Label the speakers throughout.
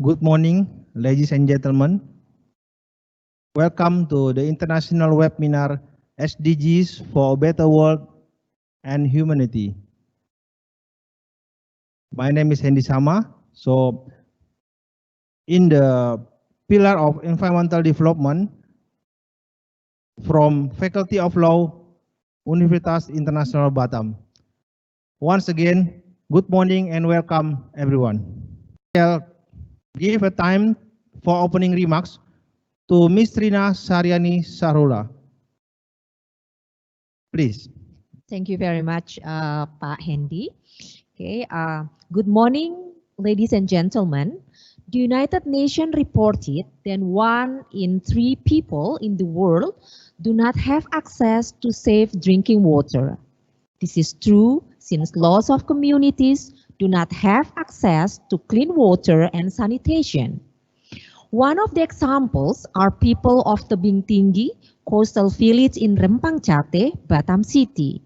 Speaker 1: Good morning, ladies and gentlemen. Welcome to the international webinar SDGs for a Better World and Humanity. My name is Hendi Sama. So, in the pillar of environmental development, from Faculty of Law, Universitas International Batam. Once again, good morning and welcome everyone. I'll give a time for opening remarks to Ms. Rina Shahrullah. Please.
Speaker 2: Thank you very much, Pak Hendi. Okay, good morning, ladies and gentlemen. The United Nations reported that 1 in 3 people in the world do not have access to safe drinking water. This is true since lots of communities do not have access to clean water and sanitation. One of the examples are people of Tebing Tinggi, coastal village in Rempang Cate, Batam City.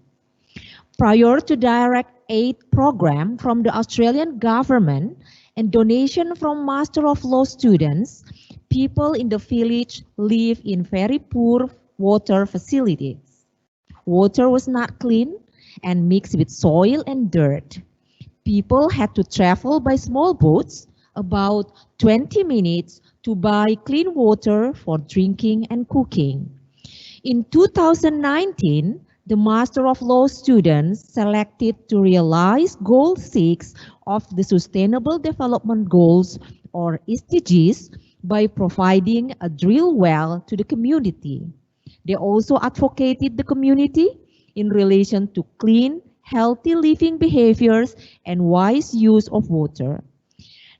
Speaker 2: Prior to direct aid program from the Australian government and donation from Master of Law students, people in the village live in very poor water facilities. Water was not clean and mixed with soil and dirt. People had to travel by small boats about 20 minutes to buy clean water for drinking and cooking. In 2019, the Master of Law students selected to realize Goal 6 of the Sustainable Development Goals, or SDGs, by providing a drill well to the community. They also advocated the community in relation to clean, healthy living behaviors and wise use of water.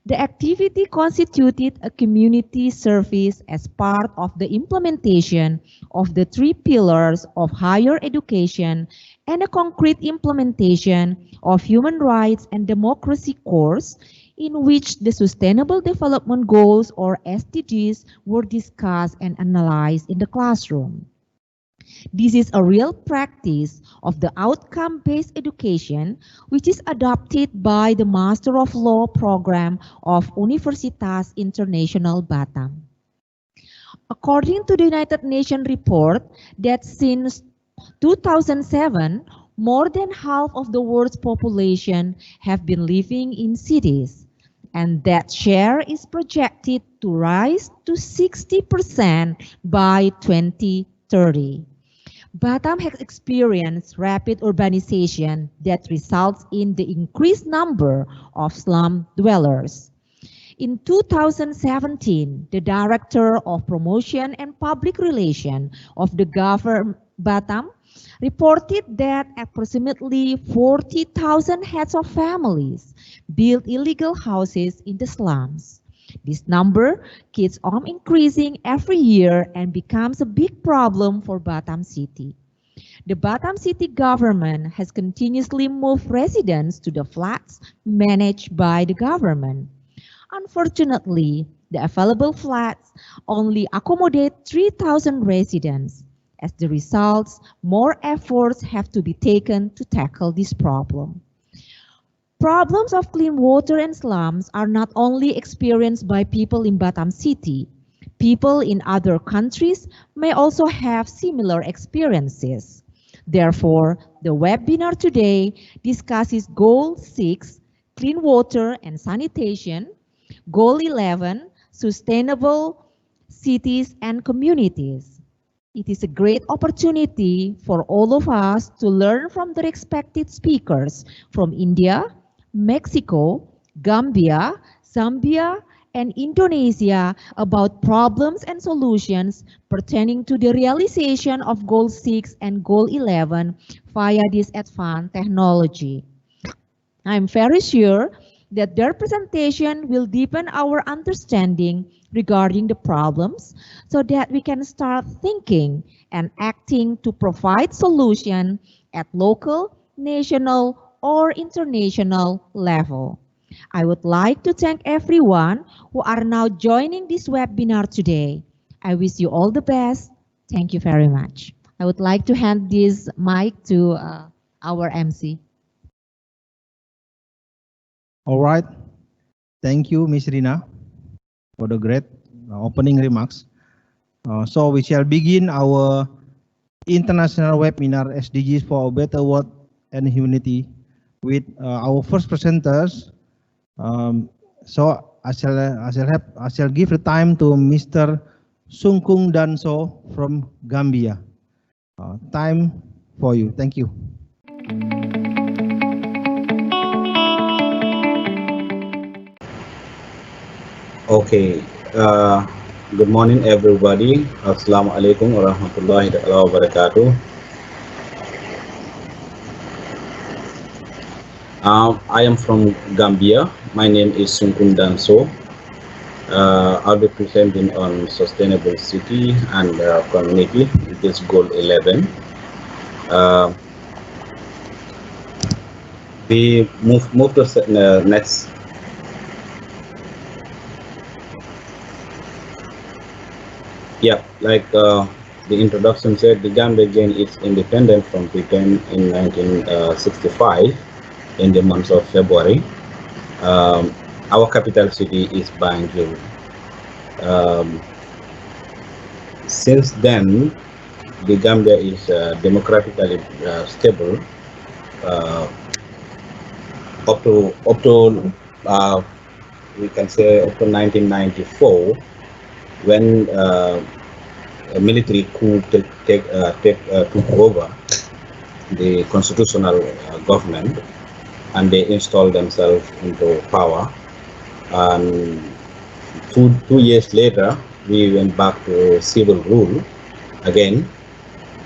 Speaker 2: The activity constituted a community service as part of the implementation of the 3 pillars of higher education and a concrete implementation of human rights and democracy course in which the Sustainable Development Goals, or SDGs, were discussed and analyzed in the classroom. This is a real practice of the outcome-based education, which is adopted by the Master of Law program of Universitas International Batam. According to the United Nations report that since 2007, more than half of the world's population have been living in cities, and that share is projected to rise to 60% by 2030. Batam has experienced rapid urbanization that results in the increased number of slum dwellers. In 2017, the Director of Promotion and Public Relations of the government Batam reported that approximately 40,000 heads of families built illegal houses in the slums. This number keeps on increasing every year and becomes a big problem for Batam City. The Batam City government has continuously moved residents to the flats managed by the government. Unfortunately, the available flats only accommodate 3,000 residents. As the result, more efforts have to be taken to tackle this problem. Problems of clean water and slums are not only experienced by people in Batam City. People in other countries may also have similar experiences. Therefore, the webinar today discusses Goal 6, Clean Water and Sanitation, Goal 11, Sustainable Cities and Communities. It is a great opportunity for all of us to learn from the respected speakers from India, Mexico, Gambia, Zambia, and Indonesia about problems and solutions pertaining to the realization of Goal 6 and Goal 11 via this advanced technology. I'm very sure that their presentation will deepen our understanding regarding the problems so that we can start thinking and acting to provide solutions at local, national, or international level. I would like to thank everyone who are now joining this webinar today. I wish you all the best. Thank you very much. I would like to hand this mic to our MC.
Speaker 1: All right. Thank you, Ms. Rina. for the great opening remarks. So we shall begin our international webinar SDGs for a better world and humanity with our first presenters. So I shall give the time to Mr. Sunkung Danso from Gambia. Time for you. Thank you.
Speaker 3: Okay. Good morning, everybody. Assalamu alaikum wa rahmatullahi wa barakatuh. I am from Gambia. My name is Sunkung Danso. I'll be presenting on sustainable city and community, which is goal 11. We move to next. Yeah, like the introduction said, the Gambia gained its independence from Britain in 1965 in the month of February. Our capital city is Banjul. Since then, the Gambia is democratically stable up to we can say up to 1994, when a military coup took over the constitutional government, and they installed themselves into power. And two years later, we went back to civil rule again,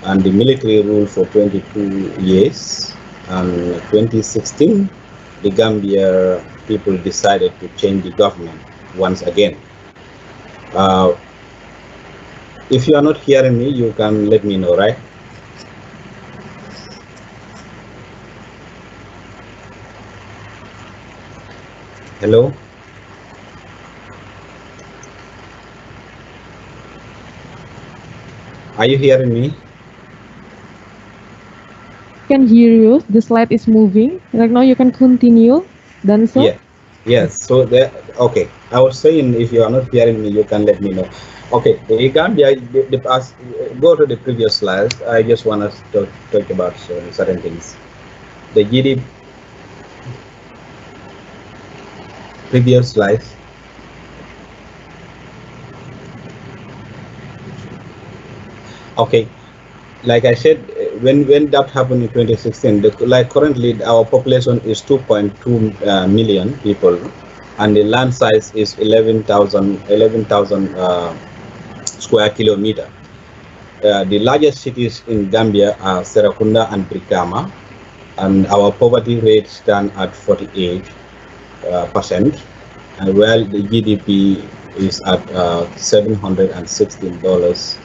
Speaker 3: and the military ruled for 22 years. And 2016, the Gambia people decided to change the government once again. If you are not hearing me, you can let me know, right? Hello? Are you hearing me?
Speaker 4: Can hear you. The slide is moving. Right now you can continue. Danso?
Speaker 3: Yeah. Yes. So there. Okay. I was saying, if you are not hearing me, you can let me know. Okay. The Gambia. Go to the previous slide. I just want us to talk about certain things. The GDP. Previous slide. Okay. Like I said, when that happened in 2016, like currently our population is 2.2 million people, and the land size is 11,000 square kilometer. The largest cities in Gambia are Serakunda and Brikama, and our poverty rate stand at 48%, and while the GDP is at $716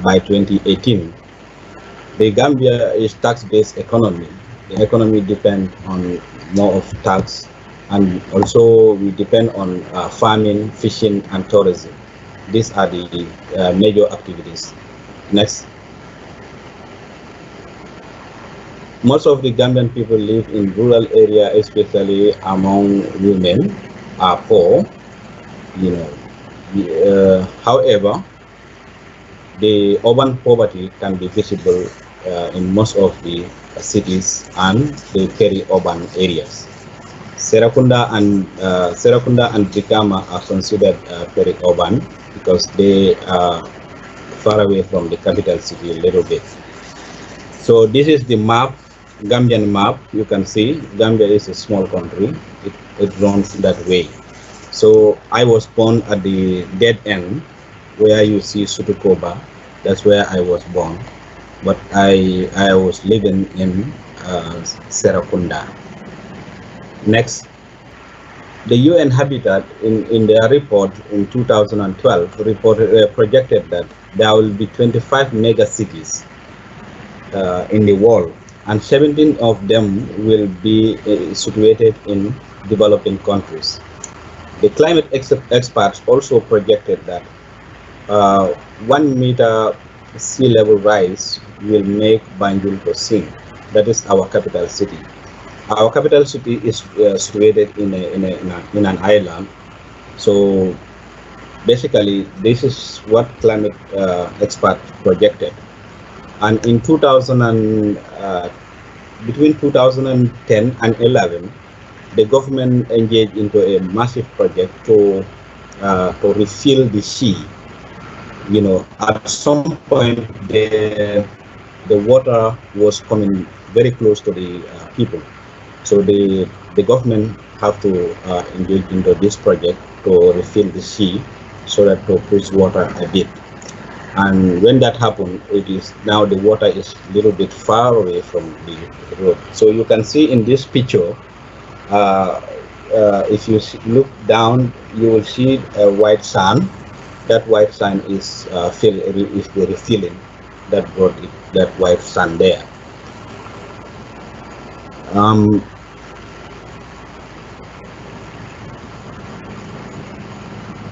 Speaker 3: by 2018. The Gambia is tax-based economy. The economy depends on more of tax, and also we depend on farming, fishing, and tourism. These are the major activities. Next. Most of the Gambian people live in rural area, especially among women are poor. However, the urban poverty can be visible in most of the cities and the peri-urban areas. Serakunda and Brikama are considered peri-urban because they are far away from the capital city a little bit. So this is the map, Gambian map. You can see Gambia is a small country. It runs that way. So I was born at the dead end where you see Sutukoba. That's where I was born. But I was living in Serakunda. Next, the UN Habitat in their report in 2012 projected that there will be 25 mega cities in the world, and 17 of them will be situated in developing countries. The climate experts also projected that 1 meter sea level rise will make Banjul to sink. That is our capital city. Our capital city is situated in an island, so basically, this is what climate experts projected. And in 2000 and between 2010 and 11, the government engaged into a massive project to refill the sea. You know, at some point the water was coming very close to the people, so the government have to engage into this project to refill the sea, so that to push water a bit. And when that happened, it is now the water is a little bit far away from the road. So you can see in this picture, if you look down, you will see a white sand. That white sand is the refilling that brought that white sand there.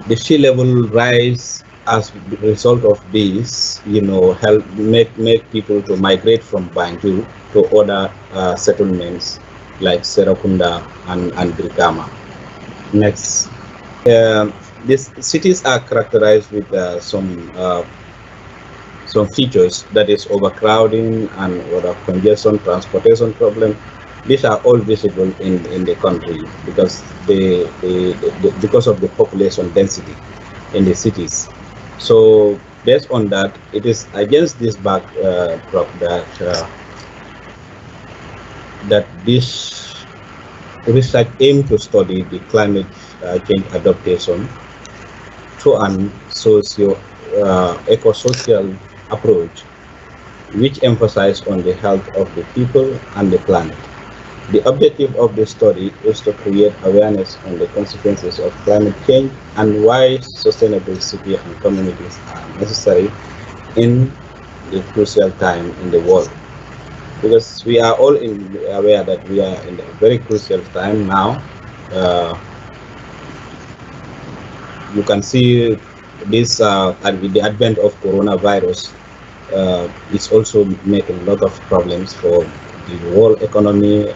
Speaker 3: The sea level rise as a result of this, you know, help make people to migrate from Banjul to other settlements like Serakunda and Brikama. Next, these cities are characterized with some features, that is overcrowding and other congestion, transportation problem. These are all visible in the country because because of the population density in the cities. So based on that, it is against this backdrop that this research aims to study the climate change adaptation through an eco-social approach, which emphasizes on the health of the people and the planet. The objective of the study is to create awareness on the consequences of climate change and why sustainable cities and communities are necessary in the crucial time in the world. Because we are all aware that we are in a very crucial time now. You can see this with the advent of coronavirus, it's also making a lot of problems for the world economy.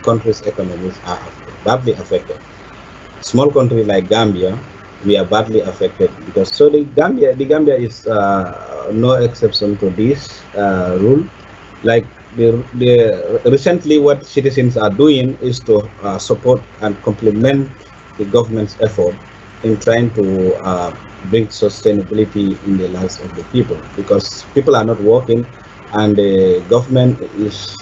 Speaker 3: Countries' economies are badly affected. Small country like Gambia, we are badly affected because the Gambia is no exception to this rule. Like recently, what citizens are doing is to support and complement the government's effort in trying to bring sustainability in the lives of the people, because people are not working and the government is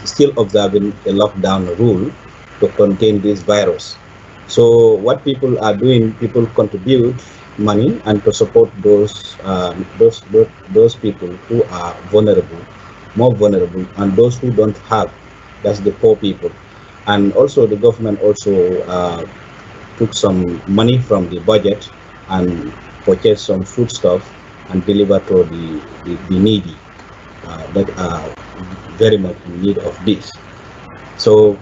Speaker 3: still observing a lockdown rule to contain this virus. So what people are doing, people contribute money and to support those people who are vulnerable, more vulnerable, and those who don't have, that's the poor people. And also the government also took some money from the budget and purchased some foodstuff and deliver to the needy that are very much in need of this. So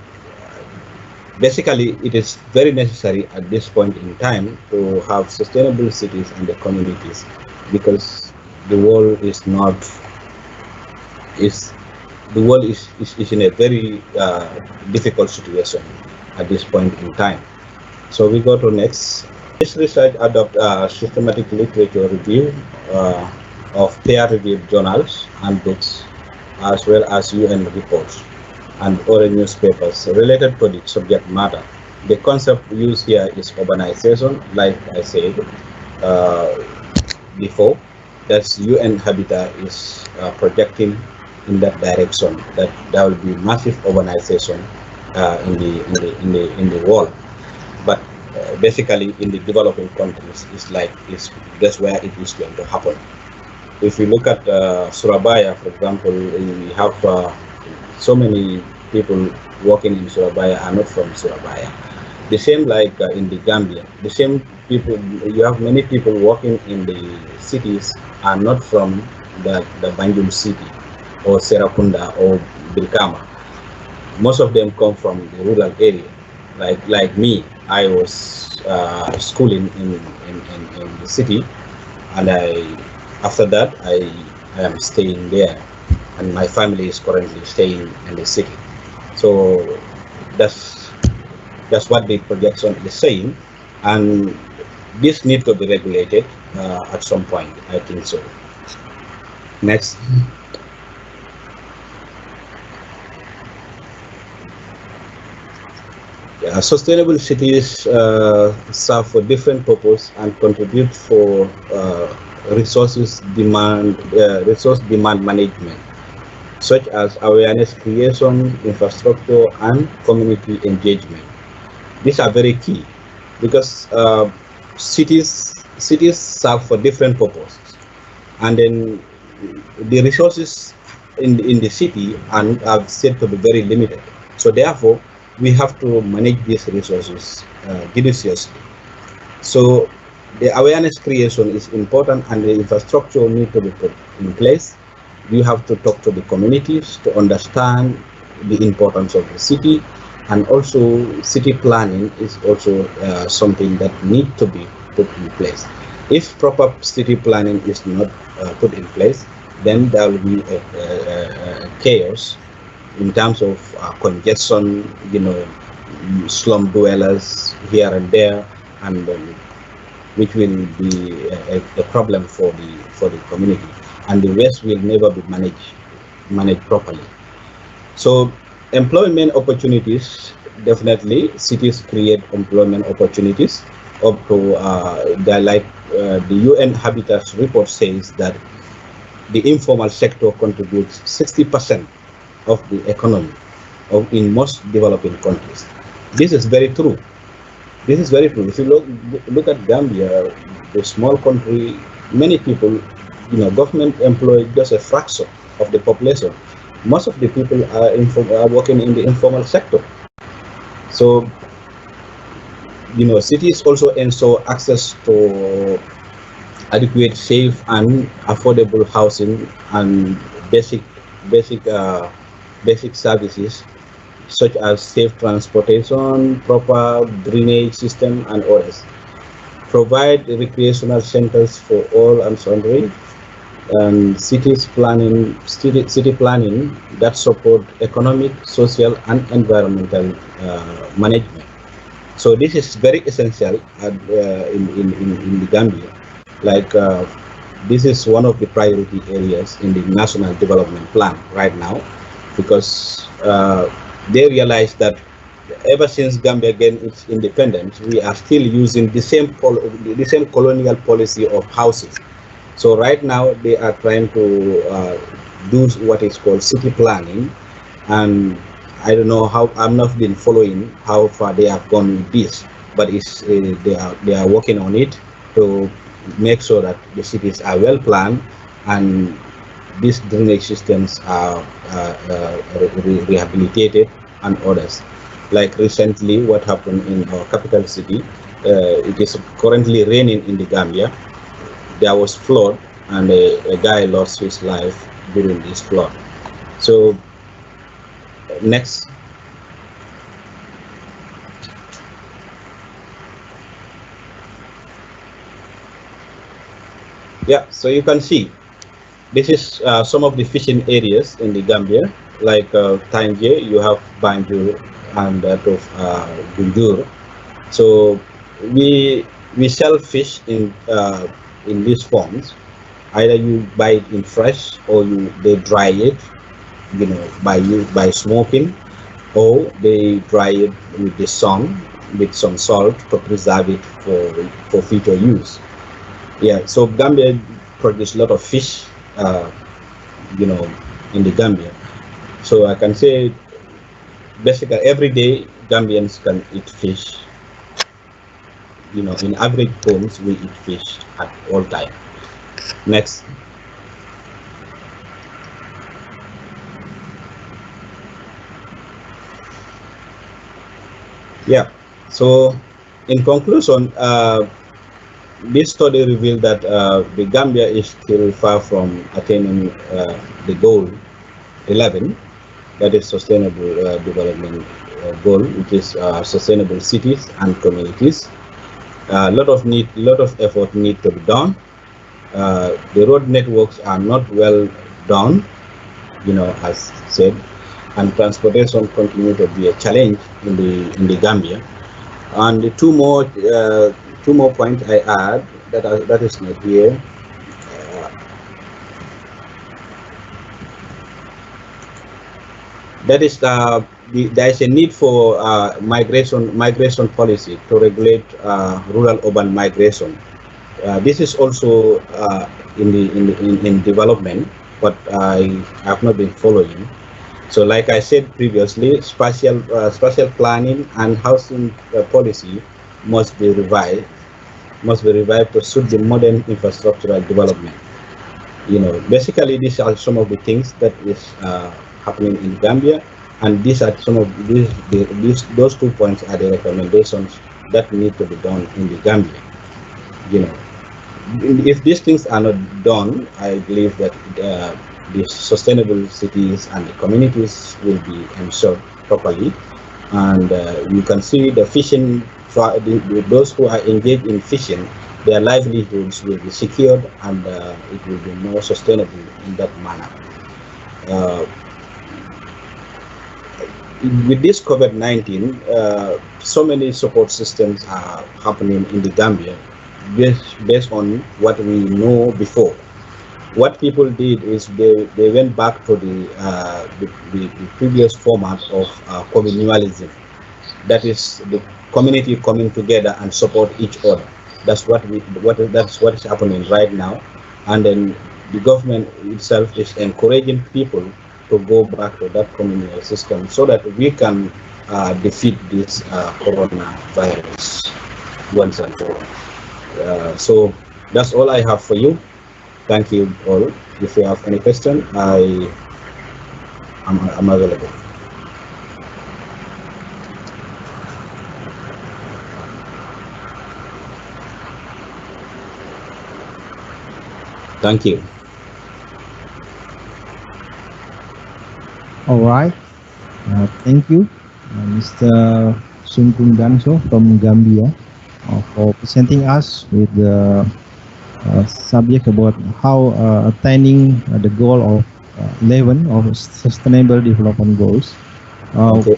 Speaker 3: basically, it is very necessary at this point in time to have sustainable cities and the communities, because the world is in a very difficult situation at this point in time. So we go to next. This research adopts systematic literature review of peer-reviewed journals and books, as well as UN reports and other newspapers related to the subject matter. The concept used here is urbanization, like I said before. That's UN Habitat is projecting in that direction, that there will be massive urbanization in the world. But basically, in the developing countries, that's where it is going to happen. If you look at Surabaya, for example, we have so many people working in Surabaya are not from Surabaya. The same like in the Gambia, the same people, you have many people working in the cities are not from the Banjul city or Serakunda or Brikama. Most of them come from the rural area. Like me, I was schooling in the city, and after that I am staying there, and my family is currently staying in the city. So that's what the projection is saying, and this needs to be regulated at some point. I think so. Next. Sustainable cities serve for different purposes and contribute for resource demand management, such as awareness creation, infrastructure, and community engagement. These are very key because cities serve for different purposes, and then the resources in the city are said to be very limited. So therefore, we have to manage these resources judiciously. So the awareness creation is important, and the infrastructure need to be put in place. You have to talk to the communities to understand the importance of the city, and also city planning is also something that need to be put in place. If proper city planning is not put in place, then there will be chaos in terms of congestion, slum dwellers here and there, and which will be a problem for the community, and the waste will never be managed properly. So employment opportunities, definitely cities create employment opportunities up to the UN Habitat report says that the informal sector contributes 60% of the economy in most developing countries. This is very true. This is very true. If you look at Gambia, the small country, many people, government employ just a fraction of the population. Most of the people are working in the informal sector. So, cities also ensure access to adequate, safe, and affordable housing and basic services such as safe transportation, proper drainage system, and others. Provide recreational centers for all and sundry, and city planning that support economic, social, and environmental management. So this is very essential in the Gambia. Like this is one of the priority areas in the National Development Plan right now, because they realize that ever since Gambia gained its independence, we are still using the same colonial policy of housing. So right now they are trying to do what is called city planning, and I don't know how, I'm not been following how far they have gone with this, but it's they are working on it to make sure that the cities are well planned and these drainage systems are rehabilitated and others. Like recently, what happened in our capital city, it is currently raining in the Gambia. There was flood, and a guy lost his life during this flood. So, next. Yeah, so you can see, this is some of the fishing areas in the Gambia, like Tanje, you have Banjul and that of Gunjur. So we sell fish in these forms. Either you buy it in fresh, or they dry it, by smoking, or they dry it with the sun with some salt to preserve it for future use. Yeah, so Gambia produce a lot of fish, in the Gambia. So I can say basically every day Gambians can eat fish. In average homes we eat fish at all time. Next. Yeah, so in conclusion, this study revealed that the Gambia is still far from attaining the goal 11, that is sustainable development goal, which is sustainable cities and communities. A lot of effort need to be done. The road networks are not well done, as said, and transportation continue to be a challenge in the Gambia. And the two two more points I add that is not here. That is there is a need for migration policy to regulate rural-urban migration. This is also in development, but I have not been following. So, like I said previously, spatial planning and housing policy must be revived to suit the modern infrastructural development. Basically, these are some of the things that is happening in Gambia, and these are some of those 2 points are the recommendations that need to be done in the Gambia. If these things are not done, I believe that the sustainable cities and the communities will be ensured properly, and you can see the fishing. Those who are engaged in fishing, their livelihoods will be secured, and it will be more sustainable in that manner. With this COVID-19, so many support systems are happening in the Gambia based on what we know before. What people did is they went back to the previous format of communalism. That is the community coming together and support each other. That's what is happening right now, and then the government itself is encouraging people to go back to that communal system so that we can defeat this coronavirus once and for all. So that's all I have for you. Thank you all. If you have any question, I'm available. Thank you.
Speaker 1: All right. Thank you, Mr. Sunkung Danso from Gambia, for presenting us with the subject about how attaining the goal of 11 of Sustainable Development Goals.
Speaker 3: Okay.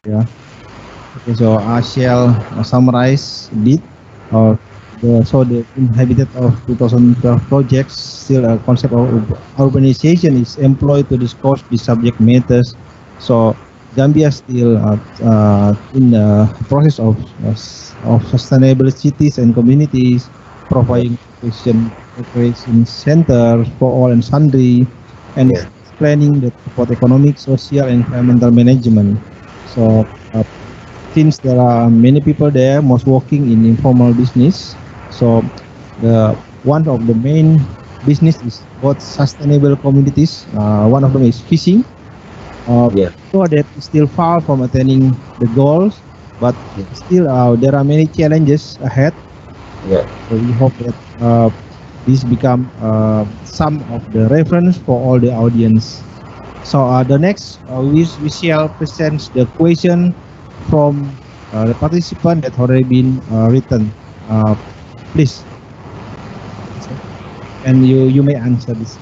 Speaker 1: Yeah. Okay, so I shall summarize it. The inhabited of 2012 projects, still a concept of urbanization is employed to discuss the subject matters. So Gambia still in the process of sustainable cities and communities, providing recreation centers for all and sundry, and planning that support economic, social, and environmental management. So since there are many people there, most working in informal business, so one of the main business is both sustainable communities. One of them is fishing. So that is still far from attaining the goals, but still there are many challenges ahead. So we hope that this become some of the reference for all the audience. So the next we shall present the question from the participant that already been written. Please, and you may answer this.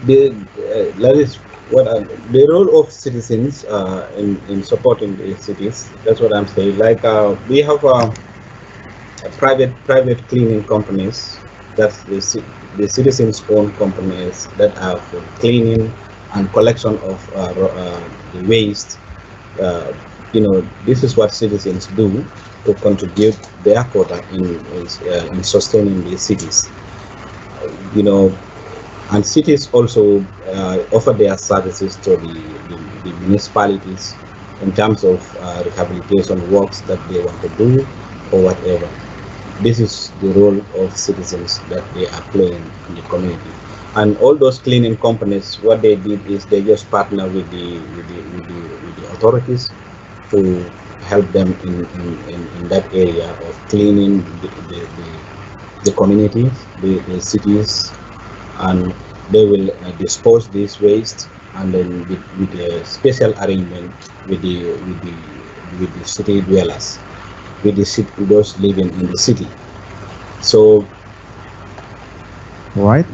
Speaker 3: That is what the role of citizens in supporting the cities. That's what I'm saying. Like we have private cleaning companies. That's the citizens' own companies that are for cleaning and collection of the waste. This is what citizens do to contribute their quota in sustaining the cities. And cities also offer their services to the municipalities in terms of rehabilitation works that they want to do or whatever. This is the role of citizens that they are playing in the community. And all those cleaning companies, what they did is they just partner with the authorities to help them in that area of cleaning the communities, the cities, and they will dispose this waste, and then with a special arrangement with the city dwellers, with those living in the city. So,
Speaker 1: right.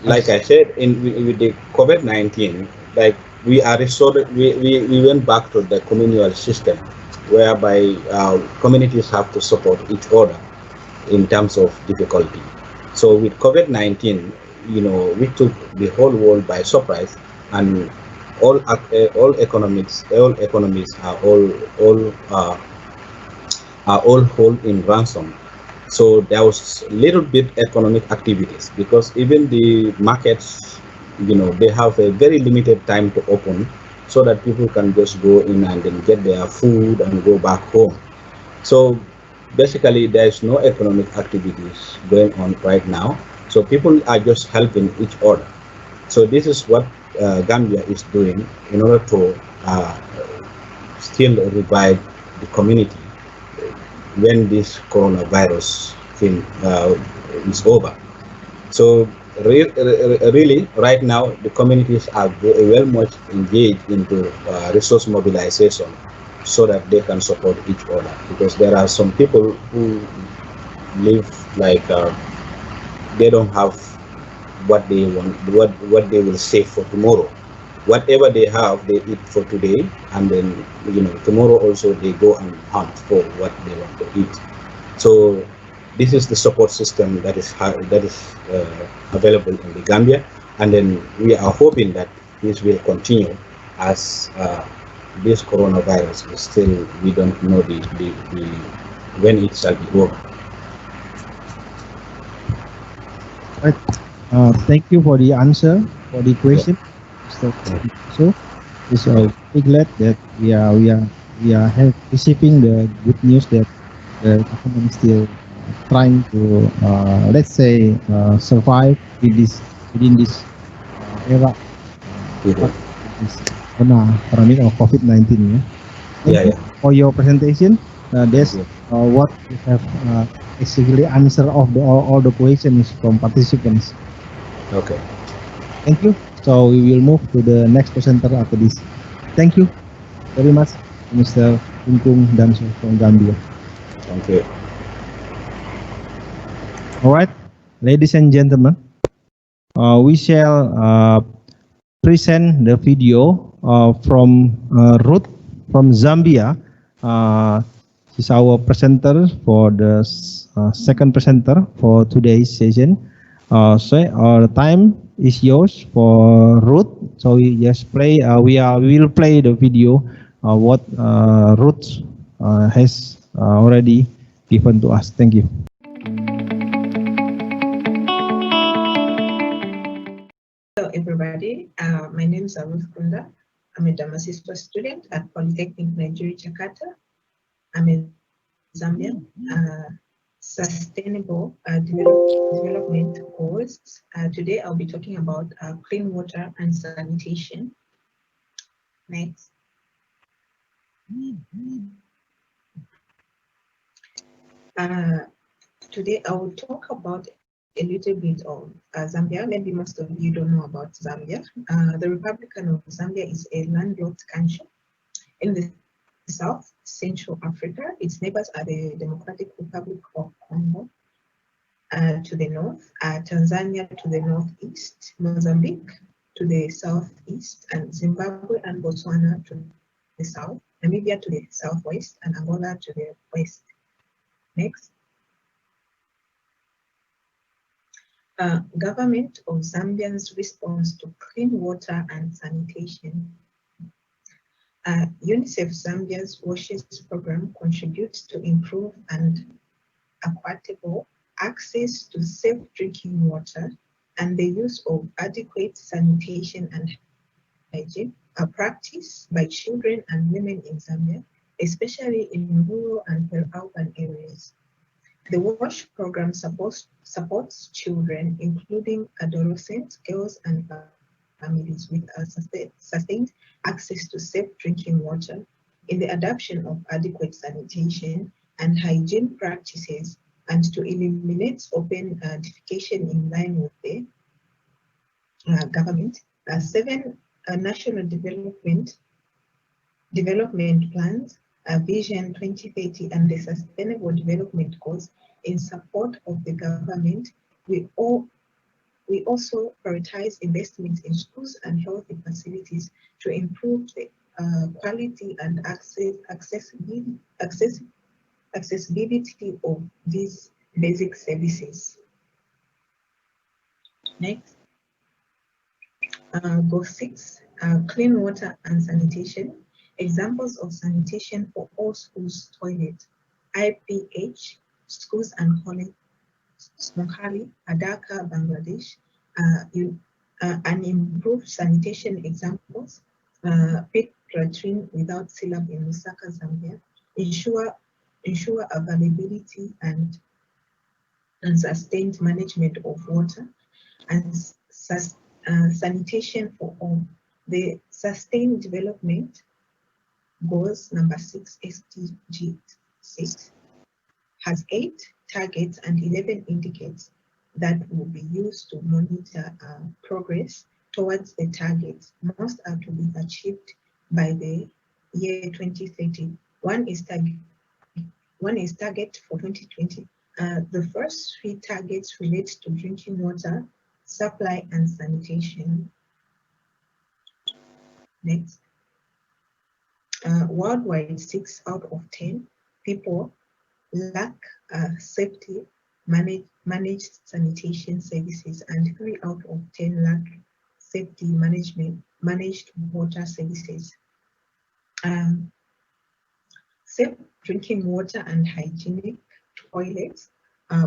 Speaker 3: Like I said, with the COVID-19, like we are restored. We went back to the communal system, whereby communities have to support each other in terms of difficulty. So with COVID-19, we took the whole world by surprise, and all economies are all held in ransom. So there was little bit economic activities, because even the markets, they have a very limited time to open, so that people can just go in and then get their food and go back home. So basically, there is no economic activities going on right now. So people are just helping each other. So this is what Gambia is doing in order to still revive the community when this coronavirus thing is over. So really, right now, the communities are well much engaged into resource mobilization, so that they can support each other. Because there are some people who live like they don't have what they want, what they will save for tomorrow. Whatever they have, they eat for today, and then tomorrow also they go and hunt for what they want to eat. So this is the support system that is available in the Gambia, and then we are hoping that this will continue as this coronavirus is still, we don't know the when it shall be over.
Speaker 1: Right. Thank you for the answer for the question. So it's very glad that we are receiving the good news that the government is still trying to let's say survive within this era this pandemic of COVID-19. Thank you for your presentation. That's what we have basically answer of all the questions from participants.
Speaker 3: Okay.
Speaker 1: Thank you. So we will move to the next presenter after this. Thank you very much, Mr. Sunkung Danso from Gambia.
Speaker 3: Thank you.
Speaker 1: All right, ladies and gentlemen, we shall present the video from Ruth from Zambia. She's our presenter for the second presenter for today's session. So the time is yours for Ruth. So we just play. We will play the video. What Ruth has already given to us. Thank you.
Speaker 5: Hello everybody, my name is Ruth Kunda. I'm a Damasisco student at Polytechnic Nigeria, Jakarta. I'm a Zambian sustainable development goals. Today I'll be talking about clean water and sanitation. Next. Today I will talk about a little bit of Zambia. Maybe most of you don't know about Zambia. The Republic of Zambia is a landlocked country in the South Central Africa. Its neighbors are the Democratic Republic of Congo to the north, Tanzania to the northeast, Mozambique to the southeast, and Zimbabwe and Botswana to the south, Namibia to the southwest, and Angola to the west. Next. Government of Zambia's response to clean water and sanitation. UNICEF Zambia's WASHES program contributes to improve and equitable access to safe drinking water and the use of adequate sanitation and hygiene, a practice by children and women in Zambia, especially in rural and urban areas. The WASH program supports children, including adolescents, girls, and families with sustained access to safe drinking water, in the adoption of adequate sanitation and hygiene practices, and to eliminate open defecation in line with the government. 7 national development plans, Vision 2030, and the Sustainable Development Goals in support of the government. We also prioritize investments in schools and healthy facilities to improve the quality and accessibility of these basic services. Next, goal 6, clean water and sanitation. Examples of sanitation for all schools toilet, IPH, schools and college, Mohali, Adaka, Bangladesh, and improved sanitation examples, pit latrine without syllab in Lusaka, Zambia, ensure availability and sustained management of water, and sanitation for all. The Sustained Development Goals number 6, SDG 6, has 8 targets and 11 indicators that will be used to monitor progress towards the targets. Most are to be achieved by the year 2030. One is target for 2020. The first 3 targets relate to drinking water, supply, and sanitation. Next. Worldwide, 6 out of 10 people lack safety managed sanitation services, and 3 out of 10 lack safety managed water services. Safe drinking water and hygienic toilets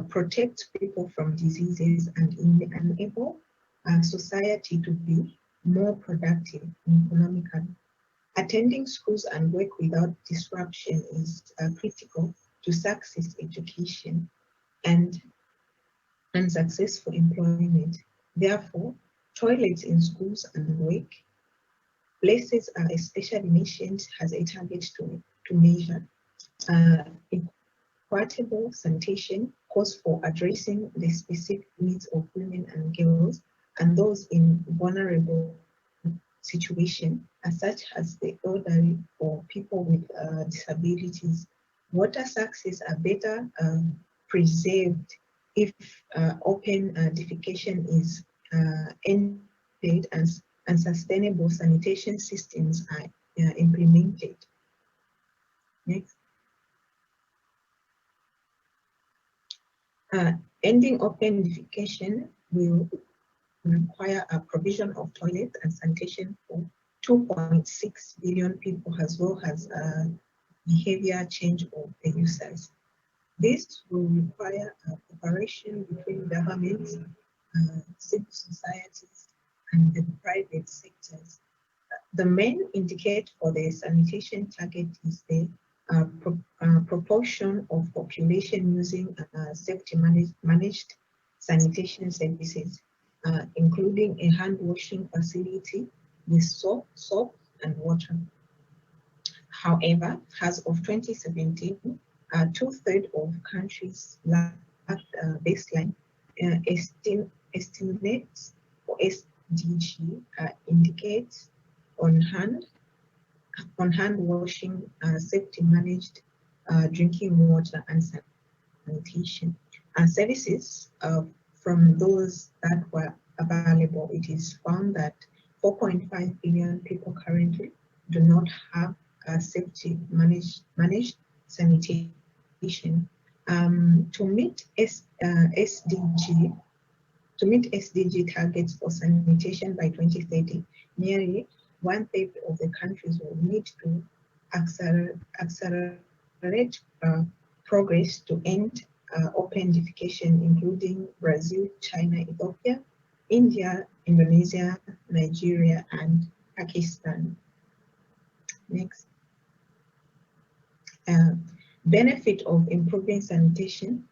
Speaker 5: protect people from diseases and enable society to be more productive economically. Attending schools and work without disruption is critical to success education and successful employment. Therefore, toilets in schools and work places are especially mentioned as a target to measure. Equitable sanitation calls for addressing the specific needs of women and girls and those in vulnerable situations, such as the elderly or people with disabilities. Water sources are better preserved if open defecation is ended and sustainable sanitation systems are implemented. Next. Ending open defecation will require a provision of toilets and sanitation for 2.6 billion people, as well as behavior change of the users. This will require cooperation between governments, civil societies, and the private sectors. The main indicator for the sanitation target is the proportion of population using safety managed sanitation services, including a hand washing facility with soap and water. However, as of 2017, 2/3 of countries lacked baseline estimates for SDG indicates on hand washing, safety managed drinking water and sanitation. Services from those that were available, it is found that 4.5 billion people currently do not have safety managed sanitation. To meet SDG targets for sanitation by 2030, nearly 1/3 of the countries will need to accelerate progress to end open defecation, including Brazil, China, Ethiopia, India, Indonesia, Nigeria, and Pakistan. Next. Benefit of improving sanitation.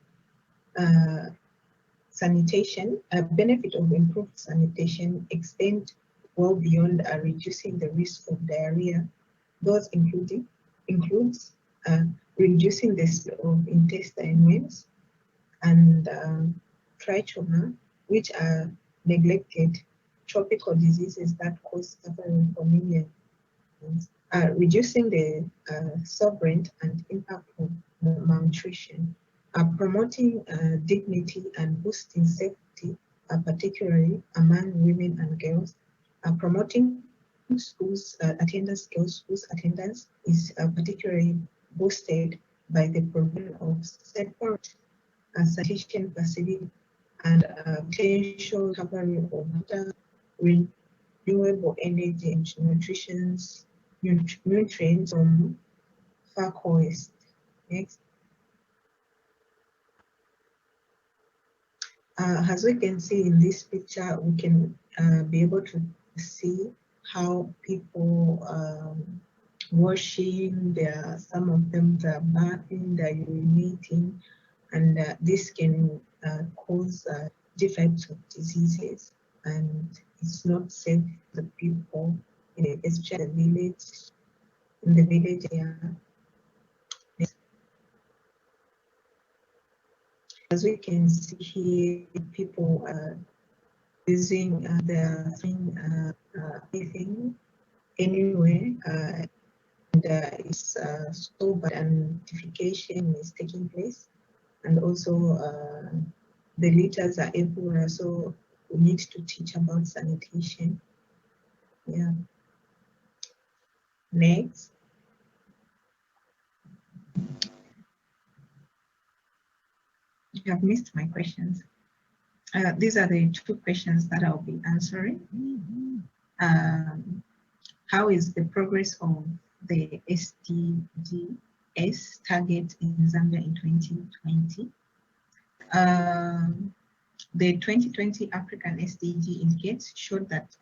Speaker 5: Benefit of improved sanitation extend well beyond reducing the risk of diarrhea. Those includes reducing the spread of intestinal wounds and trichoma, which are neglected tropical diseases that cause suffering for millions. Reducing the sovereign and impact of malnutrition, promoting dignity and boosting safety, particularly among women and girls, promoting schools attendance, girls' schools attendance is particularly boosted by the provision of separate sanitation facility and potential recovery of water, renewable energy and nutrients from far west. Next. As we can see in this picture, we can be able to see how people washing, some of them are bathing, they're urinating, and this can cause different of diseases, and it's not safe for the people, especially in the village area. As we can see here, people using their anything anywhere, and it's so bad identification is taking place, and also the litters are everywhere, so we need to teach about sanitation. Yeah. Next. You have missed my questions. These are the two questions that I'll be answering. How is the progress of the SDGs target in Zambia in 2020? The 2020 African SDG indicates showed that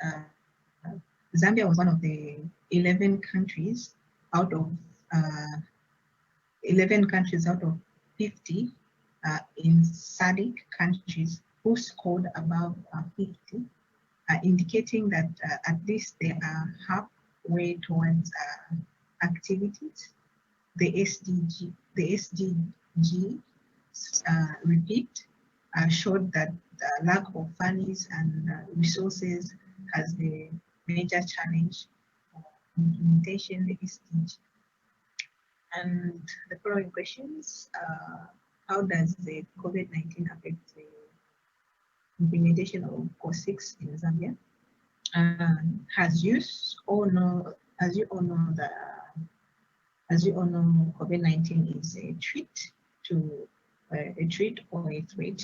Speaker 5: Zambia was one of the 11 countries out of 50 in SADC countries who scored above 50, indicating that at least they are halfway towards activities. The SDG repeat showed that the lack of funds and resources has the major challenge of implementation the SDG. And the following questions: how does the COVID-19 affect the implementation of COS6 in Zambia? As you all know, COVID-19 is a threat or a threat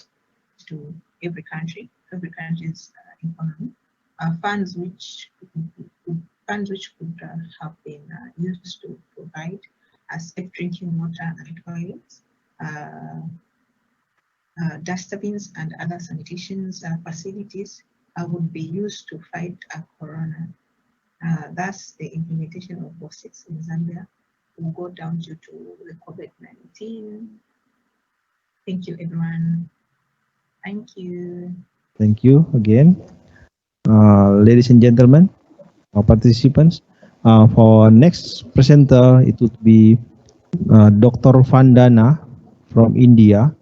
Speaker 5: to every country's economy. Funds which could have been used to provide safe drinking water and toilets, dustbins and other sanitation facilities would be used to fight corona. Thus, the implementation of COS6 in Zambia will go down due to the COVID-19. Thank you, everyone. Thank you.
Speaker 1: Thank you again. Ladies and gentlemen, participants, for next presenter, it would be Dr. Vandana from India.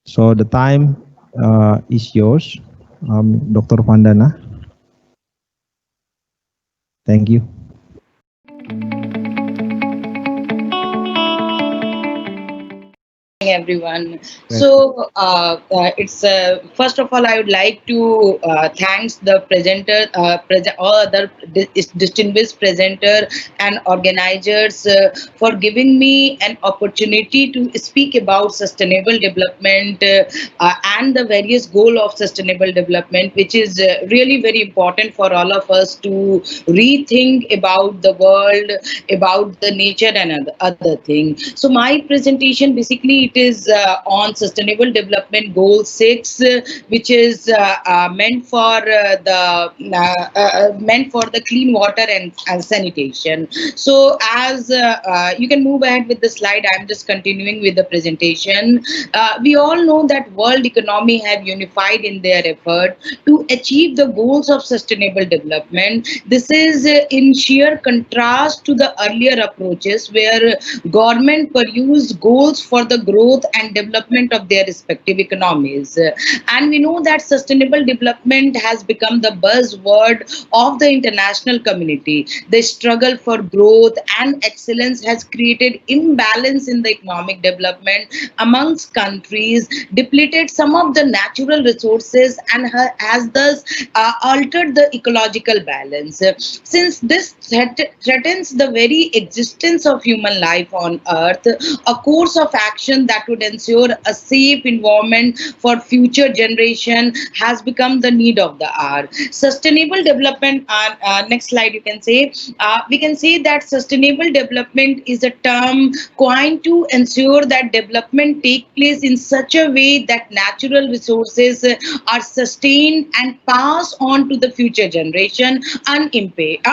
Speaker 1: So the time is yours, Dr. Vandana. Thank you.
Speaker 6: Everyone. So it's first of all, I would like to thanks the presenter, all other distinguished presenter and organizers for giving me an opportunity to speak about sustainable development and the various goal of sustainable development, which is really very important for all of us to rethink about the world, about the nature and other things. So my presentation basically it is on Sustainable Development Goal 6, which is meant for the clean water and sanitation. So as you can move ahead with the slide, I'm just continuing with the presentation. We all know that world economy have unified in their effort to achieve the goals of sustainable development. This is in sheer contrast to the earlier approaches where government pursues goals for the growth growth and development of their respective economies. And we know that sustainable development has become the buzzword of the international community. The struggle for growth and excellence has created imbalance in the economic development amongst countries, depleted some of the natural resources, and has thus altered the ecological balance. Since this threatens the very existence of human life on earth, a course of action that would ensure a safe environment for future generation has become the need of the hour. Sustainable development, next slide you can say, we can say that sustainable development is a term coined to ensure that development take place in such a way that natural resources are sustained and passed on to the future generation unimpaired.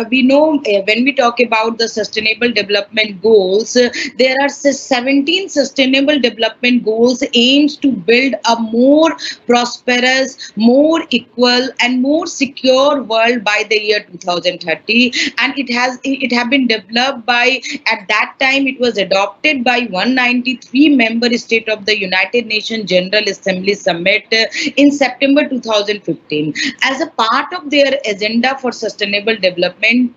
Speaker 6: We know when we talk about the sustainable development goals, there are 17 sustainable development goals aims to build a more prosperous, more equal and more secure world by the year 2030, and it have been developed by, at that time it was adopted by 193 member state of the United Nations General Assembly Summit in September 2015 as a part of their agenda for sustainable development.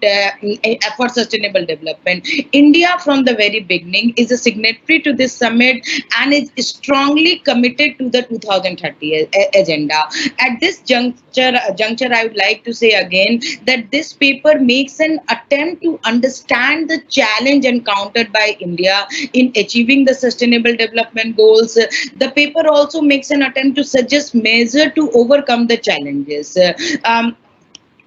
Speaker 6: India from the very beginning is a signatory to this summit and is strongly committed to the 2030 agenda. At this juncture, I would like to say again that this paper makes an attempt to understand the challenge encountered by India in achieving the sustainable development goals. The paper also makes an attempt to suggest measures to overcome the challenges.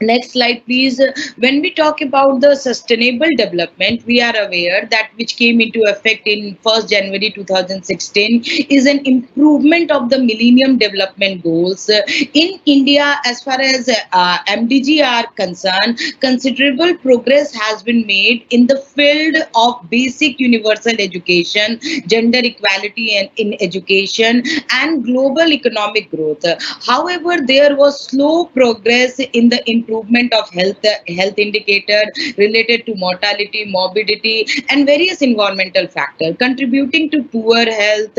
Speaker 6: Next slide, please. When we talk about the sustainable development, we are aware that which came into effect in 1st January 2016 is an improvement of the Millennium Development Goals. In India, as far as MDG are concerned, considerable progress has been made in the field of basic universal education, gender equality in education, and global economic growth. However, there was slow progress in the improvement of health indicator related to mortality, morbidity, and various environmental factors contributing to poor health.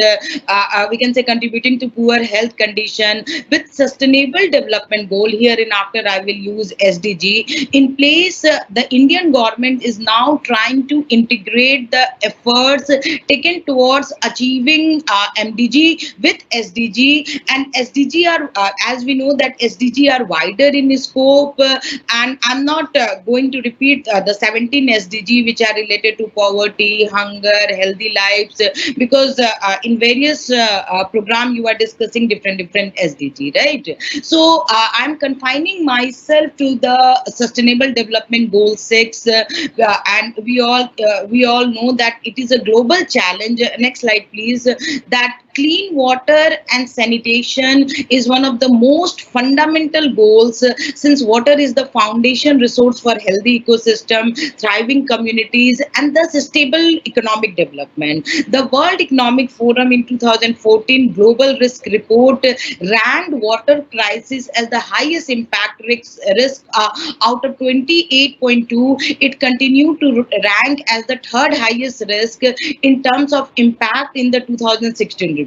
Speaker 6: We can say contributing to poor health condition. With sustainable development goal, hereinafter I will use SDG in place. The Indian government is now trying to integrate the efforts taken towards achieving MDG with SDG, and SDG are as we know that SDG are wider in scope, and I'm not going to repeat the 17 SDG which are related to poverty, hunger, healthy lives, because in various program you are discussing different SDG, right? So I'm confining myself to the Sustainable Development Goal 6, and we all know that it is a global challenge. Next slide, please. That clean water and sanitation is one of the most fundamental goals, since water is the foundation resource for healthy ecosystem, thriving communities, and thus stable economic development. The World Economic Forum in 2014 Global Risk Report ranked water crisis as the highest impact risk out of 28.2. It continued to rank as the third highest risk in terms of impact in the 2016 report.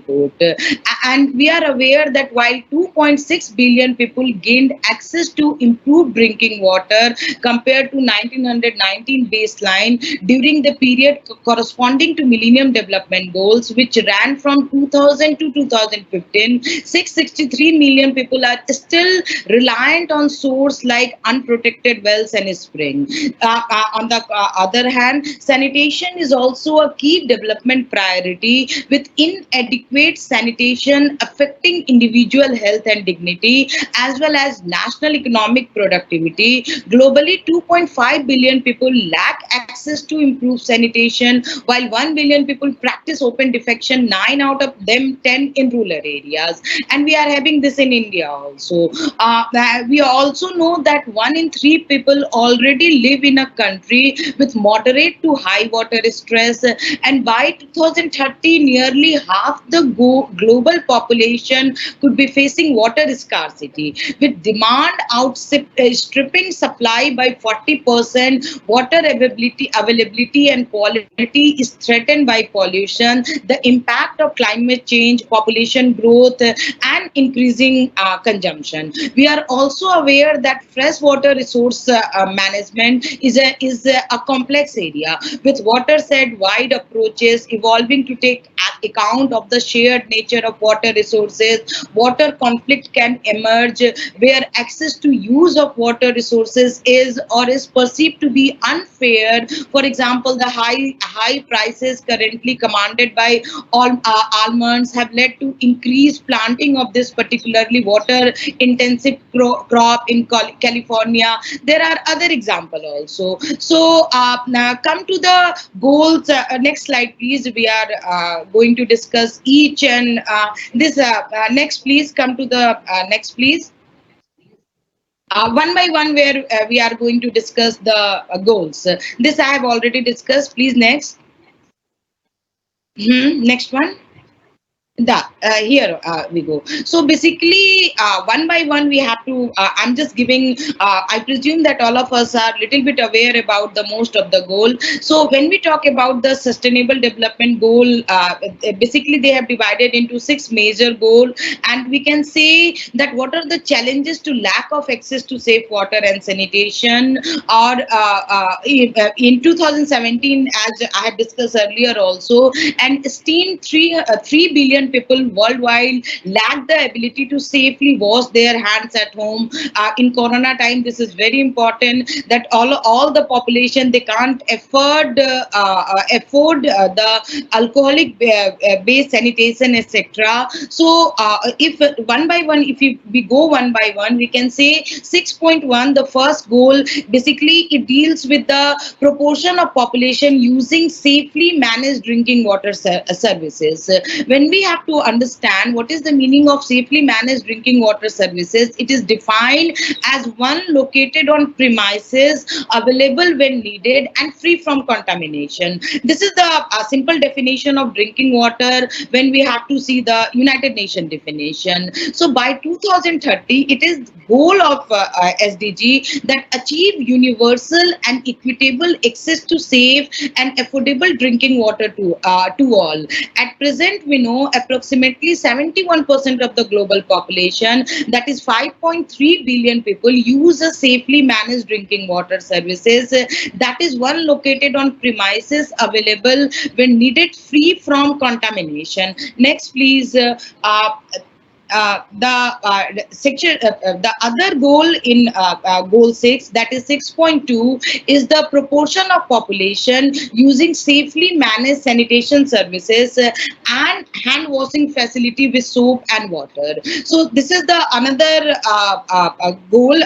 Speaker 6: And we are aware that while 2.6 billion people gained access to improved drinking water compared to 1919 baseline during the period corresponding to Millennium Development Goals, which ran from 2000 to 2015, 663 million people are still reliant on source like unprotected wells and springs. On the other hand, sanitation is also a key development priority, with inadequate sanitation affecting individual health and dignity as well as national economic productivity. Globally, 2.5 billion people lack access to improved sanitation, while 1 billion people practice open defecation, 9 out of them 10 in rural areas. And we are having this in India also. We also know that 1 in 3 people already live in a country with moderate to high water stress, and by 2030 nearly half the a global population could be facing water scarcity, with demand outstripping supply by 40%. Water availability and quality is threatened by pollution, the impact of climate change, population growth, and increasing consumption. We are also aware that freshwater resource management is a complex area, with watershed wide approaches evolving to take account of the shared nature of water resources. Water conflict can emerge where access to use of water resources is perceived to be unfair. For example, the high prices currently commanded by almonds have led to increased planting of this particularly water intensive crop in California. There are other examples also. So now come to the goals. Next slide, please. We are going to discuss each and this. Next, please come to the next, please. One by one, where we are going to discuss the goals. This I have already discussed. Please, next. Next one. Here we go. So basically, one by one, we have to. I'm just giving. I presume that all of us are little bit aware about the most of the goal. So when we talk about the Sustainable Development Goal, basically they have divided into 6 major goals, and we can say that what are the challenges to lack of access to safe water and sanitation. Or in 2017, as I had discussed earlier also, and esteemed 3 billion people worldwide lack the ability to safely wash their hands at home. In Corona time, this is very important that all the population, they can't afford the alcoholic based sanitation, etc. So if one by one, if we go one by one, we can say 6.1, the first goal, basically it deals with the proportion of population using safely managed drinking water services. When we have to understand what is the meaning of safely managed drinking water services, it is defined as one located on premises, available when needed, and free from contamination. This is the simple definition of drinking water when we have to see the United Nations definition. So by 2030, it is goal of SDG that achieve universal and equitable access to safe and affordable drinking water to all. At present, we know approximately 71% of the global population, that is 5.3 billion people, use a safely managed drinking water services. That is one located on premises, available when needed, free from contamination. Next, please. The other goal in goal 6, that is 6.2, is the proportion of population using safely managed sanitation services and hand washing facility with soap and water. So this is the another goal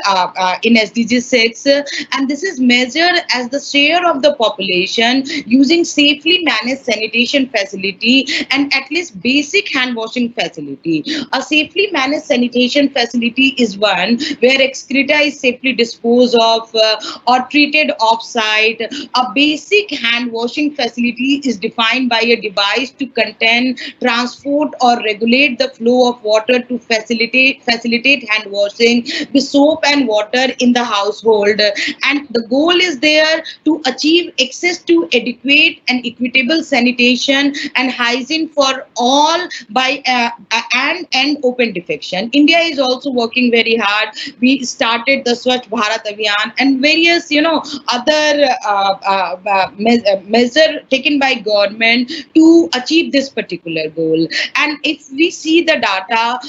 Speaker 6: in SDG 6, and this is measured as the share of the population using safely managed sanitation facility and at least basic hand washing facility. A safely managed sanitation facility is one where excreta is safely disposed of or treated off-site. A basic hand washing facility is defined by a device to contain, transport, or regulate the flow of water to facilitate hand washing with soap and water in the household. And the goal is there to achieve access to adequate and equitable sanitation and hygiene for all by and open defecation. India is also working very hard. We started the Swachh Bharat Abhiyan and various, other measures taken by government to achieve this particular goal. And if we see the data,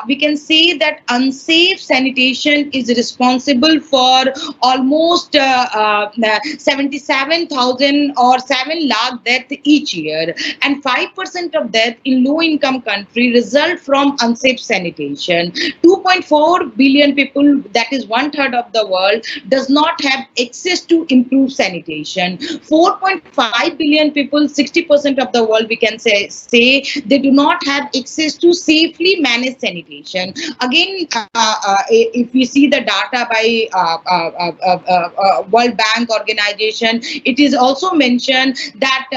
Speaker 6: we can say that unsafe sanitation is responsible for almost 77,000 or 7 lakh deaths each year, and 5% of death in low-income country result from unsafe unsafe sanitation. 2.4 billion people, that is 1/3 of the world, does not have access to improved sanitation. 4.5 billion people, 60% of the world, we can say they do not have access to safely managed sanitation. Again, if we see the data by World Bank organization, it is also mentioned that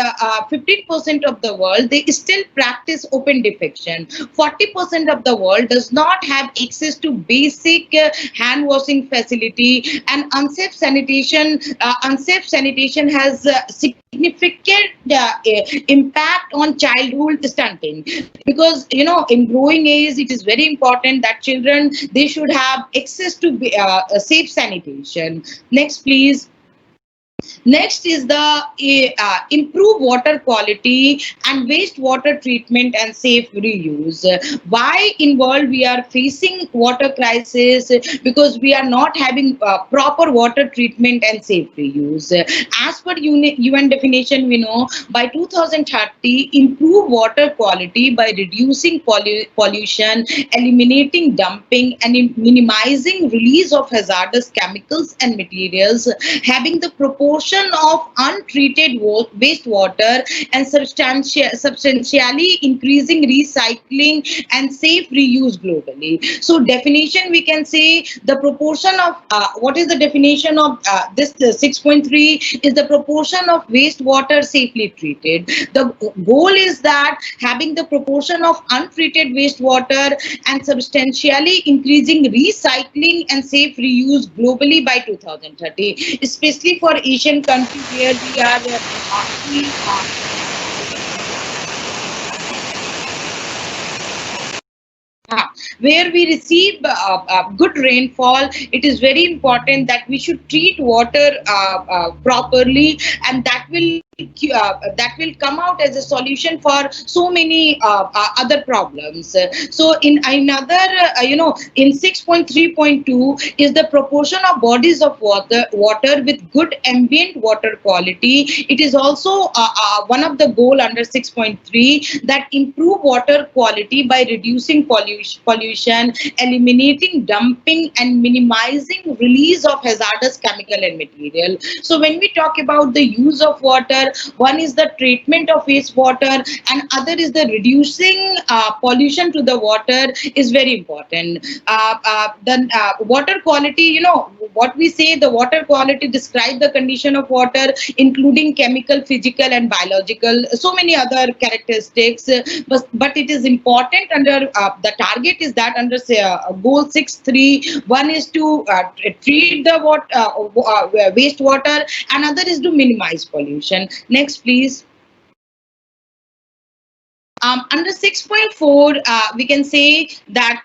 Speaker 6: 15% of the world, they still practice open defecation. 40% of the world does not have access to basic hand washing facility, and unsafe sanitation has significant impact on childhood stunting, because in growing age it is very important that children, they should have access to safe sanitation. Next please. Next is the improve water quality and wastewater treatment and safe reuse. Why in world we are facing water crisis? Because we are not having proper water treatment and safe reuse. As per UN definition, we know by 2030, improve water quality by reducing pollution, eliminating dumping, and minimizing release of hazardous chemicals and materials, having the proportion of untreated wastewater, and substantially increasing recycling and safe reuse globally. So definition, we can say the proportion of what is the definition of this 6.3 is the proportion of wastewater safely treated. The goal is that having the proportion of untreated wastewater and substantially increasing recycling and safe reuse globally by 2030, especially for Asian countries where we are where we receive good rainfall. It is very important that we should treat water properly, and that will come out as a solution for so many other problems. So in another, in 6.3.2 is the proportion of bodies of water with good ambient water quality. It is also one of the goal under 6.3 that improve water quality by reducing pollution, eliminating dumping, and minimizing release of hazardous chemical and material. So when we talk about the use of water, one is the treatment of wastewater, and other is the reducing pollution to the water is very important. Then water quality, what we say, the water quality describe the condition of water, including chemical, physical, and biological, so many other characteristics. But it is important under the target is that under goal 6.3, one is to treat the wastewater, another is to minimize pollution. Next, please. Under 6.4, we can say that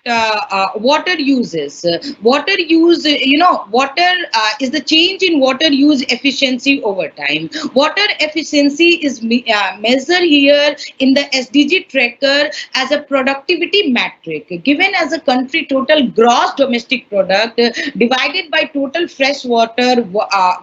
Speaker 6: water uses. Water use, water is the change in water use efficiency over time. Water efficiency is measured here in the SDG tracker as a productivity metric, given as a country total gross domestic product divided by total fresh water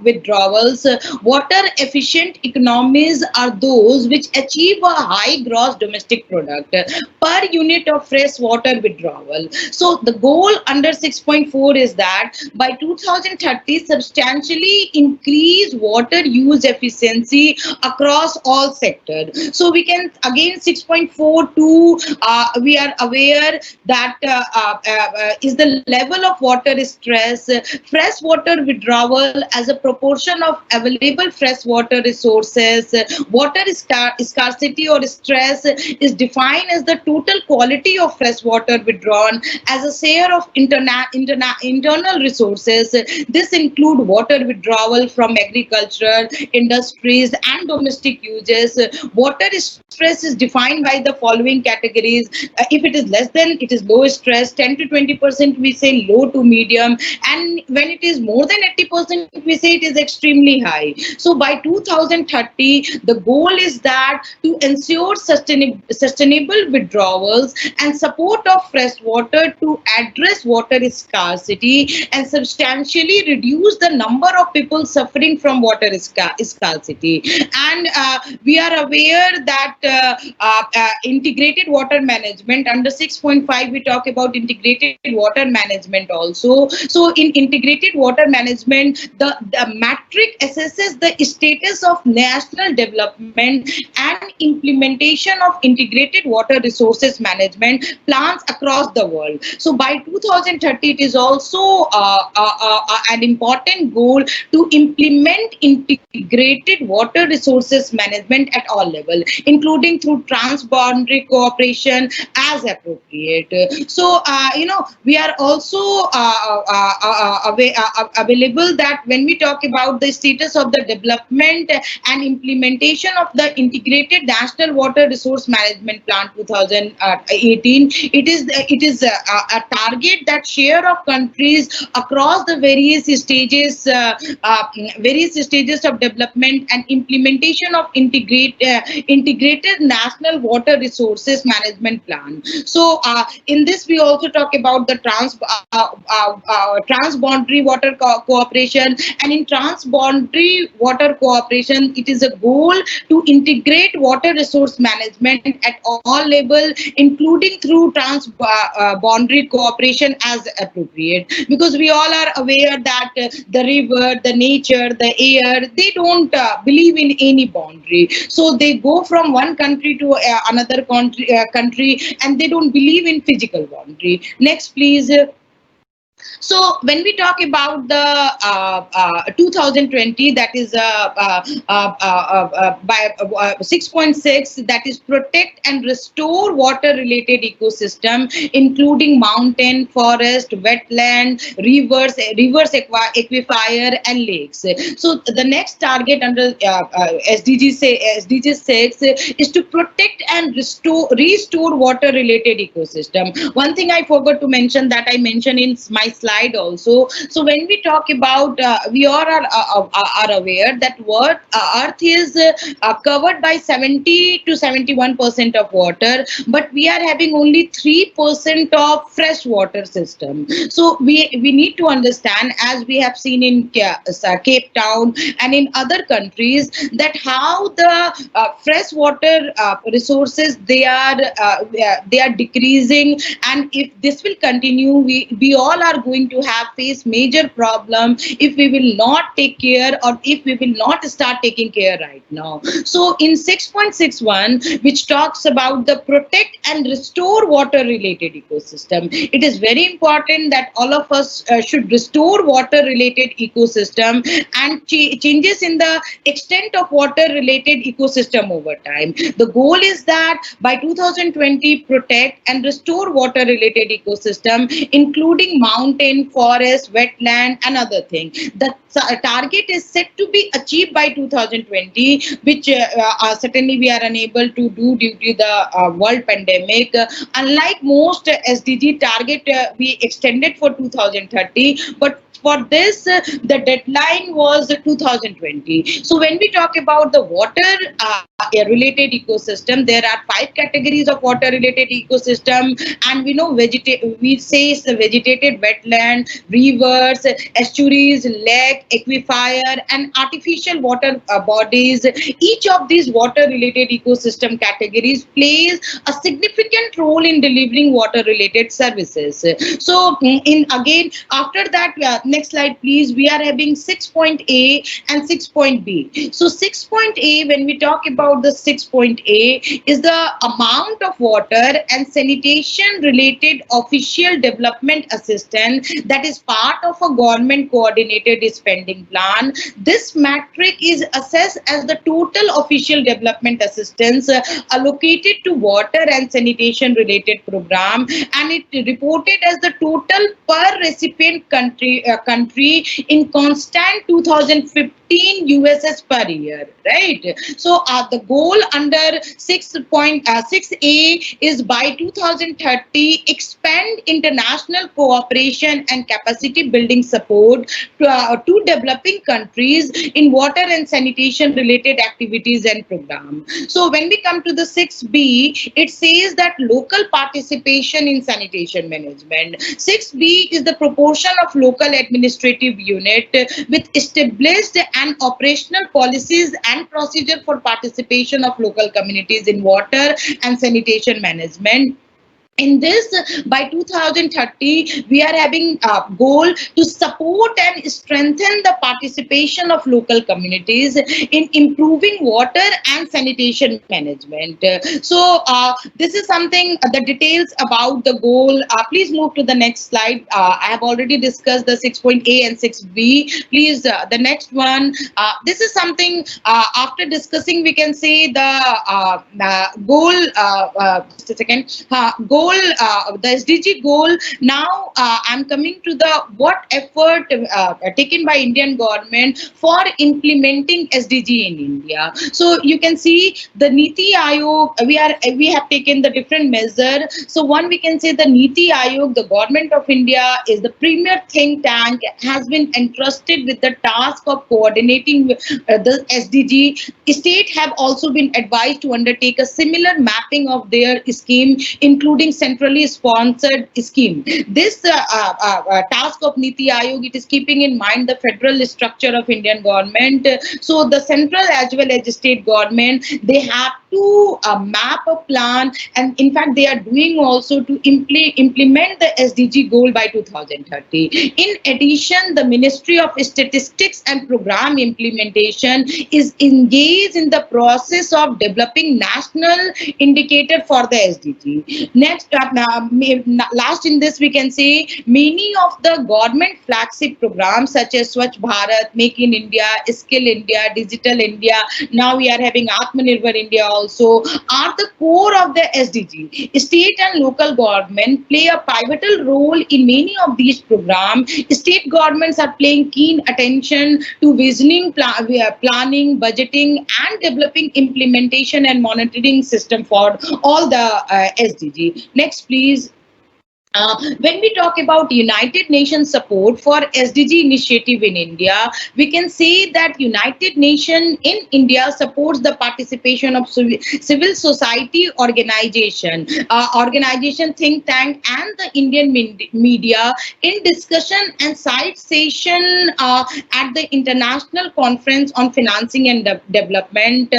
Speaker 6: withdrawals. Water efficient economies are those which achieve a high gross domestic product per unit of fresh water withdrawal. So the goal under 6.4 is that by 2030 substantially increase water use efficiency across all sectors. So we can again 6.42 we are aware that is the level of water stress, fresh water withdrawal as a proportion of available fresh water resources. Water scarcity or stress is defined as the total quality of fresh water withdrawn as a share of internal resources. This include water withdrawal from agriculture, industries, and domestic uses. Water stress is defined by the following categories. If it is less than, it is low stress. 10 to 20% we say low to medium, and when it is more than 80% we say it is extremely high. So by 2030 the goal is that to ensure sustainable sustainable withdrawals and support of fresh water to address water scarcity and substantially reduce the number of people suffering from water scarcity. And we are aware that integrated water management under 6.5 we talk about integrated water management also. So in integrated water management, the metric assesses the status of national development and implementation of integrated water resources management plans across the world. So by 2030 it is also an important goal to implement integrated water resources management at all levels, including through transboundary cooperation as appropriate. So we are also available that when we talk about the status of the development and implementation of the integrated national water resource management plan 2018, it is a target that share of countries across the various stages of development and implementation of integrated national water resources management plan. So in this we also talk about the transboundary water cooperation, and in transboundary water cooperation it is a goal to integrate water resource management at all levels, including through transboundary cooperation as appropriate, because we all are aware that the river, the nature, the air, they don't believe in any boundary. So they go from one country to another country and they don't believe in physical boundary. Next please. So when we talk about the 2020, that is by 6.6, that is protect and restore water related ecosystem, including mountain, forest, wetland, rivers, aquifer and lakes. So the next target under SDG 6 is to protect and restore water related ecosystem. One thing I forgot to mention, that I mentioned in my slide also. So when we talk about, we all are aware that Earth is covered by 70 to 71% of water, but we are having only 3% of fresh water system. So we need to understand, as we have seen in Cape Town and in other countries, that how the fresh water resources they are decreasing, and if this will continue, we all are going to face major problem if we will not take care, or if we will not start taking care right now. So in 6.61, which talks about the protect and restore water related ecosystem, it is very important that all of us should restore water related ecosystem and changes in the extent of water related ecosystem over time. The goal is that by 2020, protect and restore water related ecosystem, including mountain, forest, wetland and other things. The target is set to be achieved by 2020, which certainly we are unable to do due to the world pandemic. Unlike most SDG target, we extended for 2030, but for this, the deadline was 2020. So when we talk about the water related ecosystem, there are 5 categories of water related ecosystem, and we know we say the vegetated wetland, rivers, estuaries, lake, aquifer and artificial water bodies. Each of these water related ecosystem categories plays a significant role in delivering water related services. So again after that, next slide please, we are having 6.A and 6.B. So 6.A, when we talk about the 6.A, is the amount of water and sanitation related official development assistance that is part of a government coordinated spending plan. This metric is assessed as the total official development assistance allocated to water and sanitation related program, and it reported as the total per recipient country in constant 2015 USS per year, right? So the goal under 6.6a is by 2030 expand international cooperation and capacity building support to developing countries in water and sanitation related activities and programs. So when we come to the 6b, it says that local participation in sanitation management. 6b is the proportion of local administrative unit with established and operational policies and procedure for participation of local communities in water and sanitation management. In this, by 2030, we are having a goal to support and strengthen the participation of local communities in improving water and sanitation management. So this is something, the details about the goal. Please move to the next slide. I have already discussed the 6.A and 6B. Please, the next one. This is something, after discussing, we can say the goal, just a second, goal, the SDG goal. Now I'm coming to the what effort taken by Indian government for implementing SDG in India. So you can see the Niti Aayog, we have taken the different measure. So one, we can say the Niti Aayog, the government of India is the premier think tank, has been entrusted with the task of coordinating the SDG. State have also been advised to undertake a similar mapping of their scheme, including centrally sponsored scheme. This task of Niti Aayog, it is keeping in mind the federal structure of Indian government. So the central as well as state government, they have to map a plan, and in fact they are doing also to implement the SDG goal by 2030. In addition, the Ministry of Statistics and Program Implementation is engaged in the process of developing national indicator for the SDG. Next, last in this, we can say many of the government flagship programs such as Swachh Bharat, Make in India, Skill India, Digital India, now we are having Atmanirbhar India also, are the core of the SDG. State and local government play a pivotal role in many of these programs. State governments are paying keen attention to visioning, planning, budgeting, and developing implementation and monitoring system for all the SDG. Next, please. When we talk about United Nations support for SDG initiative in India, we can say that United Nations in India supports the participation of civil society organization, think tank, and the Indian media in discussion and side session at the International Conference on Financing and Development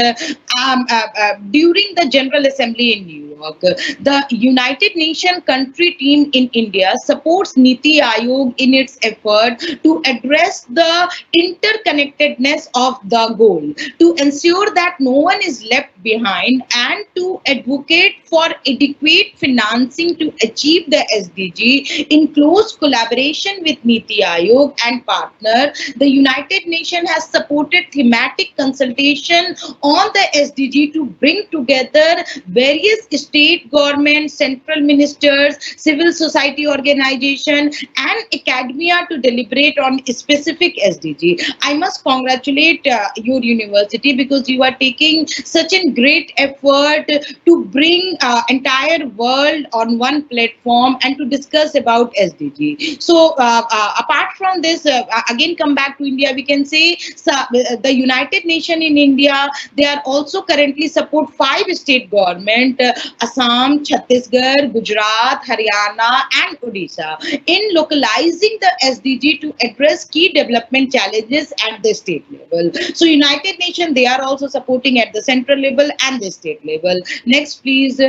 Speaker 6: during the General Assembly in New York. The United Nations country team in India supports Niti Aayog in its effort to address the interconnectedness of the goal, to ensure that no one is left behind, and to advocate for adequate financing to achieve the SDG in close collaboration with Niti Aayog and partner. The United Nations has supported thematic consultation on the SDG to bring together various state governments, central ministers, civil society organization, and academia to deliberate on specific SDG. I must congratulate your university, because you are taking such a great effort to bring entire world on one platform and to discuss about SDG. So apart from this, again come back to India, we can say the United Nations in India, they are also currently support 5 state government, Assam, Chhattisgarh, Gujarat, Haryana, and Odisha in localizing the SDG to address key development challenges at the state level. So United Nations, they are also supporting at the central level and the state level. Next, please.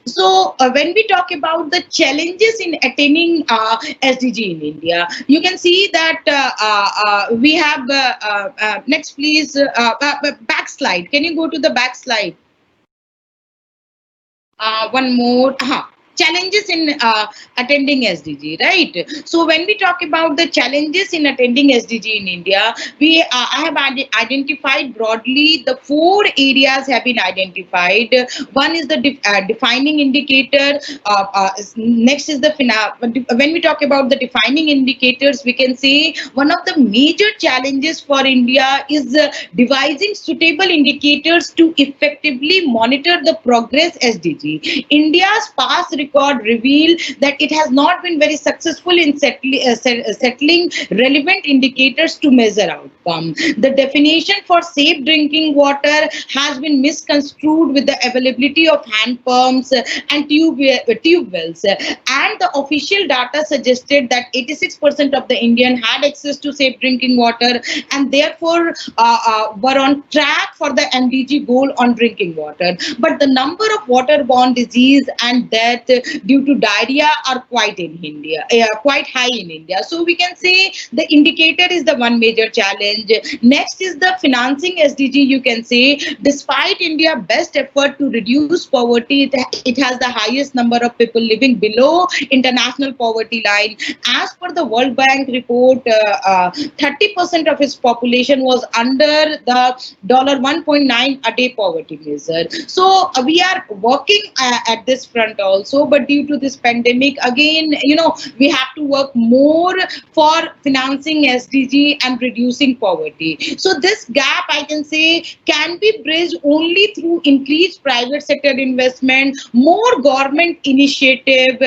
Speaker 6: So when we talk about the challenges in attaining SDG in India, you can see that we have, next please, back slide. Can you go to the back slide? One more. challenges in attending SDG, right? So when we talk about the challenges in attending SDG in India, I have identified broadly the 4 areas have been identified. One is the defining indicator. Next is the when we talk about the defining indicators, we can say one of the major challenges for India is devising suitable indicators to effectively monitor the progress SDG. India's past record reveal that it has not been very successful in settling relevant indicators to measure outcome. The definition for safe drinking water has been misconstrued with the availability of hand pumps and tube wells, and the official data suggested that 86% of the Indian had access to safe drinking water and therefore were on track for the MDG goal on drinking water. But the number of waterborne disease and death due to diarrhea are quite high in India. So we can say the indicator is the one major challenge. Next is the financing SDG. You can say despite India's best effort to reduce poverty, it has the highest number of people living below international poverty line. As per the World Bank report, 30% of its population was under the $1.9 a day poverty measure. So we are working at this front also, but due to this pandemic, again, we have to work more for financing SDG and reducing poverty. So this gap, I can say, can be bridged only through increased private sector investment, more government initiative.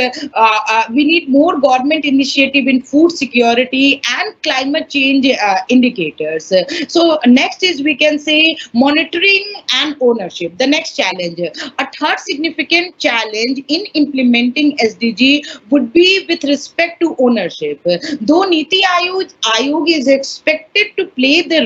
Speaker 6: We need more government initiative in food security and climate change indicators. So next is, we can say, monitoring and ownership. The next challenge, a third significant challenge in implementing SDG would be with respect to ownership. Though Niti Aayog is expected to play the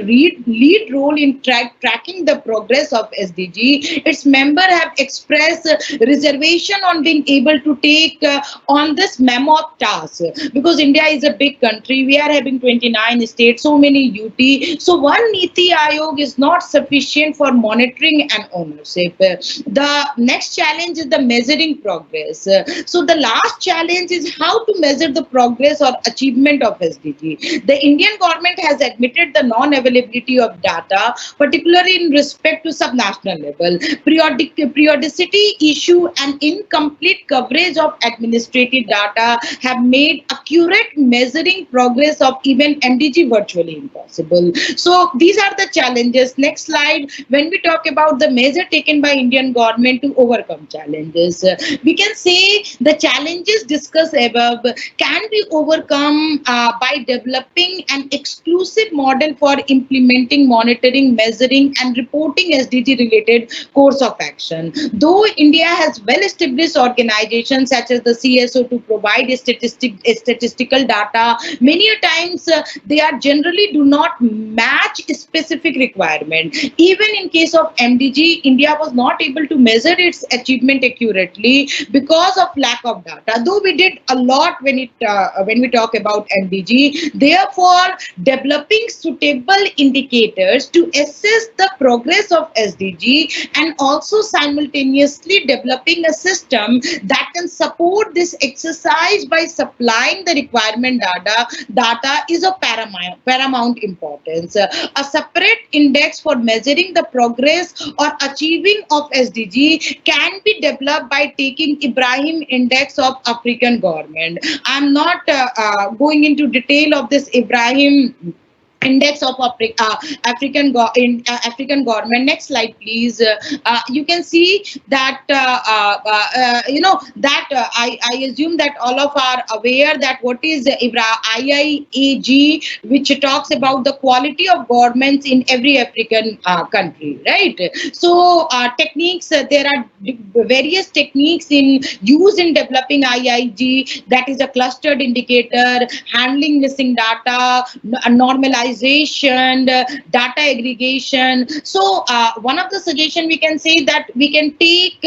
Speaker 6: lead role in tracking the progress of SDG, its members have expressed reservation on being able to take on this mammoth task, because India is a big country. We are having 29 states, so many UT. So one Niti Aayog is not sufficient for monitoring and ownership. The next challenge is the measuring progress. So the last challenge is how to measure the progress or achievement of SDG. The Indian government has admitted the non-availability of data, particularly in respect to subnational level. Periodicity issue and incomplete coverage of administrative data have made accurate measuring progress of even MDG virtually impossible. So these are the challenges. Next slide. When we talk about the measure taken by Indian government to overcome challenges, we can say the challenges discussed above can be overcome by developing an exclusive model for implementing, monitoring, measuring and reporting SDG related course of action. Though India has well-established organizations such as the CSO to provide statistical data, many a times they are generally do not match specific requirement. Even in case of MDG, India was not able to measure its achievement accurately because of lack of data. Though we did a lot when we talk about MDG, therefore developing suitable indicators to assess the progress of SDG and also simultaneously developing a system that can support this exercise by supplying the requirement data is of paramount importance. A separate index for measuring the progress or achieving of SDG can be developed by taking Ibrahim Index of African government. I'm not going into detail of this Ibrahim Index of African government. Next slide, please. You can see that I assume that all of are aware that what is IIAG, which talks about the quality of governments in every African country, right? So techniques, there are various techniques used in developing IIG, that is a clustered indicator, handling missing data, normalizing digitalization, data aggregation. So one of the suggestion we can say that we can take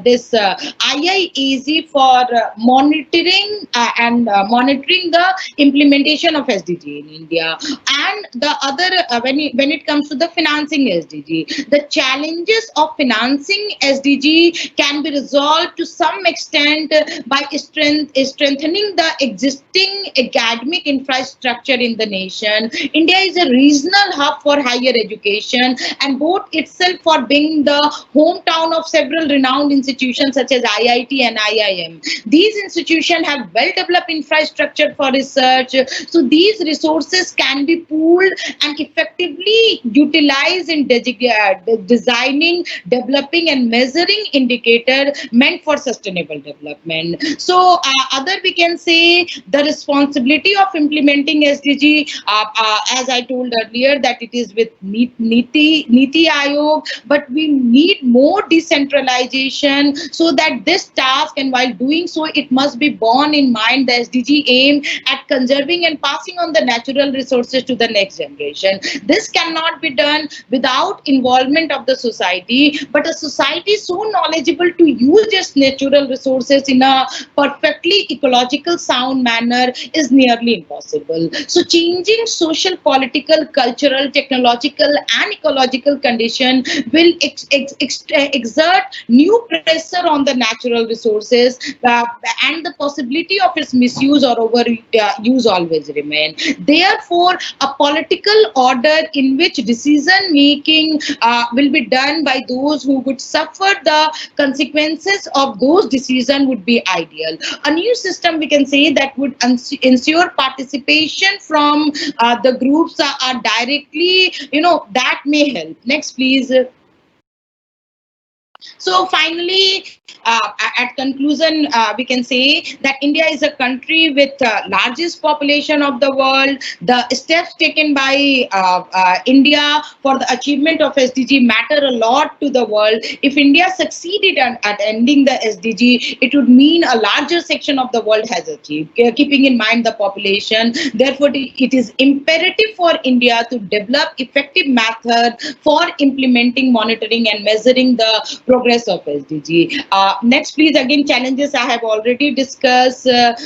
Speaker 6: this IIAZ for monitoring monitoring the implementation of SDG in India. And the other, when it comes to the financing SDG, the challenges of financing SDG can be resolved to some extent by strengthening the existing academic infrastructure in the nation. India is a regional hub for higher education and both itself for being the hometown of several renowned institutions such as IIT and IIM. These institutions have well-developed infrastructure for research, so these resources can be pooled and effectively utilized in designing, developing and measuring indicator meant for sustainable development. So other we can say the responsibility of implementing SDG, as I told earlier, that it is with Niti Aayog, but we need more decentralization so that this task, and while doing so, it must be borne in mind the SDG aim at conserving and passing on the natural resources to the next generation. This cannot be done without involvement of the society, but a society so knowledgeable to use its natural resources in a perfectly ecological sound manner is nearly impossible. So changing social, political, cultural, technological and ecological condition will exert new pressure on the natural resources, and the possibility of its misuse or overuse always remain. Therefore, a political order in which decision making will be done by those who would suffer the consequences of those decisions would be ideal. A new system we can say that would ensure participation from the groups are directly, that may help. Next, please. So finally, at conclusion, we can say that India is a country with largest population of the world. The steps taken by India for the achievement of SDG matter a lot to the world. If India succeeded at ending the SDG, it would mean a larger section of the world has achieved, keeping in mind the population. Therefore, it is imperative for India to develop effective methods for implementing, monitoring and measuring the progress of SDG. Next, please. Again, challenges I have already discussed. This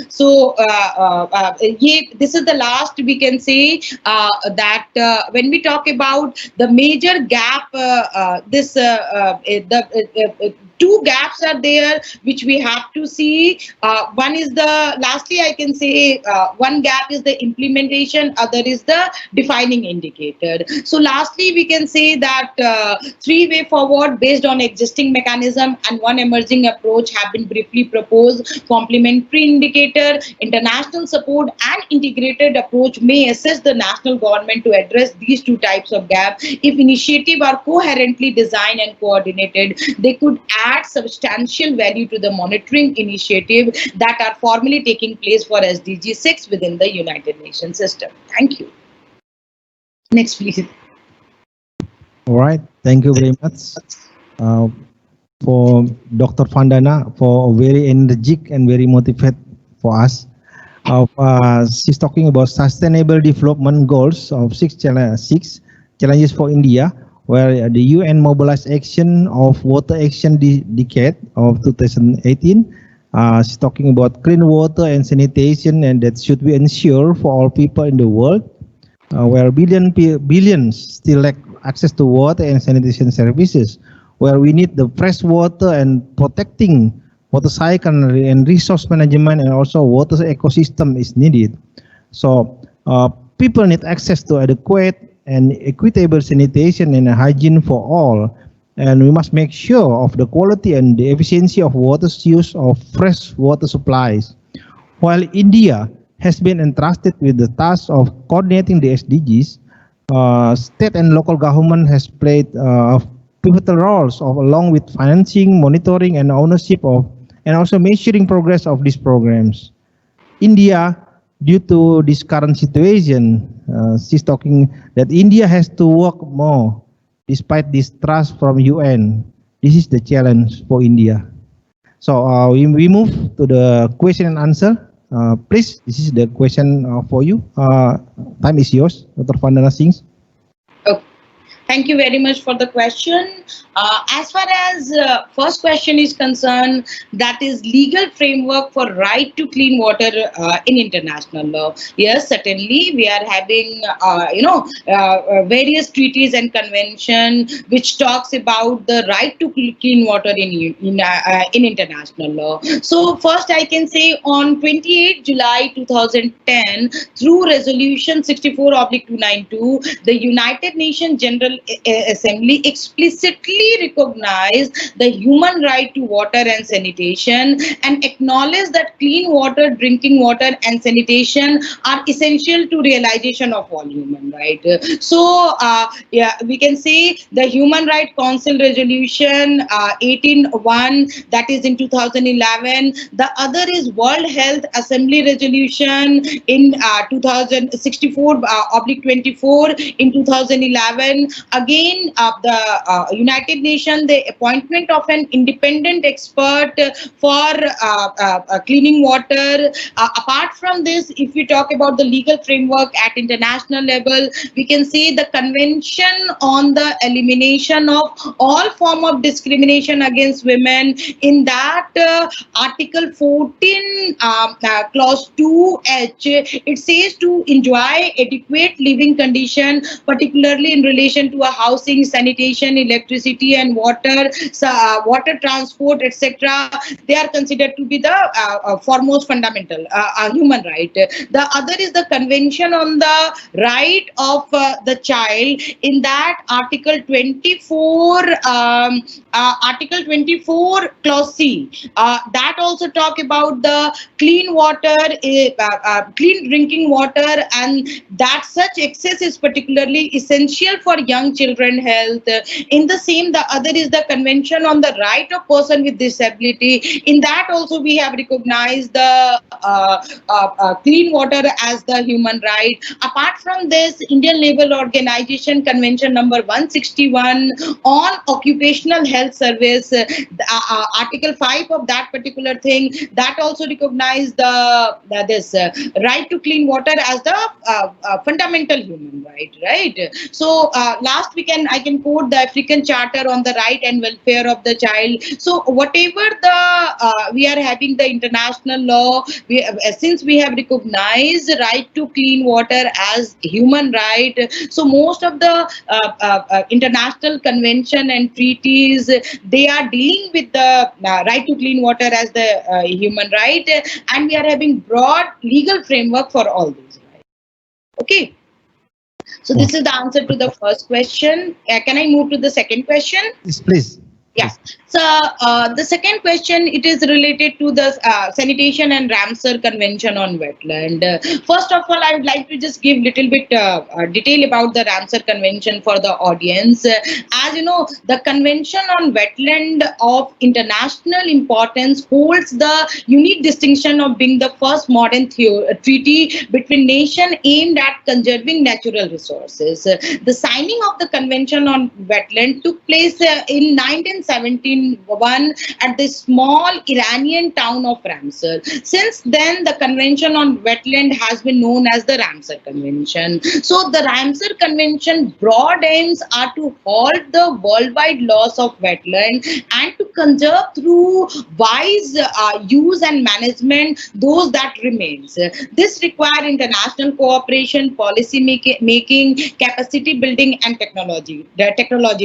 Speaker 6: is the last we can say that when we talk about the major gap, two gaps are there which we have to see. One is lastly I can say one gap is the implementation, other is the defining indicator. So lastly we can say that three way forward based on existing mechanism and one emerging approach have been briefly proposed. Complementary indicator, international support and integrated approach may assist the national government to address these two types of gaps. If initiatives are coherently designed and coordinated, they could add substantial value to the monitoring initiative that are formally taking place for SDG 6 within the United Nations system. Thank you. Next, please.
Speaker 1: All right. Thank you very much for Dr. Vandana for very energetic and very motivated for us. She's talking about sustainable development goals of six challenges for India, where the UN mobilized action of water action decade of 2018. She's talking about clean water and sanitation, and that should be ensured for all people in the world, where billions still lack access to water and sanitation services, where we need the fresh water and protecting water cycle and resource management, and also water ecosystem is needed. So people need access to adequate and equitable sanitation and hygiene for all, and we must make sure of the quality and the efficiency of water use of fresh water supplies. While India has been entrusted with the task of coordinating the SDGs, state and local government has played pivotal roles along with financing, monitoring and ownership of, and also measuring progress of these programs. India, due to this current situation, she's talking that India has to work more despite this trust from UN. This is the challenge for India. So we move to the question and answer Please, this is the question for you. Time is yours, Dr. Vandana Singh.
Speaker 6: Okay. Thank you very much for the question. As far as first question is concerned, that is legal framework for right to clean water in international law. Yes, certainly we are having various treaties and convention which talks about the right to clean water in international law. So first I can say on 28 July 2010 through resolution 64/292, the United Nations General Assembly explicitly recognized the human right to water and sanitation and acknowledged that clean water, drinking water and sanitation are essential to realization of all human rights. So we can say the Human Rights Council resolution 18:1, that is in 2011. The other is World Health Assembly resolution in 2064/24 in 2011. Again, the United Nations, the appointment of an independent expert for cleaning water. Apart from this, if we talk about the legal framework at international level, we can say the Convention on the Elimination of All Form of Discrimination against Women. In that Article 14, Clause 2H, it says to enjoy adequate living condition, particularly in relation to a housing, sanitation, electricity and water, water transport, etc. They are considered to be the foremost fundamental human right. The other is the Convention on the Right of the Child. In that Article 24, Clause C, that also talk about the clean water, clean drinking water, and that such access is particularly essential for young children health. In the same, the other is the Convention on the Right of Person with Disability. In that also we have recognized the clean water as the human right. Apart from this, Indian Labour Organization Convention number 161 on occupational health service, Article 5 of that particular thing, that also recognized this right to clean water as the fundamental human right. So last I can quote the African Charter on the Right and Welfare of the Child. So whatever the we are having the international law, since we have recognized the right to clean water as human right, so most of the international convention and treaties, they are dealing with the right to clean water as the human right, and we are having broad legal framework for all these rights. Okay. So this is the answer to the first question. Can I move to the second question?
Speaker 1: Yes, please.
Speaker 6: Yeah. So the second question, it is related to the Sanitation and Ramsar Convention on Wetland. First of all, I would like to just give little bit detail about the Ramsar Convention for the audience. As you know, the Convention on Wetland of international importance holds the unique distinction of being the first modern treaty between nations aimed at conserving natural resources. The signing of the Convention on Wetland took place in 1971 at the small Iranian town of Ramsar. Since then, the Convention on Wetland has been known as the Ramsar Convention. So the Ramsar Convention broad aims are to halt the worldwide loss of wetland and to conserve through wise use and management those that remains. This requires international cooperation, policy making, capacity building and technology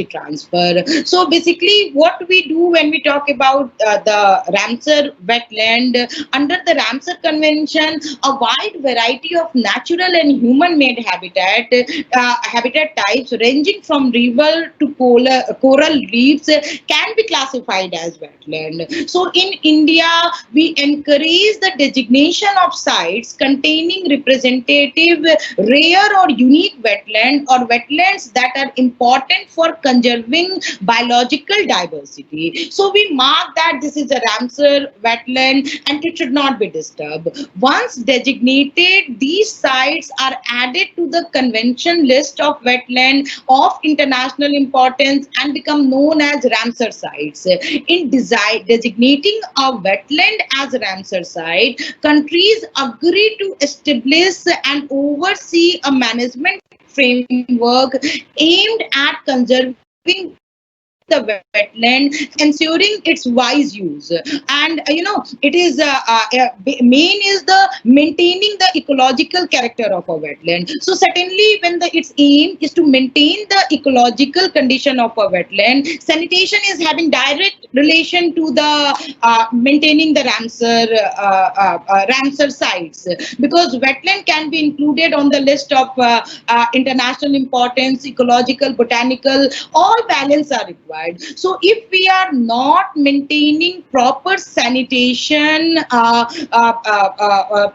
Speaker 6: transfer. So basically what we do when we talk about the Ramsar wetland, under the Ramsar Convention, a wide variety of natural and human-made habitat types ranging from river to coral reefs can be classified as wetland. So in India, we encourage the designation of sites containing representative rare or unique wetland or wetlands that are important for conserving biological biodiversity. So we mark that this is a Ramsar wetland and it should not be disturbed. Once designated, these sites are added to the convention list of wetland of international importance and become known as Ramsar sites. In designating a wetland as a Ramsar site, countries agree to establish and oversee a management framework aimed at conserving the wetland, ensuring its wise use. And it is main is the maintaining the ecological character of a wetland. So certainly when its aim is to maintain the ecological condition of a wetland, sanitation is having direct relation to the maintaining the Ramsar sites, because wetland can be included on the list of international importance, ecological, botanical, all balance are required. So if we are not maintaining proper sanitation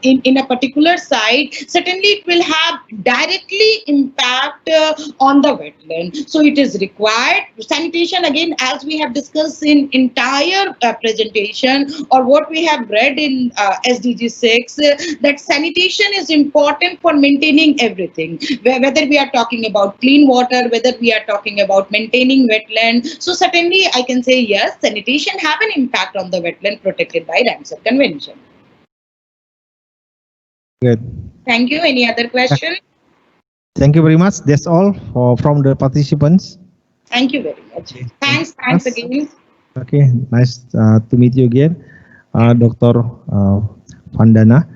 Speaker 6: in a particular site, certainly it will have directly impact on the wetland. So it is required sanitation, again, as we have discussed in entire presentation, or what we have read in SDG 6, that sanitation is important for maintaining everything, whether we are talking about clean water, whether we are talking about maintaining wetland. So certainly I can say yes, sanitation have an impact on the wetland protected by Ramsar Convention.
Speaker 1: Good.
Speaker 6: Thank you. Any other question?
Speaker 1: Thank you very much. That's all from the participants.
Speaker 6: Thank you very much. Thanks again.
Speaker 1: Okay, nice to meet you again, Dr. Vandana.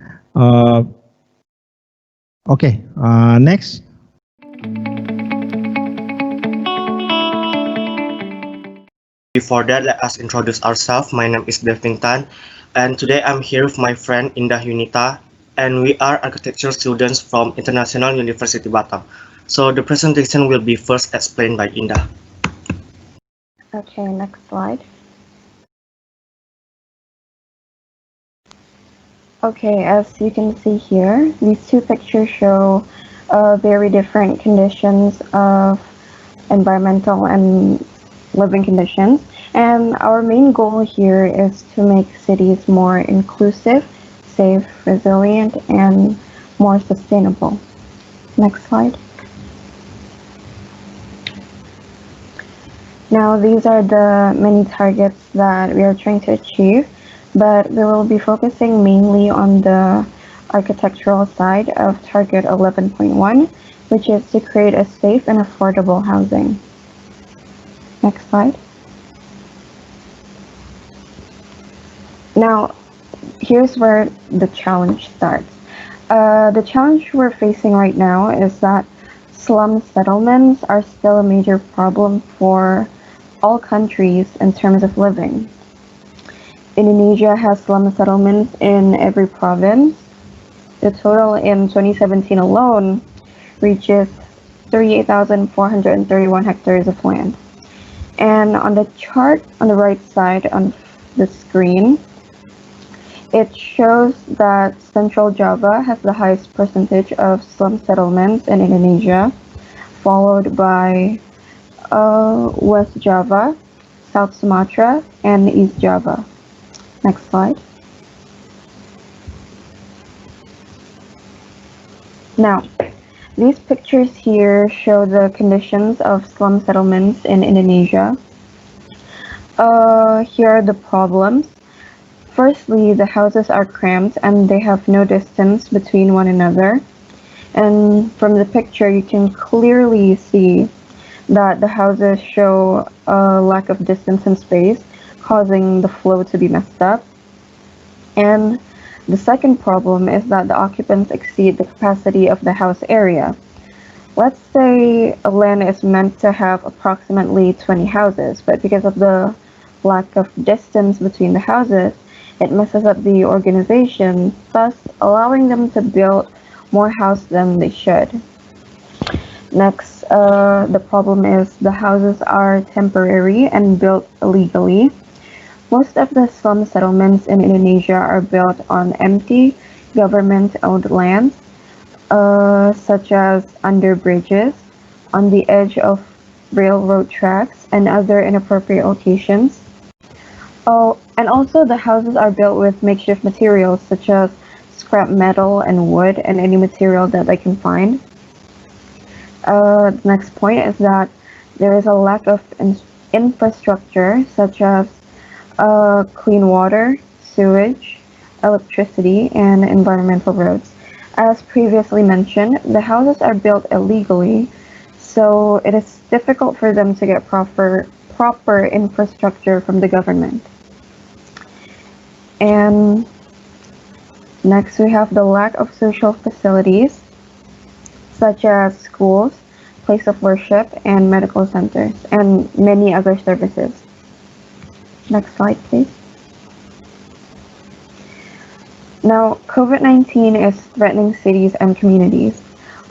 Speaker 1: Okay, next.
Speaker 7: Before that, let us introduce ourselves. My name is Devin, and today I'm here with my friend Indah Yuanita, and we are architecture students from International University Batam. So the presentation will be first explained by Indah.
Speaker 8: Okay, next slide. Okay, as you can see here, these two pictures show very different conditions of environmental and living conditions. And our main goal here is to make cities more inclusive, safe, resilient, and more sustainable. Next slide. Now, these are the many targets that we are trying to achieve, but we will be focusing mainly on the architectural side of target 11.1, which is to create a safe and affordable housing. Next slide. Now, here's where the challenge starts. The challenge we're facing right now is that slum settlements are still a major problem for all countries in terms of living. Indonesia has slum settlements in every province. The total in 2017 alone reaches 38,431 hectares of land. And on the chart on the right side on the screen, it shows that Central Java has the highest percentage of slum settlements in Indonesia, followed by West Java, South Sumatra, and East Java. Next slide. Now, these pictures here show the conditions of slum settlements in Indonesia. Here are the problems. Firstly, the houses are cramped and they have no distance between one another. And from the picture, you can clearly see that the houses show a lack of distance and space, causing the flow to be messed up. And the second problem is that the occupants exceed the capacity of the house area. Let's say a land is meant to have approximately 20 houses, but because of the lack of distance between the houses, it messes up the organization, thus allowing them to build more houses than they should. Next, the problem is the houses are temporary and built illegally. Most of the slum settlements in Indonesia are built on empty government-owned lands, such as under bridges, on the edge of railroad tracks, and other inappropriate locations. Oh, and also the houses are built with makeshift materials such as scrap metal and wood and any material that they can find. The next point is that there is a lack of infrastructure such as clean water, sewage, electricity, and environmental roads. As previously mentioned, the houses are built illegally, so it is difficult for them to get proper infrastructure from the government. And next we have the lack of social facilities such as schools, place of worship, and medical centers, and many other services. Next slide, please. Now, COVID-19 is threatening cities and communities.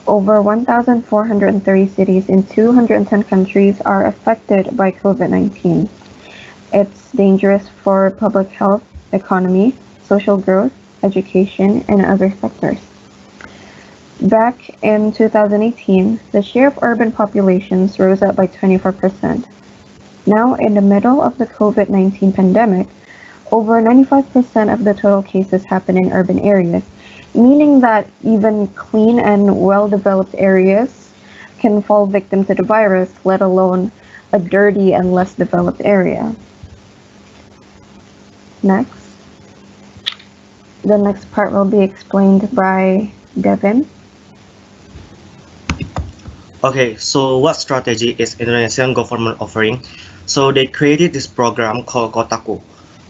Speaker 8: Over 1,430 cities in 210 countries are affected by COVID-19. It's dangerous for public health, economy, social growth, education, and other sectors. Back in 2018, the share of urban populations rose up by 24%. Now, in the middle of the COVID-19 pandemic, over 95% of the total cases happen in urban areas, meaning that even clean and well-developed areas can fall victim to the virus, let alone a dirty and less developed area. Next. The next part will be explained by Devin.
Speaker 7: Okay, so what strategy is Indonesian government offering? So they created this program called Kotaku.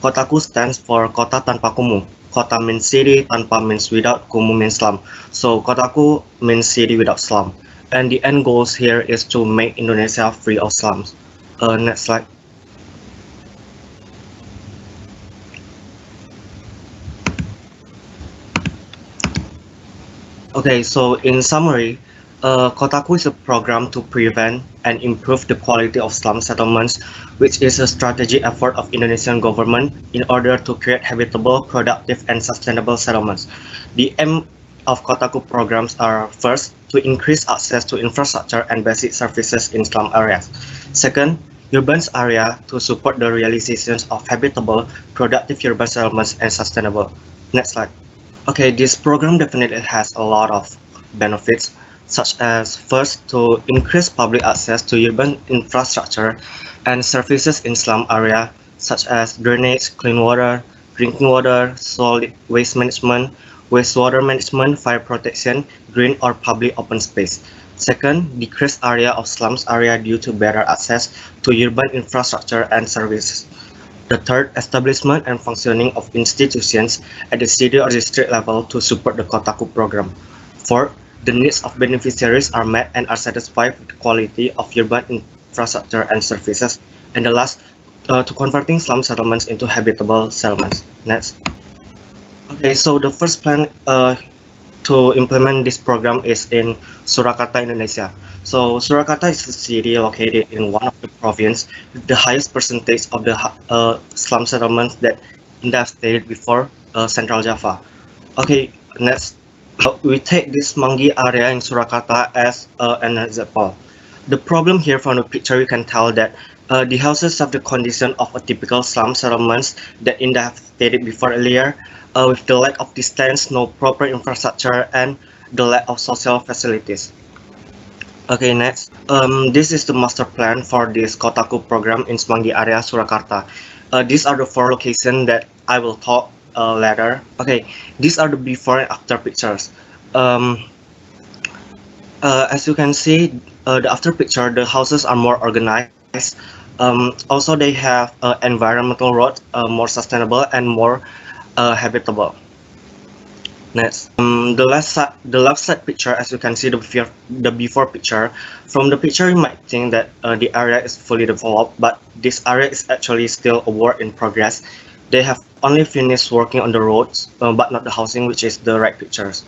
Speaker 7: Kotaku stands for Kota Tanpa Kumuh. Kota means city, Tanpa means without, Kumuh means slum. So Kotaku means city without slum. And the end goals here is to make Indonesia free of slums. Next slide. Okay, so in summary, Kotaku is a program to prevent and improve the quality of slum settlements, which is a strategic effort of Indonesian government in order to create habitable, productive, and sustainable settlements. The aim of Kotaku programs are first, to increase access to infrastructure and basic services in slum areas. Second, urban area to support the realizations of habitable, productive urban settlements and sustainable. Next slide. Okay, this program definitely has a lot of benefits, such as first, to increase public access to urban infrastructure and services in slum area, such as drainage, clean water, drinking water, solid waste management, wastewater management, fire protection, green or public open space. Second, decrease area of slums area due to better access to urban infrastructure and services. The third, establishment and functioning of institutions at the city or district level to support the Kotaku program. Fourth, the needs of beneficiaries are met and are satisfied with the quality of urban infrastructure and services. And the last, to converting slum settlements into habitable settlements. Next. Okay, so the first plan to implement this program is in Surakarta, Indonesia. So Surakarta is a city located in one of the provinces with the highest percentage of the slum settlements that Indah stated before, Central Java. Okay, next. We take this Mangi area in Surakarta as an example. The problem here from the picture, you can tell that the houses have the condition of a typical slum settlements that Indah stated before earlier, with the lack of distance, no proper infrastructure, and the lack of social facilities. Okay, next. This is the master plan for this Kotaku program in Mangi area, Surakarta. These are the 4 locations that I will talk later. Okay, these are the before and after pictures. As you can see, the after picture, the houses are more organized. Also, they have environmental roads, more sustainable and more habitable. Next, the left side picture, as you can see, the before picture. From the picture, you might think that the area is fully developed, but this area is actually still a work in progress. They have only finished working on the roads, but not the housing, which is the right pictures.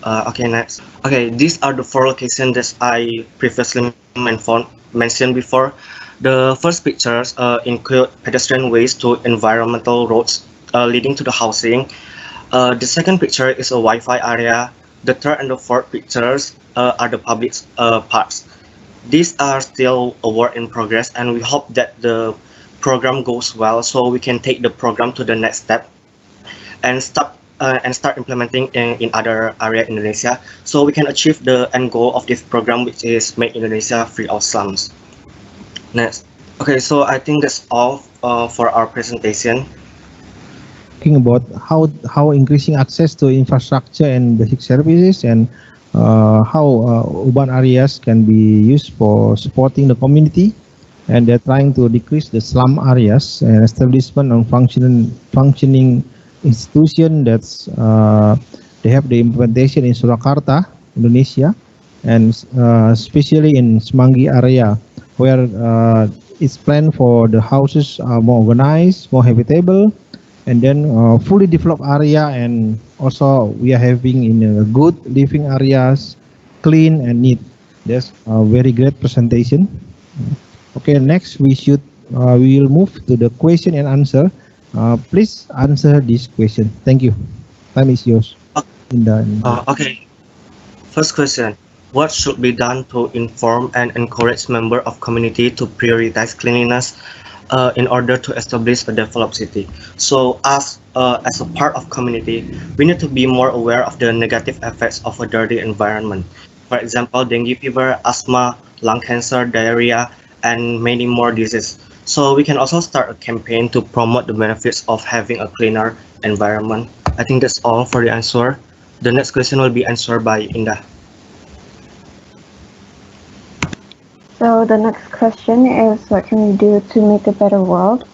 Speaker 7: Okay, next. Okay, these are the 4 locations that I previously mentioned before. The first pictures include pedestrian ways to environmental roads leading to the housing. The second picture is a Wi-Fi area. The third and the fourth pictures are the public parks. These are still a work in progress, and we hope that the program goes well so we can take the program to the next step and start implementing in other area in Indonesia so we can achieve the end goal of this program, which is make Indonesia free of slums. Next. Okay, so I think that's all for our presentation.
Speaker 1: Talking about how increasing access to infrastructure and basic services, and how urban areas can be used for supporting the community, and they're trying to decrease the slum areas and establishment of functioning institution that's they have the implementation in Surakarta, Indonesia, and especially in Semanggi area where it's planned for the houses are more organized, more habitable, and then fully developed area, and also we are having in good living areas, clean and neat. That's a very great presentation. Okay, next we will move to the question and answer. Please answer this question. Thank you. Time is yours. Indah.
Speaker 7: Okay. First question. What should be done to inform and encourage members of community to prioritize cleanliness in order to establish a developed city? So as a part of community, we need to be more aware of the negative effects of a dirty environment. For example, dengue fever, asthma, lung cancer, diarrhea, and many more diseases. So we can also start a campaign to promote the benefits of having a cleaner environment. I think that's all for the answer. The next question will be answered by Indah.
Speaker 8: So the next question is, what can we do to make a better world?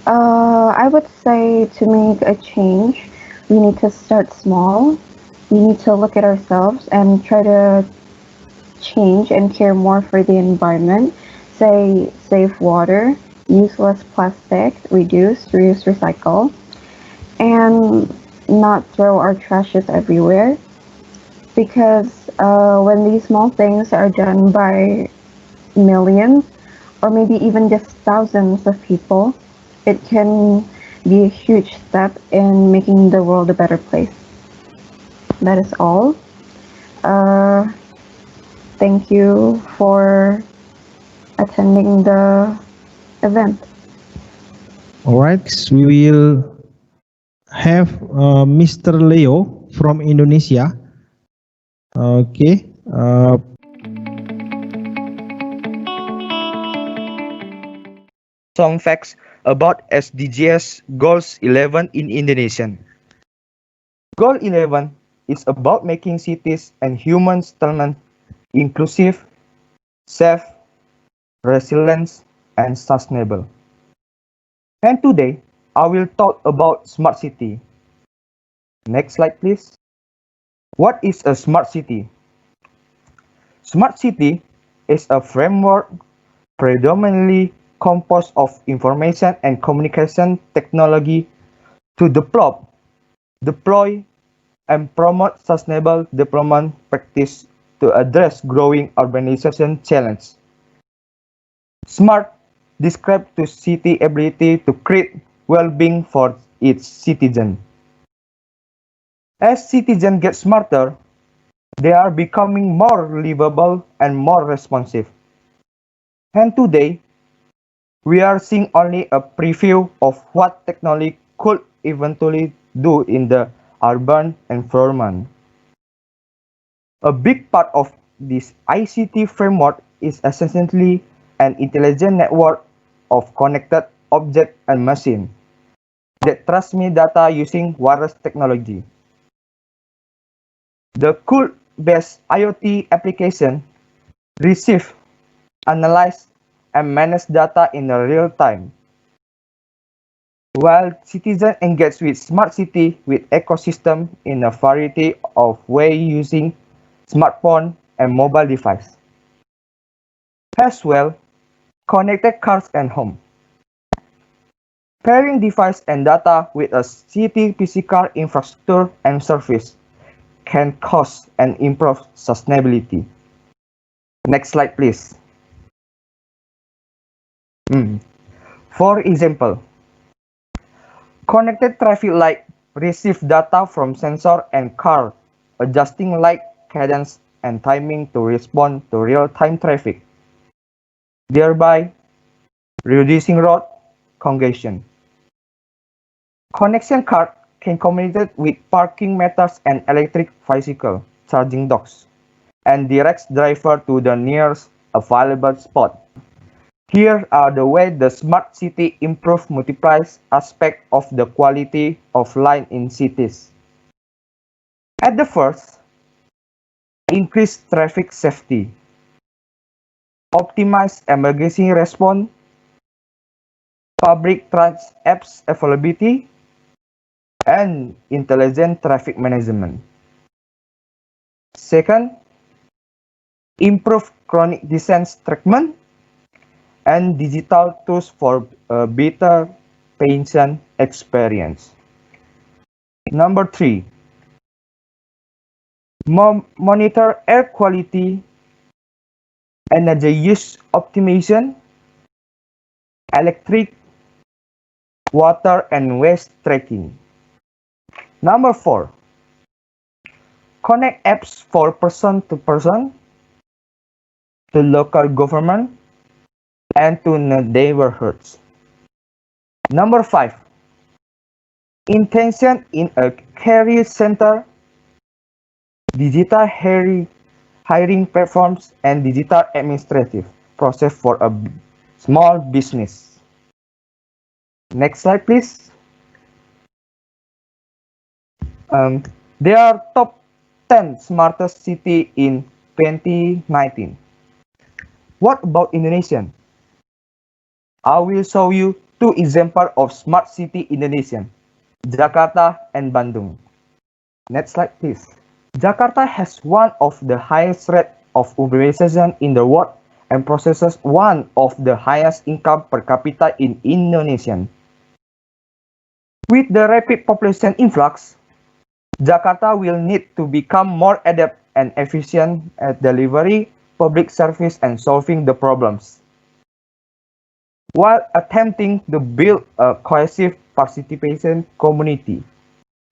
Speaker 8: I would say to make a change, we need to start small. We need to look at ourselves and try to change and care more for the environment. Say, save water, use less plastic, reduce, reuse, recycle, and not throw our trashes everywhere. Because when these small things are done by millions or maybe even just thousands of people, it can be a huge step in making the world a better place. That is all. Thank you for attending the event.
Speaker 1: All right, we will have Mr. Leo from Indonesia. Okay.
Speaker 9: Some facts about SDGs Goals 11 in Indonesian. Goal 11 is about making cities and human settlement inclusive, safe, resilient, and sustainable. And today, I will talk about smart city. Next slide, please. What is a smart city? Smart city is a framework predominantly composed of information and communication technology to develop, deploy, and promote sustainable development practice to address growing urbanization challenge. Smart describes the city ability to create well-being for its citizens. As citizens get smarter, they are becoming more livable and more responsive. And today, we are seeing only a preview of what technology could eventually do in the urban environment. A big part of this ICT framework is essentially an intelligent network of connected objects and machines that transmit data using wireless technology. The cloud-based IoT application receive, analyze, and manage data in real time, while citizens engage with smart city with ecosystem in a variety of ways using smartphone and mobile device. As well, connected cars and home. Pairing device and data with a city physical infrastructure and service can cause and improve sustainability. Next slide, please. For example, connected traffic light receive data from sensor and car, adjusting light cadence and timing to respond to real-time traffic, thereby reducing road congestion. Connection card can communicate with parking meters and electric bicycle charging docks, and directs driver to the nearest available spot. Here are the ways the smart city improve multiplies aspect of the quality of life in cities. At the first, increase traffic safety, optimize emergency response, public transit apps availability, and intelligent traffic management. Second, improve chronic disease treatment and digital tools for a better patient experience. Number 3, monitor air quality, energy use optimization, electric, water and waste tracking. Number 4, connect apps for person, to local government, and to neighborhoods. Number 5, intention in a career center, digital hiring platforms, and digital administrative process for a small business. Next slide, please. There are top 10 smartest city in 2019. What about Indonesia? I will show you 2 examples of smart city Indonesia, Jakarta and Bandung. Next slide, please. Jakarta has one of the highest rate of urbanization in the world and possesses one of the highest income per capita in Indonesia. With the rapid population influx, Jakarta will need to become more adept and efficient at delivering public service and solving the problems, while attempting to build a cohesive participation community.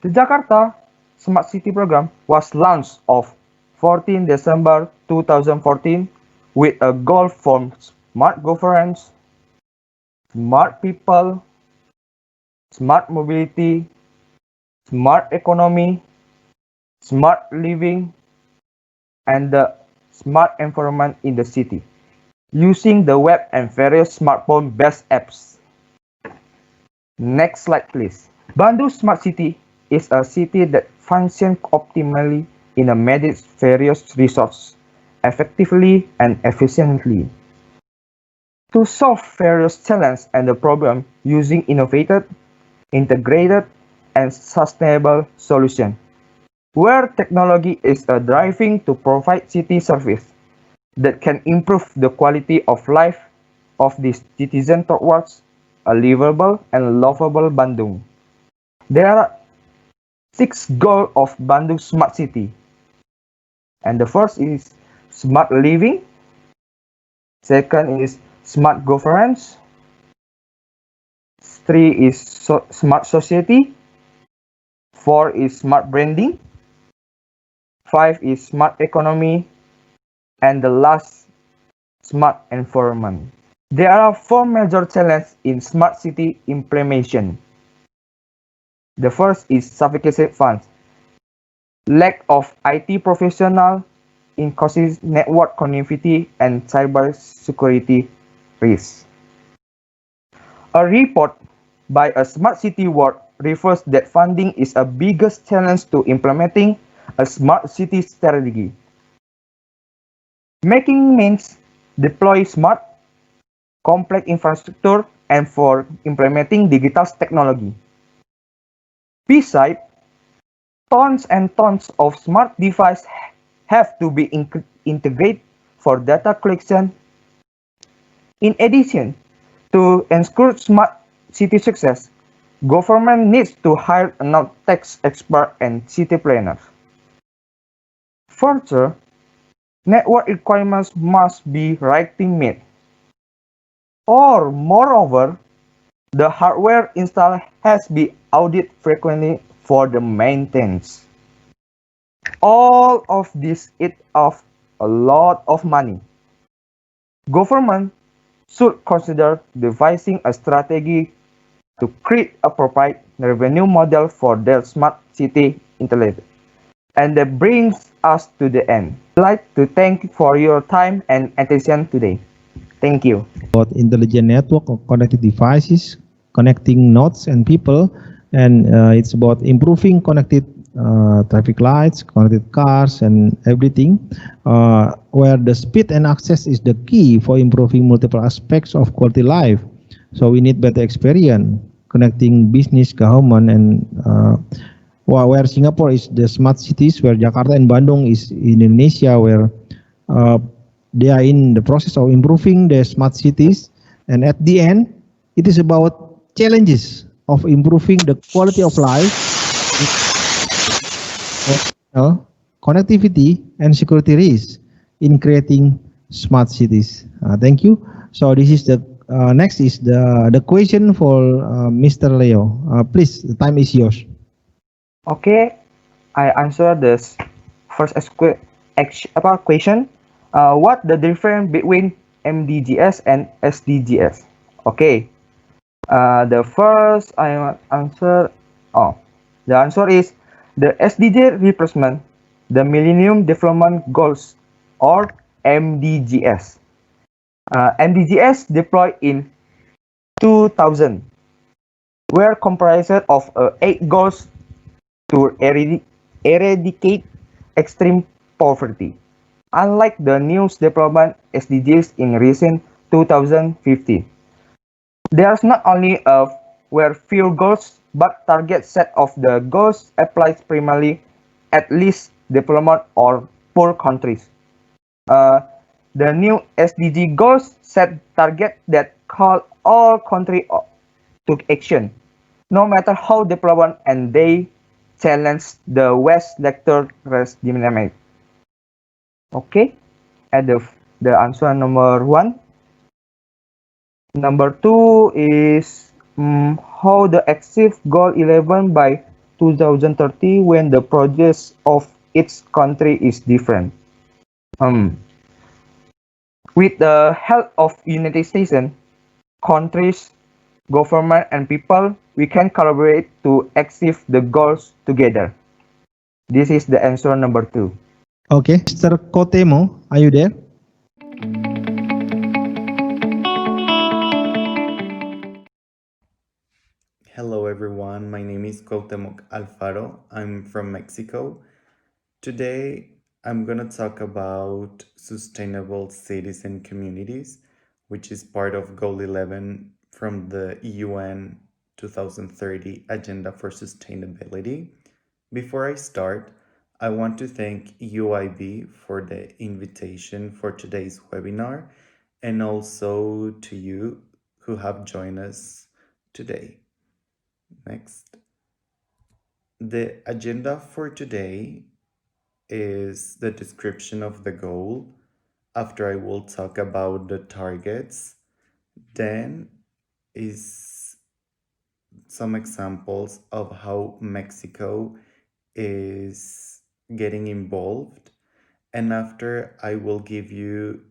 Speaker 9: The Jakarta Smart City Program was launched on 14 December 2014 with a goal for smart governance, smart people, smart mobility, smart economy, smart living, and the smart environment in the city, using the web and various smartphone-based apps. Next slide, please. Bandung Smart City is a city that functions optimally in a manage various resources effectively and efficiently to solve various challenges and the problem using innovative, integrated, and sustainable solutions, where technology is a driving to provide city service that can improve the quality of life of the citizen towards a livable and lovable Bandung. There are 6 goals of Bandung Smart City, and the first is smart living, second is smart governance, 3 is smart society, 4 is smart branding, 5 is smart economy, and the last, smart environment. There are 4 major challenges in smart city implementation. The first is sufficient funds, lack of IT professional, inconsistent network connectivity, and cyber security risks. A report by a Smart City World refers that funding is a biggest challenge to implementing a smart city strategy. Making means deploy smart, complex infrastructure and for implementing digital technology. Besides, tons and tons of smart devices have to be integrated for data collection. In addition, to ensure smart city success, government needs to hire enough tax experts and city planners. Further, network requirements must be rightly met. Or, moreover, the hardware installed has to be audited frequently for the maintenance. All of this eat off a lot of money. Government should consider devising a strategy to create a appropriate revenue model for their smart city intelligence. And that brings us to the end. I'd like to thank you for your time and attention today. Thank you.
Speaker 1: About intelligent network of connected devices, connecting nodes and people, and it's about improving connected traffic lights, connected cars, and everything, where the speed and access is the key for improving multiple aspects of quality life. So we need better experience connecting business, government, and where Singapore is the smart cities, where Jakarta and Bandung is in Indonesia, where uh, they are in the process of improving the smart cities, and at the end, it is about challenges of improving the quality of life, connectivity, and security risks in creating smart cities. Thank you. So this is the next is the question for Mr. Leo. Please, the time is yours.
Speaker 9: Okay, I answer this first question. What the difference between MDGs and SDGs? Okay, the first I answer. Oh, the answer is the SDG represent the Millennium Development Goals, or MDGs. MDGs deployed in 2000 were comprised of 8 goals to eradicate extreme poverty. Unlike the New Development SDGs in recent 2050, there's not only were few goals, but target set of the goals applies primarily at least development or poor countries. Uh, the new SDG goals set target that call all countries to action, no matter how developed, and they challenge the West lecture race dynamic. Okay, and the answer number 1. Number 2 is how the achieve goal 11 by 2030 when the progress of each country is different. With the help of United Nations, countries, government, and people, we can collaborate to achieve the goals together. This is the answer number 2.
Speaker 1: Okay, Mr. Cuauhtemoc, are you there?
Speaker 10: Hello everyone, my name is Cuauhtemoc Alfaro. I'm from Mexico. Today I'm going to talk about sustainable cities and communities, which is part of Goal 11 from the UN 2030 Agenda for Sustainability. Before I start, I want to thank UIB for the invitation for today's webinar and also to you who have joined us today. Next. The agenda for today is the description of the goal. After I will talk about the targets, then is some examples of how Mexico is getting involved. And after I will give you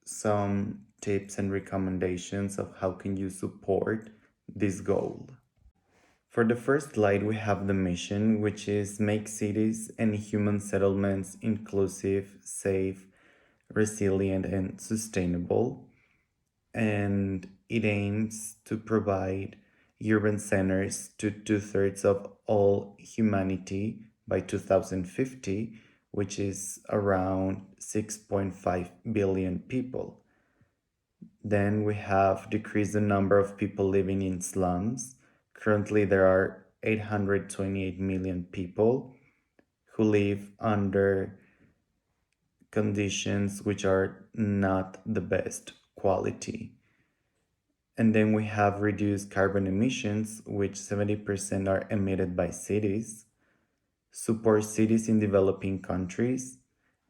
Speaker 10: some tips and recommendations of how can you support this goal. For the first slide, we have the mission, which is make cities and human settlements inclusive, safe, resilient, and sustainable. And it aims to provide urban centers to 2/3 of all humanity by 2050, which is around 6.5 billion people. Then we have decreased the number of people living in slums. Currently, there are 828 million people who live under conditions which are not the best quality. And then we have reduced carbon emissions, which 70% are emitted by cities, support cities in developing countries,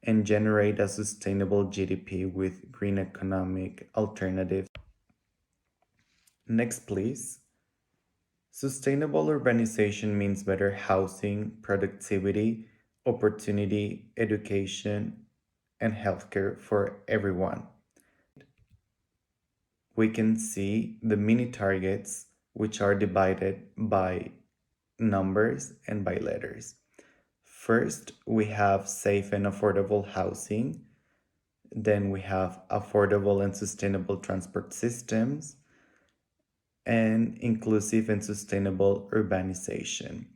Speaker 10: and generate a sustainable GDP with green economic alternatives. Next, please. Sustainable urbanization means better housing, productivity, opportunity, education, and healthcare for everyone. We can see the mini targets, which are divided by numbers and by letters. First, we have safe and affordable housing. Then we have affordable and sustainable transport systems and inclusive and sustainable urbanization.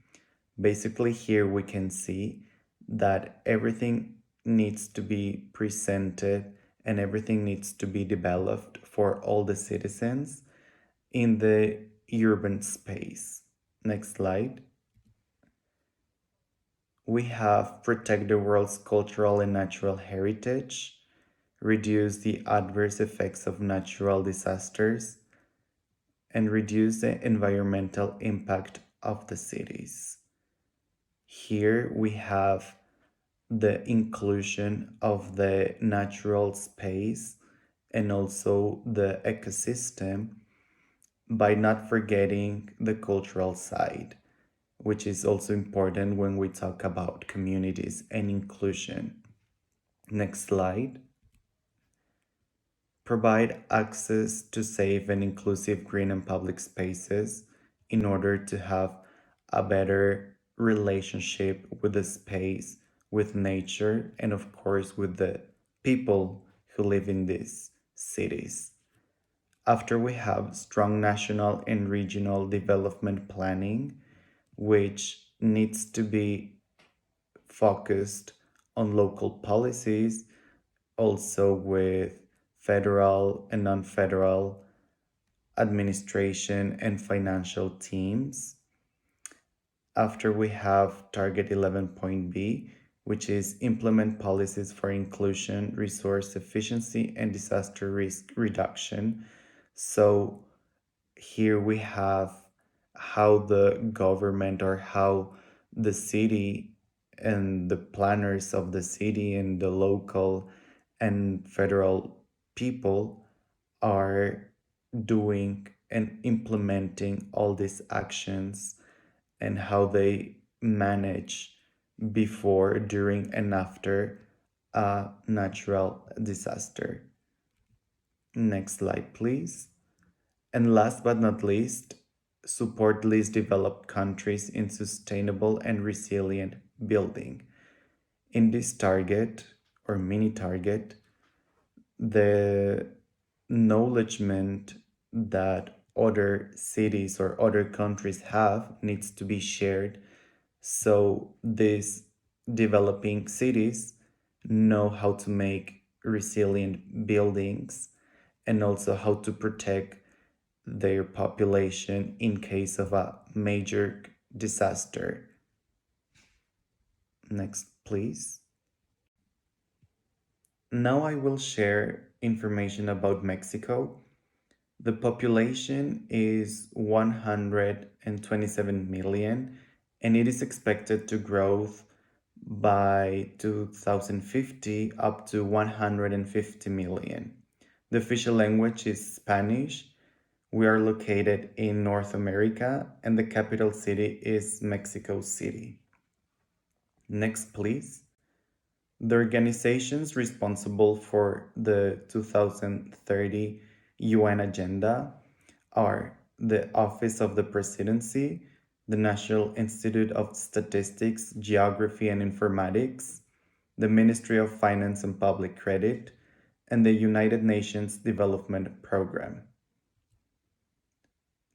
Speaker 10: Basically, here we can see that everything needs to be presented and everything needs to be developed for all the citizens in the urban space. Next slide. We have protect the world's cultural and natural heritage, reduce the adverse effects of natural disasters, and reduce the environmental impact of the cities. Here we have the inclusion of the natural space and also the ecosystem by not forgetting the cultural side, which is also important when we talk about communities and inclusion. Next slide. Provide access to safe and inclusive green and public spaces in order to have a better relationship with the space, with nature, and of course with the people who live in these cities. After we have strong national and regional development planning, which needs to be focused on local policies, also with federal and non-federal administration and financial teams. After we have target 11.B, which is implement policies for inclusion, resource efficiency, and disaster risk reduction. So here we have how the government or how the city and the planners of the city and the local and federal people are doing and implementing all these actions and how they manage before, during, and after a natural disaster. Next slide, please. And last but not least, support least developed countries in sustainable and resilient building. In this target or mini target, the acknowledgement that other cities or other countries have needs to be shared, so these developing cities know how to make resilient buildings and also how to protect their population in case of a major disaster. Next, please. Now I will share information about Mexico. The population is 127 million, and it is expected to grow by 2050 up to 150 million. The official language is Spanish. We are located in North America, and the capital city is Mexico City. Next, please. The organizations responsible for the 2030 UN Agenda are the Office of the Presidency, the National Institute of Statistics, Geography and Informatics, the Ministry of Finance and Public Credit, and the United Nations Development Program.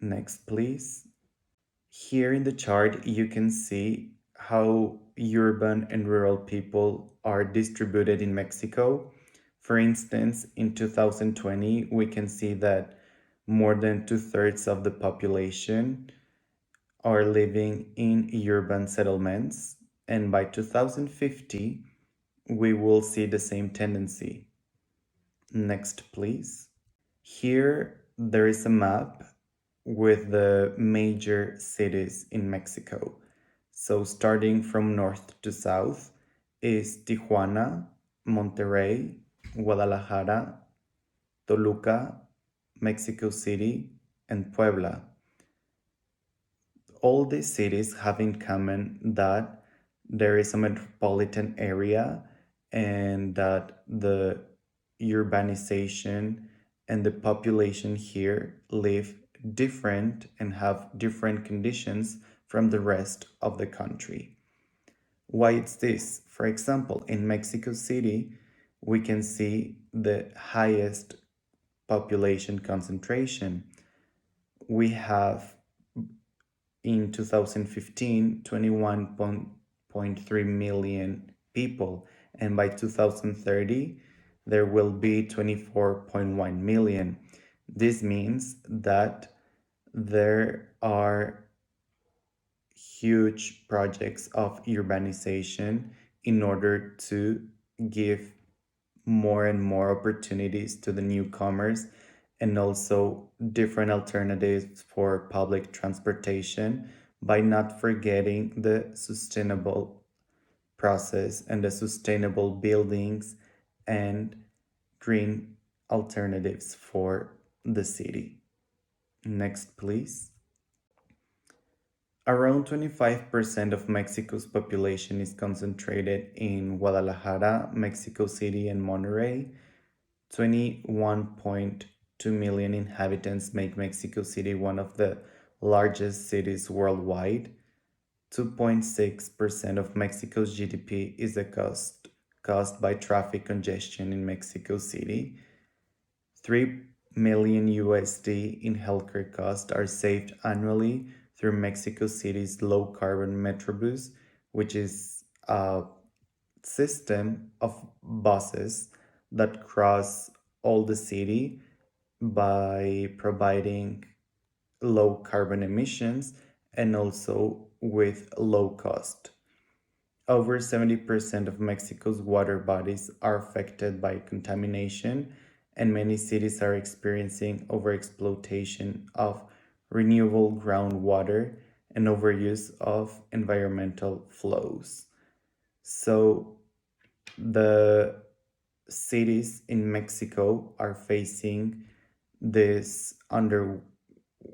Speaker 10: Next, please. Here in the chart, you can see how urban and rural people are distributed in Mexico. For instance, in 2020, we can see that more than 2/3 of the population are living in urban settlements, and by 2050, we will see the same tendency. Next, please. Here, there is a map with the major cities in Mexico. So starting from north to south is Tijuana, Monterrey, Guadalajara, Toluca, Mexico City, and Puebla. All these cities have in common that there is a metropolitan area and that the urbanization and the population here live different and have different conditions from the rest of the country. Why it's this? For example, in Mexico City, we can see the highest population concentration. We have in 2015 21.3 million people, and by 2030 there will be 24.1 million. This means that there are huge projects of urbanization in order to give more and more opportunities to the newcomers and also different alternatives for public transportation by not forgetting the sustainable process and the sustainable buildings and green alternatives for the city. Next, please. Around 25% of Mexico's population is concentrated in Guadalajara, Mexico City, and Monterrey. 21.2 million inhabitants make Mexico City one of the largest cities worldwide. 2.6% of Mexico's GDP is a cost caused by traffic congestion in Mexico City. 3 million USD in healthcare costs are saved annually through Mexico City's low carbon Metrobus, which is a system of buses that cross all the city by providing low carbon emissions and also with low cost. Over 70% of Mexico's water bodies are affected by contamination, and many cities are experiencing overexploitation of renewable groundwater and overuse of environmental flows. So the cities in Mexico are facing this underwater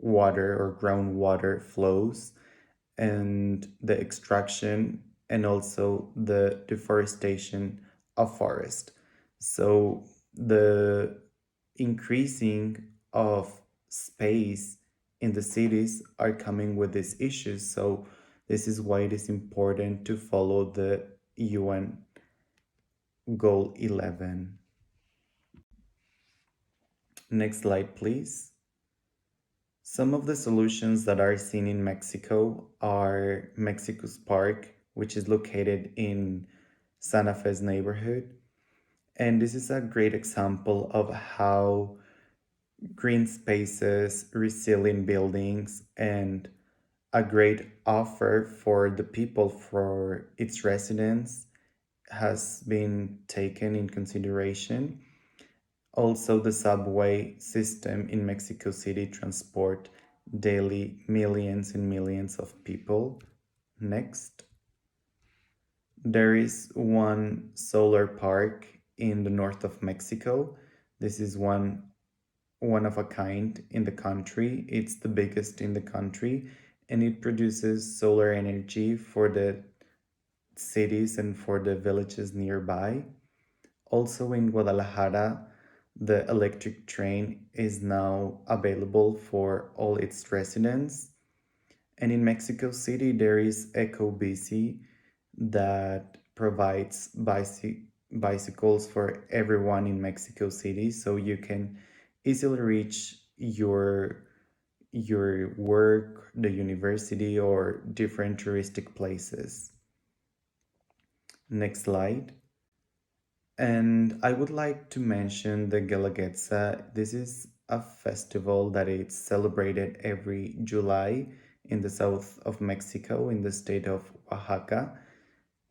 Speaker 10: or groundwater flows and the extraction and also the deforestation of forest. So the increasing of space in the cities are coming with these issues. So this is why it is important to follow the UN Goal 11. Next slide, please. Some of the solutions that are seen in Mexico are Mexico's Park, which is located in Santa Fe's neighborhood. And this is a great example of how green spaces, resilient buildings, and a great offer for the people, for its residents, has been taken in consideration. Also, the subway system in Mexico City transport daily millions and millions of people. Next. There is one solar park in the north of Mexico. This is one of a kind in the country. It's the biggest in the country, and it produces solar energy for the cities and for the villages nearby. Also in Guadalajara, the electric train is now available for all its residents. And in Mexico City, there is EcoBici that provides bicycles for everyone in Mexico City, so you can easily reach your work, the university, or different touristic places. Next slide. And I would like to mention the Guelaguetza. This is a festival that is celebrated every July in the south of Mexico, in the state of Oaxaca,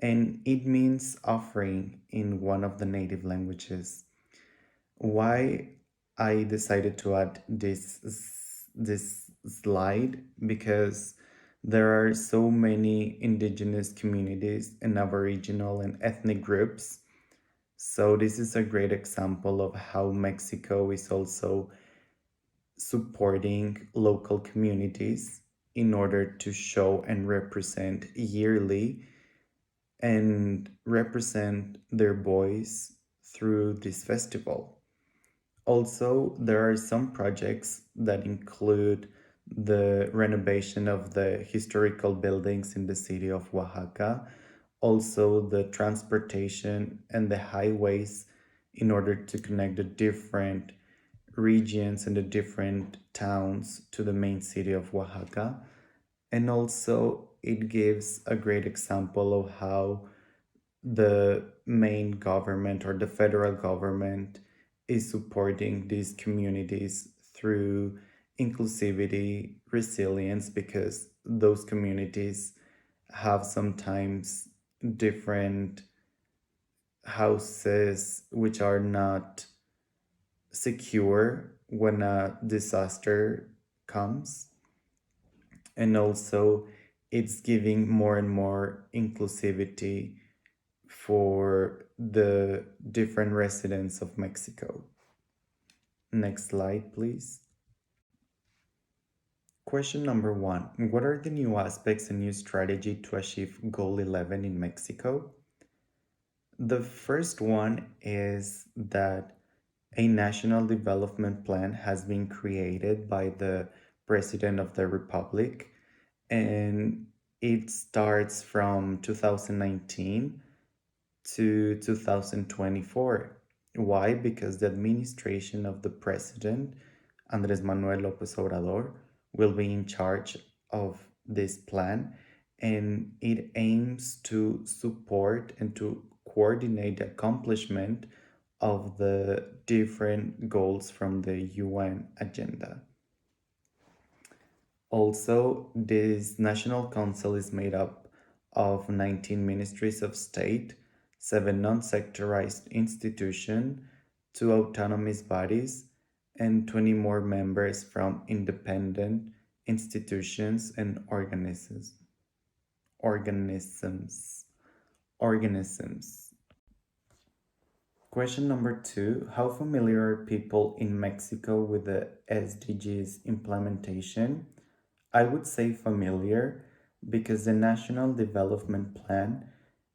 Speaker 10: and it means offering in one of the native languages. Why I decided to add this slide? Because there are so many indigenous communities and aboriginal and ethnic groups. So this is a great example of how Mexico is also supporting local communities in order to show and represent yearly and represent their voice through this festival. Also, there are some projects that include the renovation of the historical buildings in the city of Oaxaca, also the transportation and the highways in order to connect the different regions and the different towns to the main city of Oaxaca. And also, it gives a great example of how the main government or the federal government is supporting these communities through inclusivity, resilience, because those communities have sometimes different houses which are not secure when a disaster comes. And also, it's giving more and more inclusivity for the different residents of Mexico. Next slide, please. Question number 1. What are the new aspects and new strategy to achieve Goal 11 in Mexico? The first one is that a national development plan has been created by the President of the Republic, and it starts from 2019 to 2024. Why? Because the administration of the President, Andrés Manuel López Obrador, will be in charge of this plan, and it aims to support and to coordinate the accomplishment of the different goals from the UN agenda. Also, this National Council is made up of 19 ministries of state, 7 non-sectorized institutions, 2 autonomous bodies, and 20 more members from independent institutions and organisms. Question number 2. How familiar are people in Mexico with the SDGs implementation? I would say familiar because the National Development Plan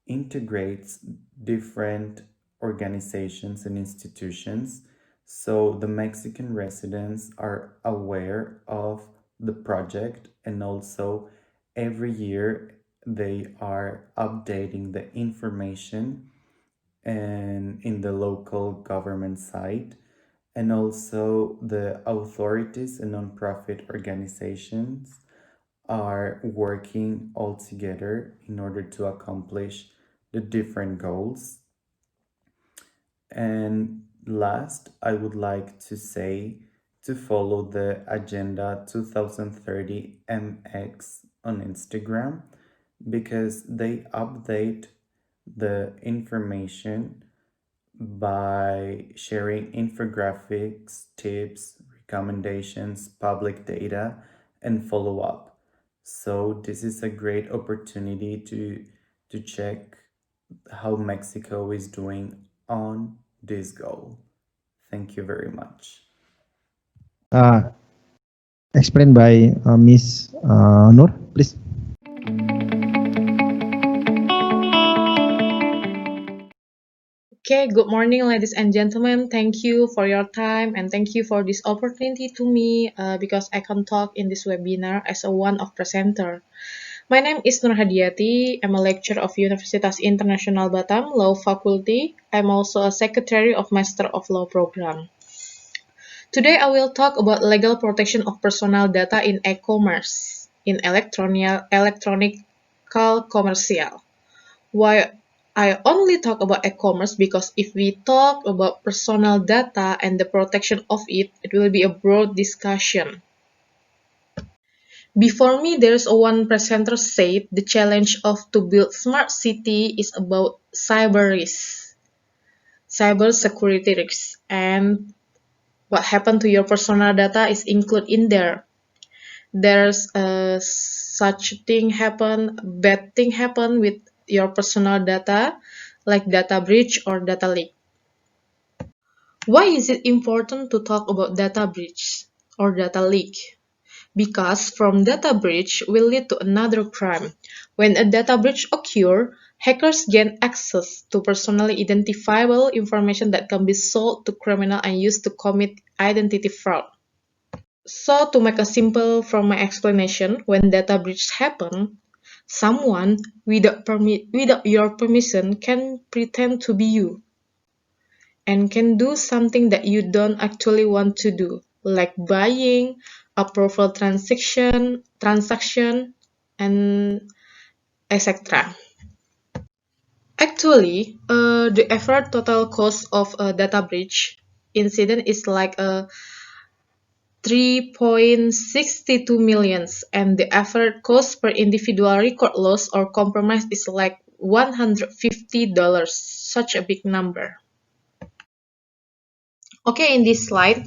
Speaker 10: integrates different organizations and institutions, so the Mexican residents are aware of the project, and also every year they are updating the information and in the local government site, and also the authorities and nonprofit organizations are working all together in order to accomplish the different goals. And last, I would like to say to follow the Agenda 2030 MX on Instagram, because they update the information by sharing infographics, tips, recommendations, public data, and follow up. So this is a great opportunity to check how Mexico is doing on this goal. Thank you very much.
Speaker 1: Explained by Miss Nur, please.
Speaker 11: Okay, good morning, ladies and gentlemen. Thank you for your time and thank you for this opportunity to me because I can talk in this webinar as a one of presenter. My name is Nur Hadiyati. I'm a lecturer of Universitas Internasional Batam Law Faculty. I'm also a secretary of Master of Law program. Today I will talk about legal protection of personal data in e-commerce, in electronical commercial. Why I only talk about e-commerce because if we talk about personal data and the protection of it, it will be a broad discussion. Before me, there's a one presenter said the challenge of to build smart city is about cyber risks, cyber security risks, and what happened to your personal data is included in there. There's such thing happen, bad thing happen with your personal data, like data breach or data leak. Why is it important to talk about data breach or data leak? Because from data breach will lead to another crime. When a data breach occurs, Hackers gain access to personally identifiable information that can be sold to criminals and used to commit identity fraud. So to make a simple from my explanation, when data breach happen, someone without your permission can pretend to be you and can do something that you don't actually want to do, like buying, approval transaction, and etc. Actually, the average total cost of a data breach incident is like a 3.62 millions, and the average cost per individual record loss or compromise is like $150. Such a big number. Okay, in this slide,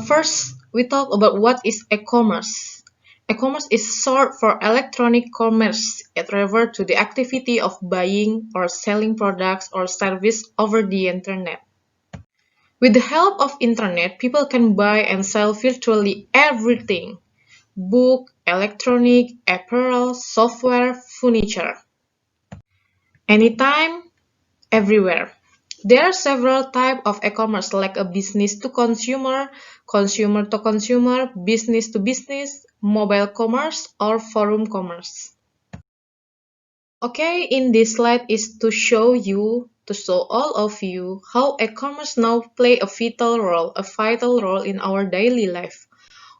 Speaker 11: first we talk about what is e-commerce. E-commerce is short for electronic commerce. It refers to the activity of buying or selling products or service over the internet. With the help of internet, people can buy and sell virtually everything: book, electronic, apparel, software, furniture. Anytime, everywhere. There are several types of e-commerce like a business to consumer, consumer to consumer, business to business, mobile commerce, or forum commerce. Okay, in this slide is to show all of you how e-commerce now play a vital role in our daily life.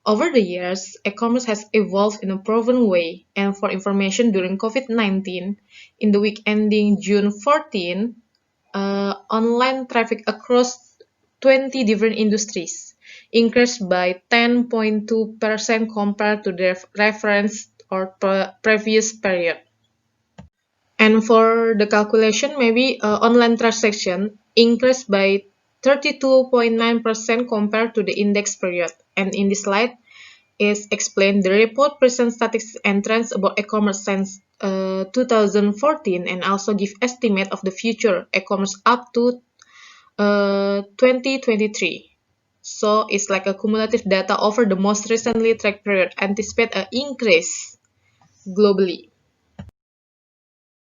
Speaker 11: Over the years, e-commerce has evolved in a proven way, and for information during COVID-19, in the week ending June 14, online traffic across 20 different industries increased by 10.2% compared to the reference or previous period. And for the calculation, maybe online transaction increased by 32.9% compared to the index period. And in this slide is explained the report presents statistics and trends about e-commerce since 2014 and also give estimate of the future e-commerce up to 2023. So it's like a cumulative data over the most recently tracked period, anticipate an increase globally.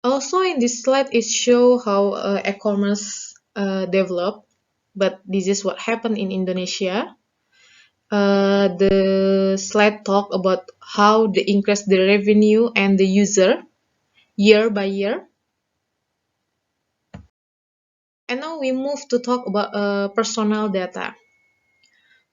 Speaker 11: Also in this slide is show how e-commerce developed, but this is what happened in Indonesia. The slide talk about how they increase the revenue and the user year by year. And now we move to talk about personal data.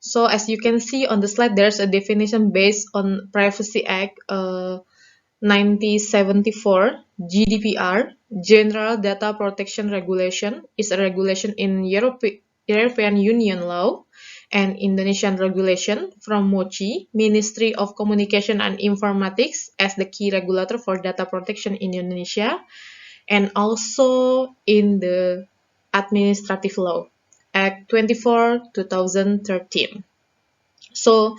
Speaker 11: So as you can see on the slide, there's a definition based on Privacy Act 1974, GDPR, General Data Protection Regulation, is a regulation in European Union law, and Indonesian regulation from MOCI, Ministry of Communication and Informatics, as the key regulator for data protection in Indonesia, and also in the administrative law, Act 24, 2013. So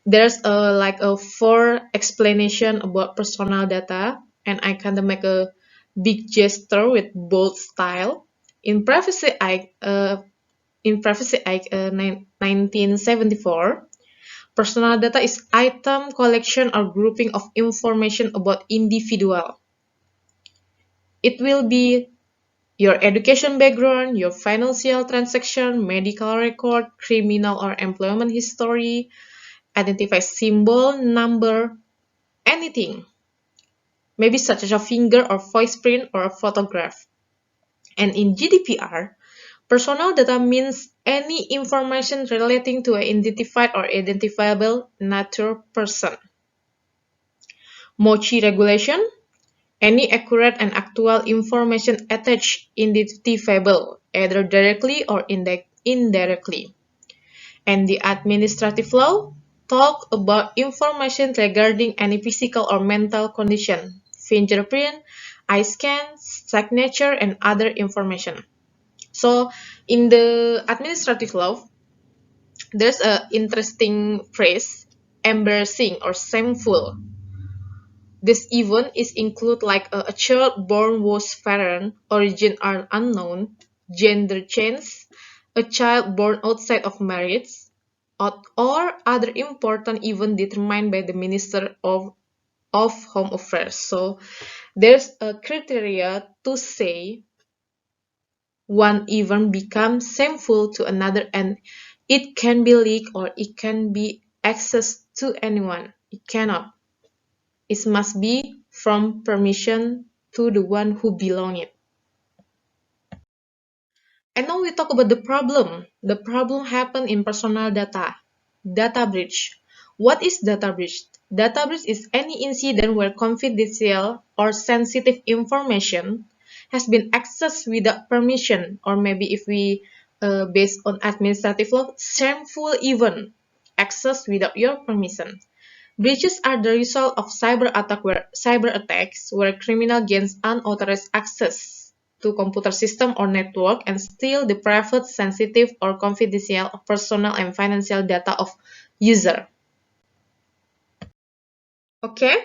Speaker 11: there's like a 4 explanation about personal data, and I kind of make a big gesture with bold style. In Privacy Act 1974, personal data is item collection or grouping of information about individual. It will be your education background, your financial transaction, medical record, criminal or employment history, identify symbol, number, anything. Maybe such as a finger or voice print or a photograph. And in GDPR, personal data means any information relating to an identified or identifiable natural person. MOCI regulation, any accurate and actual information attached identifiable, either directly or indirectly. And the administrative law talk about information regarding any physical or mental condition, fingerprint, eye scan, signature, and other information. So in the administrative law, there's an interesting phrase, embarrassing or shameful. This event is include like a child born was foreign, origin are unknown, gender change, a child born outside of marriage, or other important event determined by the Minister of Home Affairs. So there's a criteria to say one event becomes shameful to another, and it can be leaked or it can be accessed to anyone. It cannot. It must be from permission to the one who belong it. And now we talk about the problem. The problem happened in personal data. Data breach. What is data breach? Data breach is any incident where confidential or sensitive information has been accessed without permission, or maybe if we based on administrative law, shameful event accessed without your permission. Breaches are the result of cyber attacks where criminals gain unauthorized access to computer system or network and steal the private, sensitive, or confidential personal and financial data of user. Okay,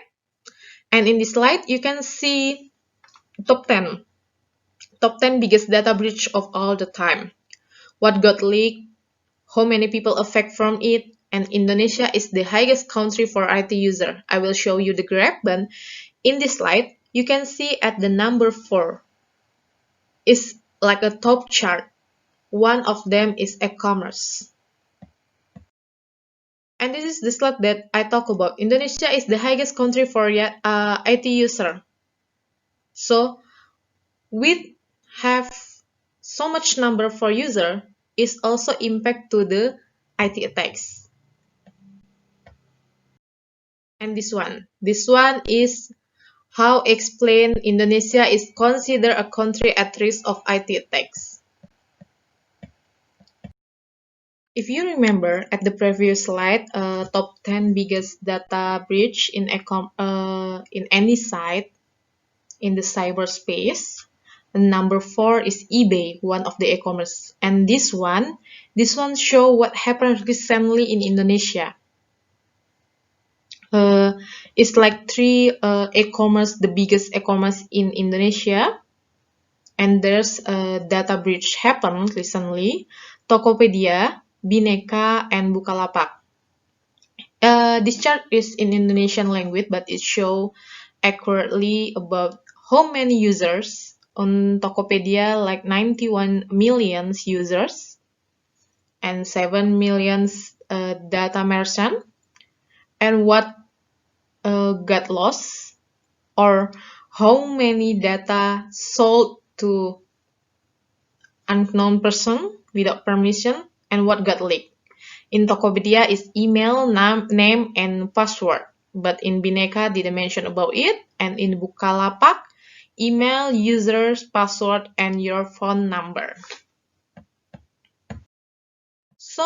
Speaker 11: and in this slide you can see top 10 biggest data breach of all the time. What got leaked, how many people affected from it, and Indonesia is the highest country for IT user. I will show you the graph, but in this slide you can see at the number 4 is like a top chart. One of them is e-commerce. And this is the slide that I talk about. Indonesia is the highest country for IT user. So we have so much number for user is also impact to the IT attacks. And this one is how explain Indonesia is considered a country at risk of IT attacks. If you remember at the previous slide, top 10 biggest data breach in any site in the cyberspace, number 4 is eBay, one of the e-commerce, and this one show what happened recently in Indonesia. It's like 3 e-commerce, the biggest e-commerce in Indonesia, and there's a data breach happened recently. Tokopedia, Bineka, and Bukalapak. This chart is in Indonesian language, but it shows accurately about how many users on Tokopedia, like 91 million users, and 7 million data merchant, and what got lost, or how many data sold to unknown person without permission, and what got leaked. In Tokopedia is email, name, and password, but in Bineka didn't mention about it, and in Bukalapak, email, users, password, and your phone number. So,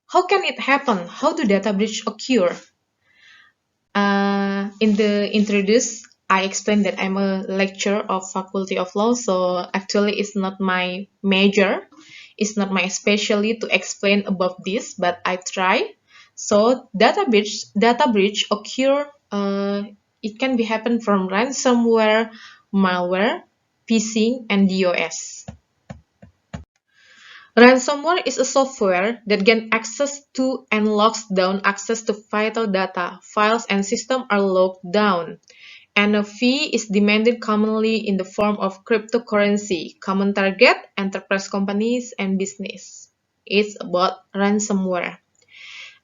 Speaker 11: how can it happen? How do data breach occur? In the introduce, I explained that I'm a lecturer of Faculty of Law, so actually it's not my major. It's not my specialty to explain about this, but I try. So data breach occur. It can be happen from ransomware, malware, phishing, and DOS. Ransomware is a software that gains access to and locks down access to vital data. Files and systems are locked down, and a fee is demanded commonly in the form of cryptocurrency. Common target, enterprise companies and business. It's about ransomware.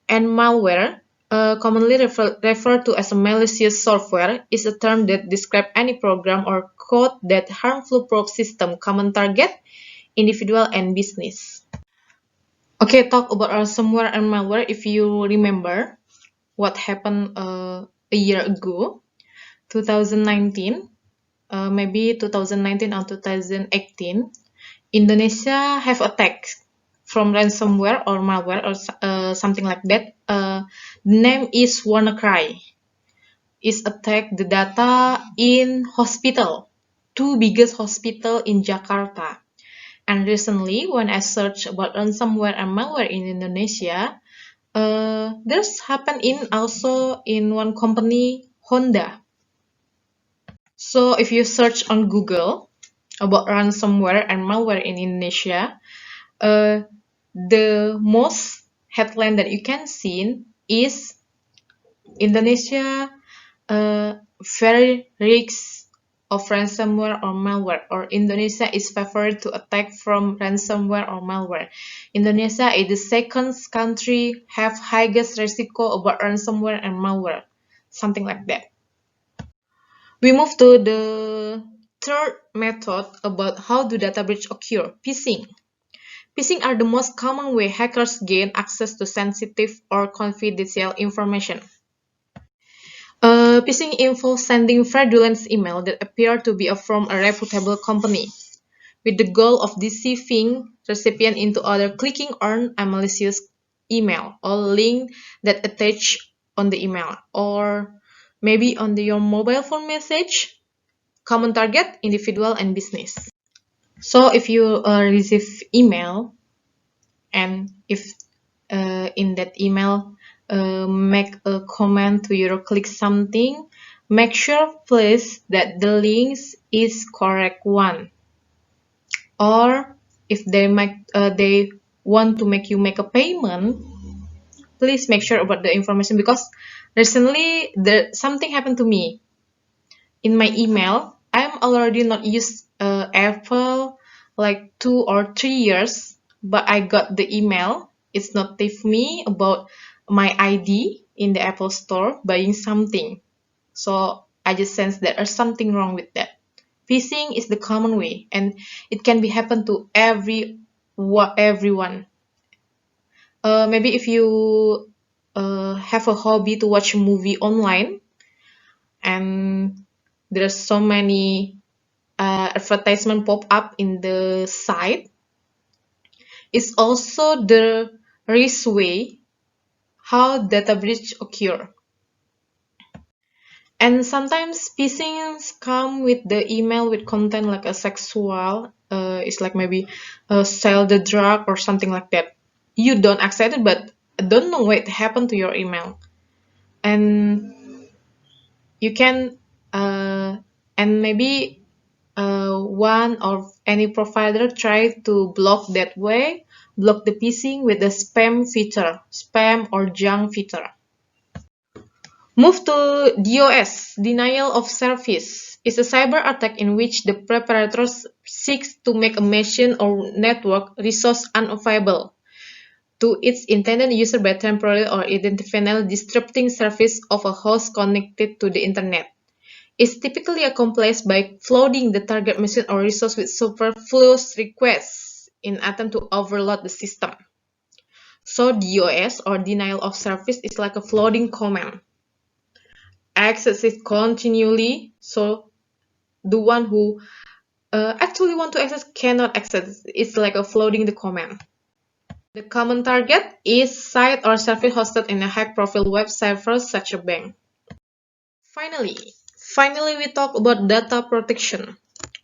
Speaker 11: And malware, commonly referred to as a malicious software, is a term that describes any program or code that harmful probe system. Common target, individual and business. Okay, talk about ransomware and malware. If you remember what happened a year ago, 2019, maybe 2019 or 2018, Indonesia have attacked from ransomware or malware or something like that. The name is WannaCry. It's attacked the data in hospital, 2 biggest hospital in Jakarta. And recently, when I searched about ransomware and malware in Indonesia, there's happened also in one company, Honda. So if you search on Google about ransomware and malware in Indonesia, the most headline that you can see is Indonesia very risks of ransomware or malware, or Indonesia is favored to attack from ransomware or malware. Indonesia is the second country have highest risiko about ransomware and malware, something like that. We move to the third method about how do data breach occur, phishing. Phishing are the most common way hackers gain access to sensitive or confidential information. Phishing involves sending fraudulent email that appear to be from a reputable company, with the goal of deceiving recipient into either clicking on a malicious email or link that attach on the email, or maybe on your mobile phone message. Common target, individual and business. So if you receive email, and if in that email make a comment to you or click something, make sure please that the links is correct one. Or if they want to make you make a payment, please make sure about the information, because recently something happened to me. In my email, I'm already not used Apple like 2 or 3 years, but I got the email. It's notified me about my ID in the Apple Store buying something. So I just sense that there's something wrong with that. Phishing is the common way, and it can be happen to everyone. Maybe if you have a hobby to watch a movie online, and there's so many advertisement pop up in the site, it's also the risk way how data breach occur. And sometimes phishing come with the email with content like a sexual, it's like maybe sell the drug or something like that. You don't accept it, but don't know what happened to your email, and you can and maybe one or any provider try to block that way, block the phishing with the spam feature, spam or junk feature. Move to DOS, denial of service, is a cyber attack in which the perpetrator seeks to make a machine or network resource unavailable to its intended user by temporarily or intentionally disrupting service of a host connected to the internet. Is typically accomplished by flooding the target machine or resource with superfluous requests in attempt to overload the system. So DOS, or denial of service, is like a flooding command. Access it continually, so the one who actually want to access cannot access. It's like a flooding the command. The common target is site or service hosted in a high-profile web server such a bank. Finally, we talk about data protection.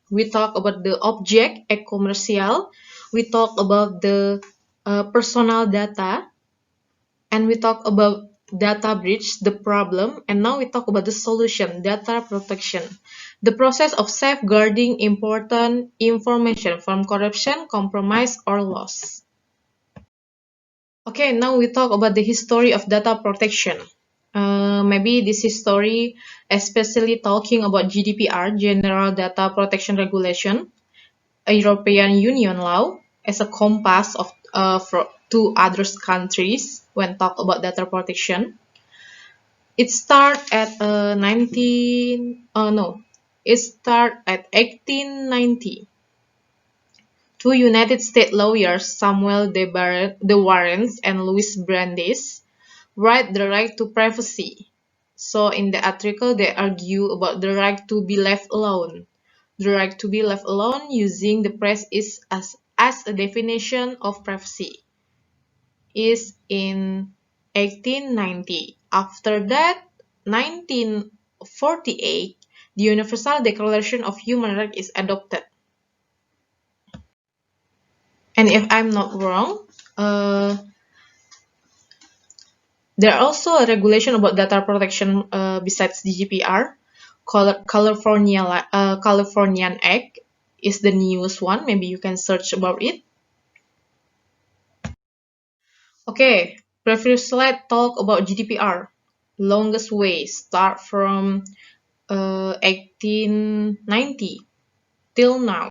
Speaker 11: We talk about the object e-commercial. We talk about the personal data, and we talk about data breach, the problem, and now we talk about the solution, data protection. The process of safeguarding important information from corruption, compromise, or loss. Okay, now we talk about the history of data protection. Maybe this history, especially talking about GDPR, General Data Protection Regulation, a European Union law, as a compass of to other countries when talk about data protection. It start at 1890. Two United States lawyers, Samuel De Warrens and Louis Brandeis, write the right to privacy. So in the article, they argue about the right to be left alone. The right to be left alone using the press is as a definition of privacy is in 1890. After that, 1948, the Universal Declaration of Human Rights is adopted. And if I'm not wrong, there are also a regulation about data protection besides GDPR. Californian Act is the newest one. Maybe you can search about it. Okay, previous slide talk about GDPR. Longest way start from 1890 till now.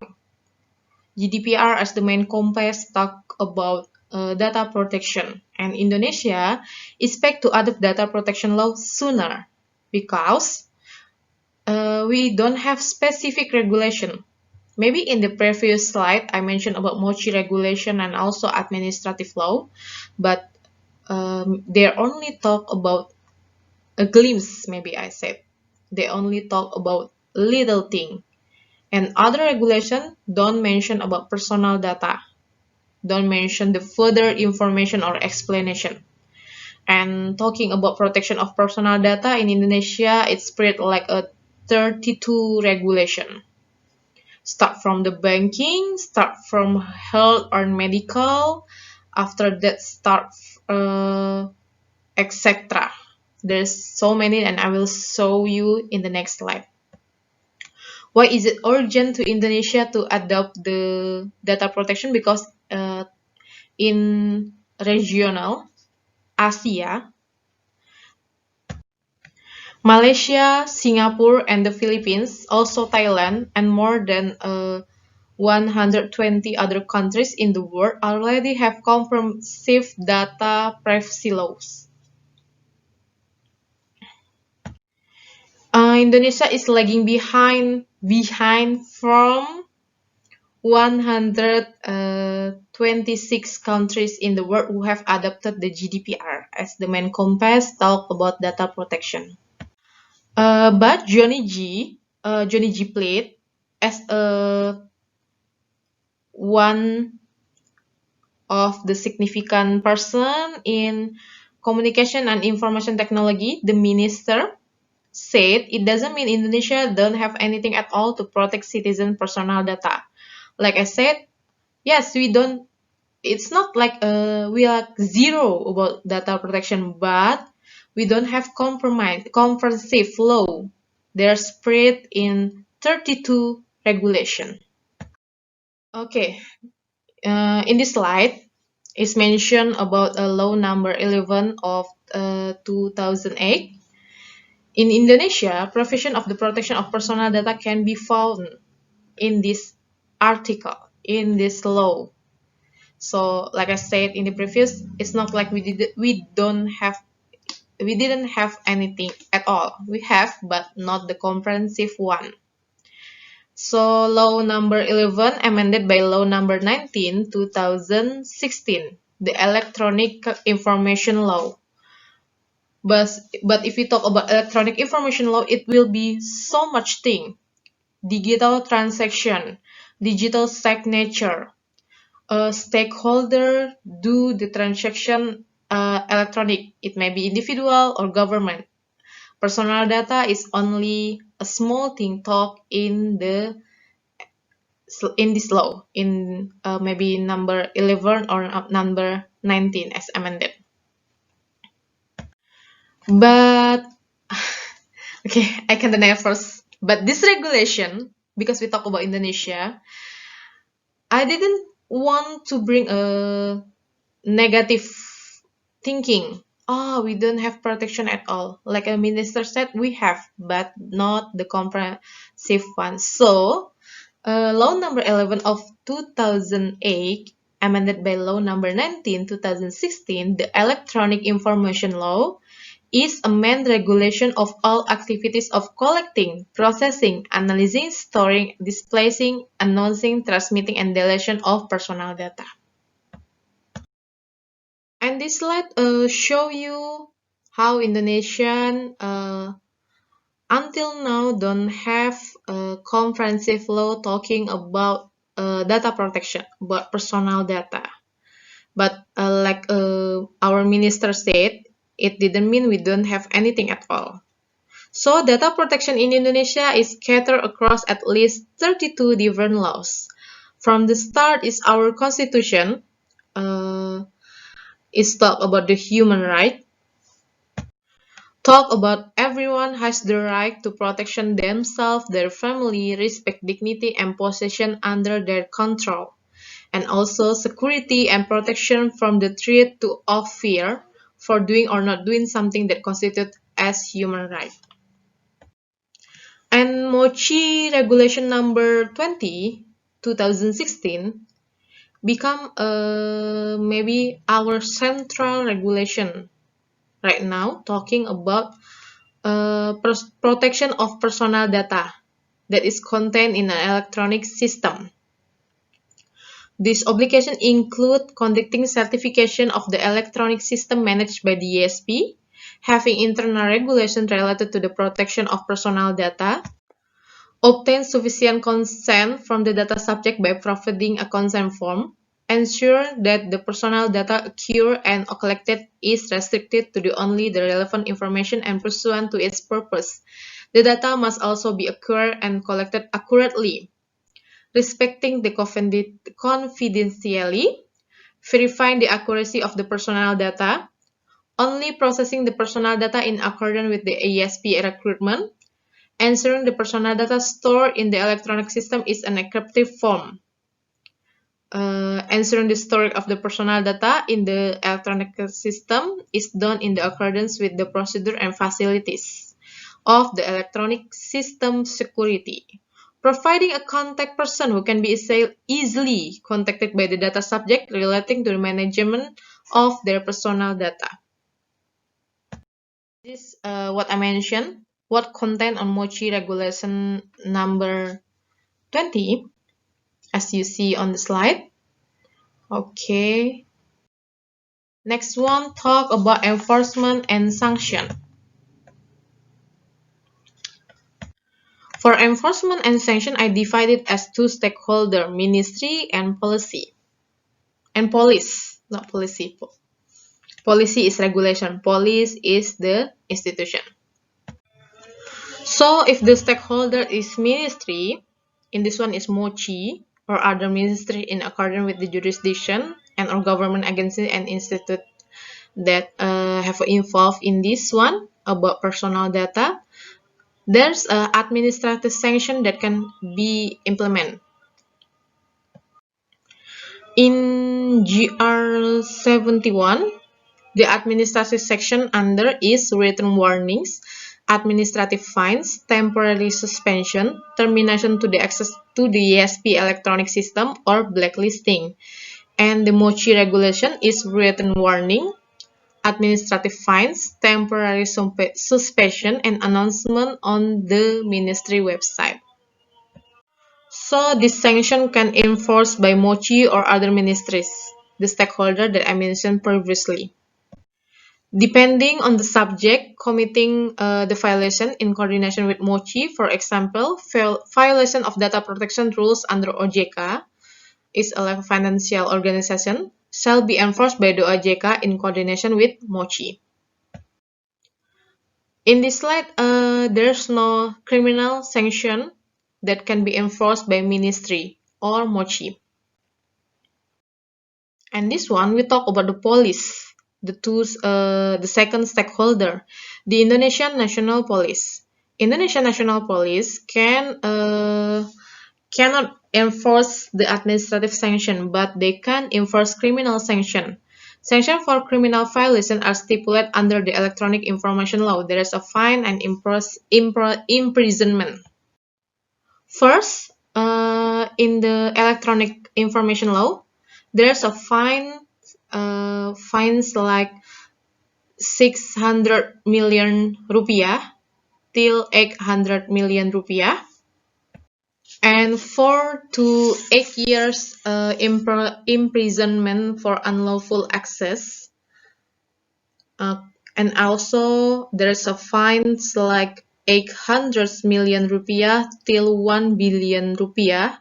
Speaker 11: GDPR as the main compass talk about data protection, and Indonesia is expect to adopt data protection law sooner because we don't have specific regulation. Maybe in the previous slide I mentioned about MOCHI regulation and also administrative law, but they only talk about a glimpse, maybe I said. They only talk about little thing. And other regulation don't mention about personal data, don't mention the further information or explanation. And talking about protection of personal data in Indonesia, it's spread like a 32 regulation. Start from the banking, start from health or medical, after that start etc. There's so many and I will show you in the next slide. Why is it urgent to Indonesia to adopt the data protection? Because in regional Asia, Malaysia, Singapore, and the Philippines, also Thailand, and more than 120 other countries in the world already have comprehensive data privacy laws. Indonesia is lagging behind from 126 countries in the world who have adopted the GDPR as the main compass talk about data protection. But Johnny G played as one of the significant person in communication and information technology. The minister said it doesn't mean Indonesia don't have anything at all to protect citizen personal data. Like I said, yes, we don't. It's not like we are zero about data protection, but we don't have comprehensive law. They're spread in 32 regulation. Okay, in this slide is mentioned about a law number 11 of 2008. In Indonesia, provision of the protection of personal data can be found in this article, in this law. So, like I said in the previous, it's not like we didn't have anything at all. We have, but not the comprehensive one. So, law number 11 amended by law number 19, 2016, the electronic information law. But if we talk about electronic information law, it will be so much thing. Digital transaction, digital signature, a stakeholder do the transaction electronic. It may be individual or government. Personal data is only a small thing talk in this law, in maybe number 11 or number 19 as amended. But okay, I can deny first. But this regulation, because we talk about Indonesia, I didn't want to bring a negative thinking. Oh, we don't have protection at all. Like a minister said, we have, but not the comprehensive one. So, law number 11 of 2008, amended by law number 19, 2016, the electronic information law, is a main regulation of all activities of collecting, processing, analyzing, storing, displaying, announcing, transmitting, and deletion of personal data. And this slide show you how Indonesian until now don't have a comprehensive law talking about data protection, about personal data. But like our minister said, it didn't mean we don't have anything at all. So data protection in Indonesia is scattered across at least 32 different laws. From the start is our constitution. It's talk about the human right. Talk about everyone has the right to protection themselves, their family, respect dignity and possession under their control. And also security and protection from the threat of fear for doing or not doing something that constitutes as human right. And Mochi Regulation number 20, 2016, become maybe our central regulation right now, talking about protection of personal data that is contained in an electronic system. This obligation include conducting certification of the electronic system managed by the ESP, having internal regulation related to the protection of personal data, obtain sufficient consent from the data subject by providing a consent form, ensure that the personal data acquired and collected is restricted to only the relevant information and pursuant to its purpose. The data must also be acquired and collected accurately, respecting the confidentiality, verifying the accuracy of the personal data, only processing the personal data in accordance with the ESP requirement, ensuring the personal data stored in the electronic system is an encrypted form, ensuring the storage of the personal data in the electronic system is done in the accordance with the procedure and facilities of the electronic system security, providing a contact person who can be easily contacted by the data subject relating to the management of their personal data. This what I mentioned, what content on Mochi Regulation number 20, as you see on the slide. Okay. Next one, talk about enforcement and sanction. For enforcement and sanction, I divide it as two stakeholder, ministry and policy. And police, not policy. Policy is regulation. Police is the institution. So if the stakeholder is ministry, in this one is Mochi, or other ministry in accordance with the jurisdiction and or government agency and institute that have involved in this one about personal data, there's an administrative sanction that can be implemented. In GR 71, the administrative section under is written warnings, administrative fines, temporary suspension, termination to the access to the ESP electronic system, or blacklisting. And the Mochi regulation is written warning, administrative fines, temporary suspension, and announcement on the ministry website. So this sanction can enforced by Mochi or other ministries, the stakeholder that I mentioned previously. Depending on the subject committing the violation in coordination with Mochi, for example, violation of data protection rules under OJK is a financial organization, shall be enforced by the OJK in coordination with Mochi. In this slide, there's no criminal sanction that can be enforced by ministry or Mochi. And this one, we talk about the police, the second stakeholder, the Indonesian National Police. Indonesian National Police cannot enforce the administrative sanction, but they can enforce criminal sanction. Sanctions for criminal violation are stipulated under the Electronic Information Law. There is a fine and imprisonment. First, in the Electronic Information Law, there's a fines like 600 million rupiah till 800 million rupiah, and 4 to 8 years imprisonment for unlawful access. And also there's a fines like 800 million rupiah till 1 billion rupiah,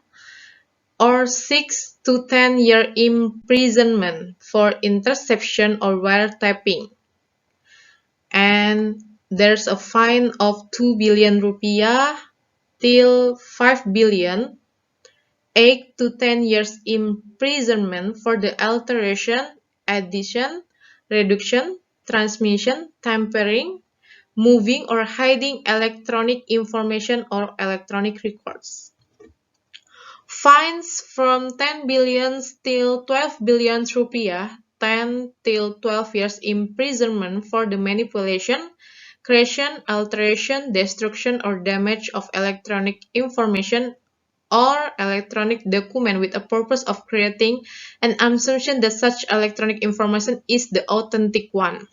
Speaker 11: or 6 to 10 year imprisonment for interception or wiretapping. And there's a fine of 2 billion rupiah till 5 billion, 8 to 10 years imprisonment for the alteration, addition, reduction, transmission, tampering, moving or hiding electronic information or electronic records. Fines from 10 billion till 12 billion rupiah, 10 till 12 years imprisonment for the manipulation, creation, alteration, destruction, or damage of electronic information or electronic document with a purpose of creating an assumption that such electronic information is the authentic one.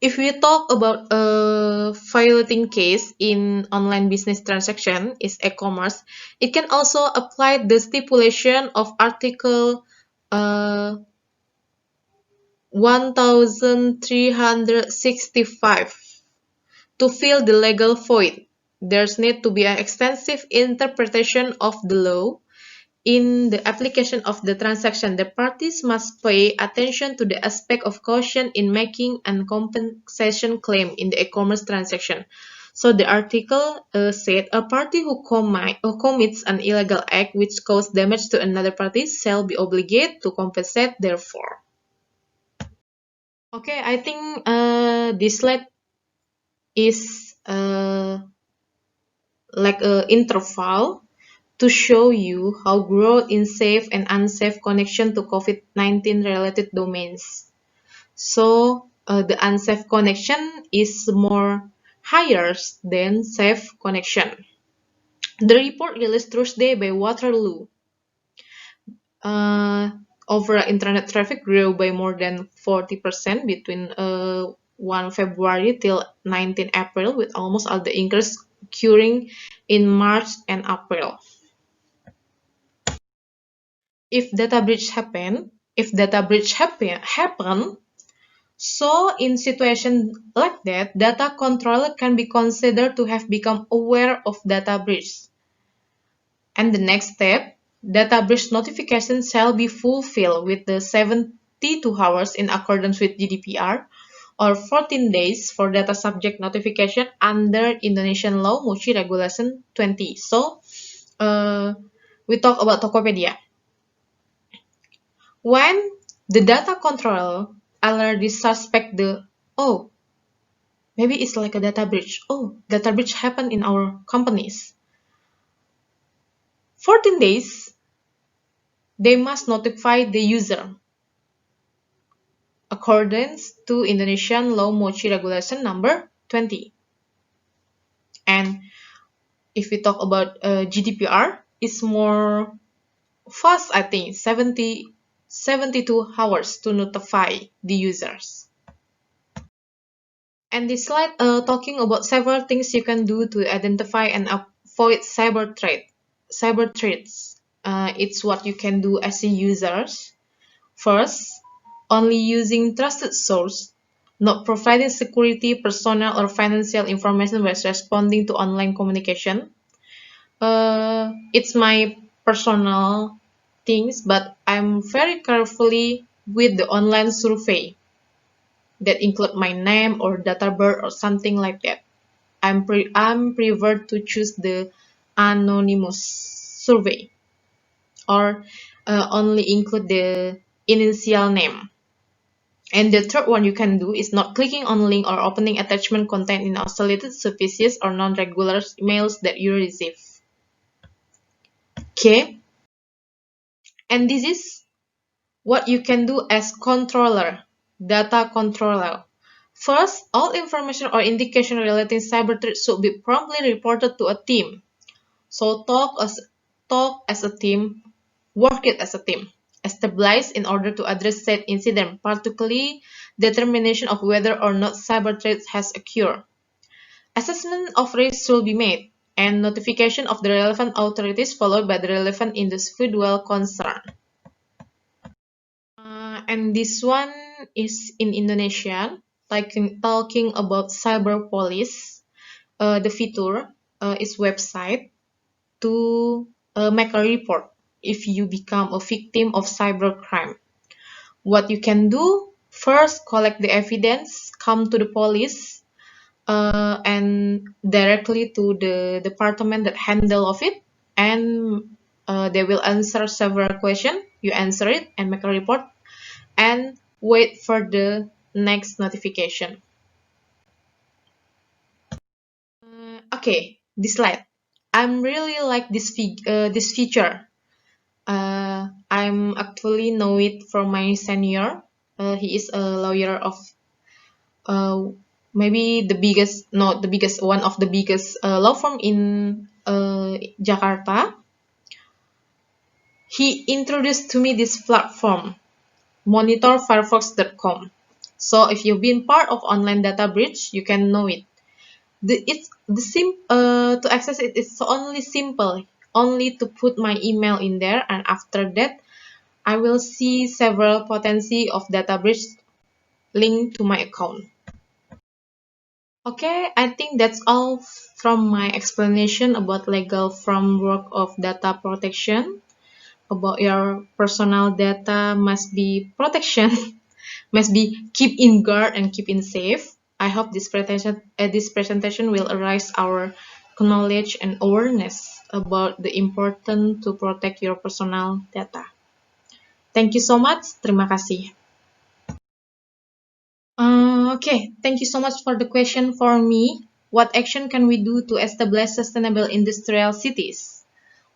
Speaker 11: If we talk about a violating case in online business transaction is e-commerce, it can also apply the stipulation of Article 1365 to fill the legal void. There's need to be an extensive interpretation of the law. In the application of the transaction, the parties must pay attention to the aspect of caution in making a compensation claim in the e-commerce transaction. So the article said a party who commits an illegal act which causes damage to another party shall be obligated to compensate therefore. Okay, I think this slide is like an interval to show you how growth in safe and unsafe connection to COVID-19 related domains. So the unsafe connection is more higher than safe connection. The report released Thursday by Waterloo. Overall internet traffic grew by more than 40% between 1 February till 19 April, with almost all the increase occurring in March and April. If data breach happen, so in situation like that, data controller can be considered to have become aware of data breach. And the next step, data breach notification shall be fulfilled with the 72 hours in accordance with GDPR or 14 days for data subject notification under Indonesian law Muci Regulation 20. So we talk about Tokopedia. When the data controller already suspect maybe it's like a data breach. Data breach happened in our companies. 14 days, they must notify the user according to Indonesian law Muci Regulation number 20. And if we talk about GDPR, it's more fast, I think, 72 hours to notify the users. And this slide talking about several things you can do to identify and avoid cyber threats. It's what you can do as a users. First, only using trusted source, not providing security, personal, or financial information while responding to online communication. It's my personal things, but I'm very carefully with the online survey that include my name or date of birth or something like that. I'm prefer to choose the anonymous survey or only include the initial name. And the third one you can do is not clicking on link or opening attachment content in isolated, suspicious, or non-regular emails that you receive. Okay, and this is what you can do as data controller. First, all information or indication relating cyber threat should be promptly reported to a team. So talk as a team, work it as a team, established in order to address said incident, particularly determination of whether or not cyber threat has occurred. Assessment of risk should be made, and notification of the relevant authorities followed by the relevant individual concerned. And this one is in Indonesia, talking about cyber police. The feature is website to make a report if you become a victim of cybercrime. What you can do, first collect the evidence, come to the police and directly to the department that handle of it, and they will answer several questions. You answer it and make a report and wait for the next notification. Okay, this slide. I'm really like this feature. I'm actually know it from my senior. He is a lawyer of maybe the biggest, not the biggest, one of the biggest law firm in Jakarta. He introduced to me this platform, monitorfirefox.com. So if you've been part of online data breach, you can know it. To access it, it's only simple, only to put my email in there, and after that, I will see several potency of data breach linked to my account. Okay, I think that's all from my explanation about legal framework of data protection. About your personal data must be protection, must be keep in guard and keep in safe. I hope this presentation will arise our knowledge and awareness about the importance to protect your personal data. Thank you so much. Terima kasih. Okay, thank you so much for the question for me. What action can we do to establish sustainable industrial cities?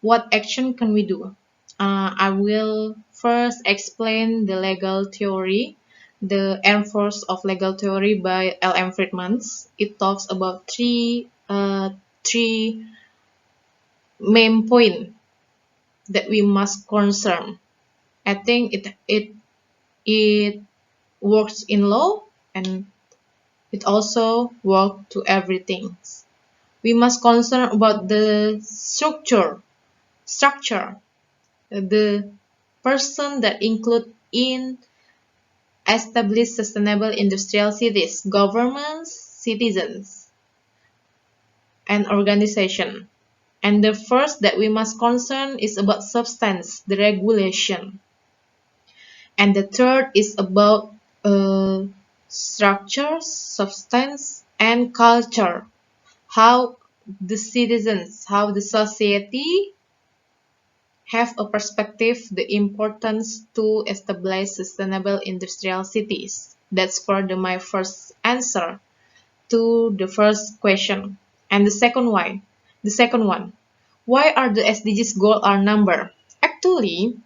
Speaker 11: What action can we do? I will first explain the legal theory, the enforce of legal theory by L.M. Friedman. It talks about three main points that we must concern. I think it works in law and it also works to everything. We must concern about the structure, the person that include in establish sustainable industrial cities, governments, citizens, and organization. And the first that we must concern is about substance, the regulation. And the third is about structure, substance, and culture. How the citizens, how the society have a perspective, the importance to establish sustainable industrial cities. That's for my first answer to the first question. And the second one, why are the SDGs goal are number? Actually,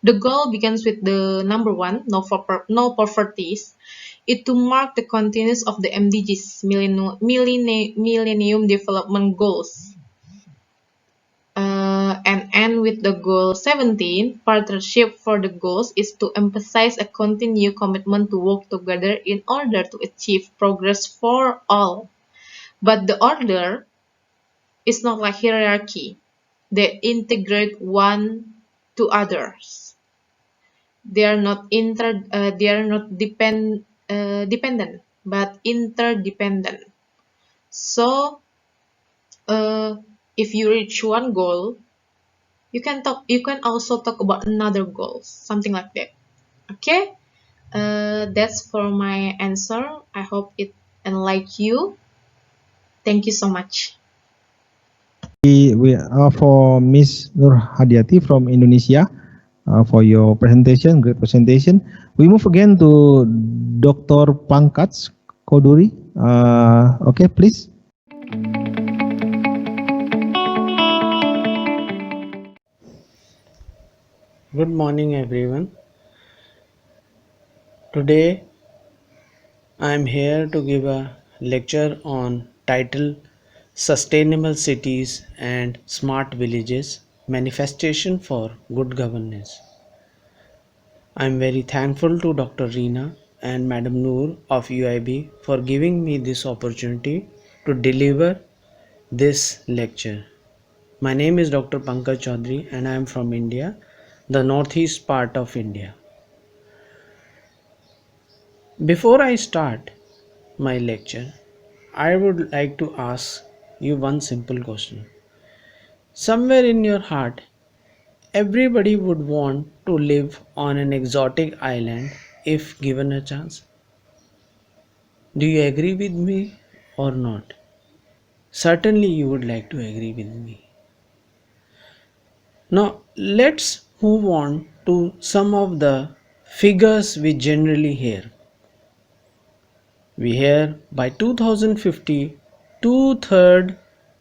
Speaker 11: the goal begins with the number one, no poverties. It to mark the continuance of the MDGs, Millennium Development Goals. And end with the goal 17, partnership for the goals is to emphasize a continued commitment to work together in order to achieve progress for all. But the order is not like hierarchy. They integrate one to others. They are not dependent, but interdependent. So, if you reach one goal, you can also talk about another goal, something like that. Okay, that's for my answer. I hope it enlightened you. Thank you so much.
Speaker 1: We are for Miss Nur Hadiyati from Indonesia for your presentation, great presentation. We move again to Dr. Pankaj Choudhury. Okay, please.
Speaker 12: Good morning everyone. Today I am here to give a lecture on title Sustainable Cities and Smart Villages Manifestation for Good Governance. I am very thankful to Dr. Rina and Madam Noor of UIB for giving me this opportunity to deliver this lecture. My name is Dr. Pankaj Choudhury and I am from India, the northeast part of India. Before I start my lecture, I would like to ask you one simple question. Somewhere in your heart, everybody would want to live on an exotic island if given a chance. Do you agree with me or not? Certainly you would like to agree with me. Now let's move on to some of the figures we generally hear. We hear by 2050, two-thirds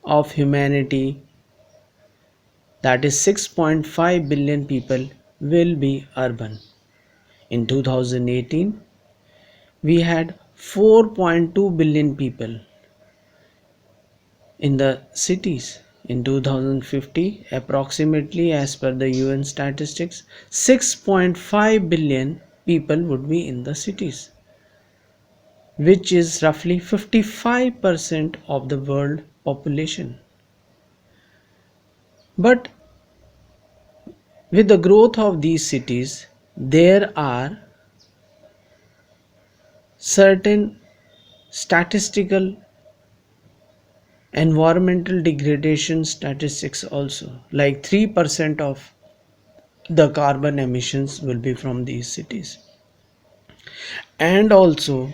Speaker 12: of humanity, that is 6.5 billion people, will be urban. In 2018, we had 4.2 billion people in the cities. In 2050, approximately, as per the UN statistics, 6.5 billion people would be in the cities, which is roughly 55% of the world population. But with the growth of these cities, there are certain statistical environmental degradation statistics also, like 3% of the carbon emissions will be from these cities. And also,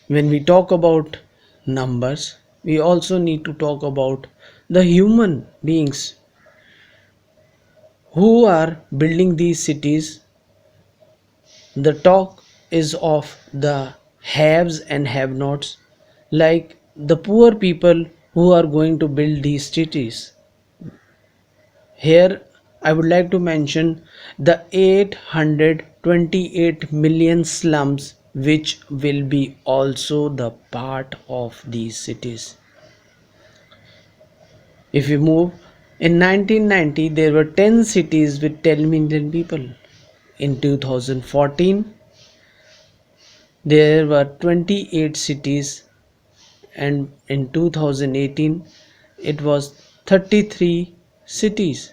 Speaker 12: when we talk about numbers, we also need to talk about the human beings who are building these cities. The talk is of the haves and have nots, like the poor people who are going to build these cities. Here I would like to mention the 828 million slums which will be also the part of these cities. If we move, in 1990 there were 10 cities with 10 million people. In 2014 there were 28 cities, and in 2018 it was 33 cities,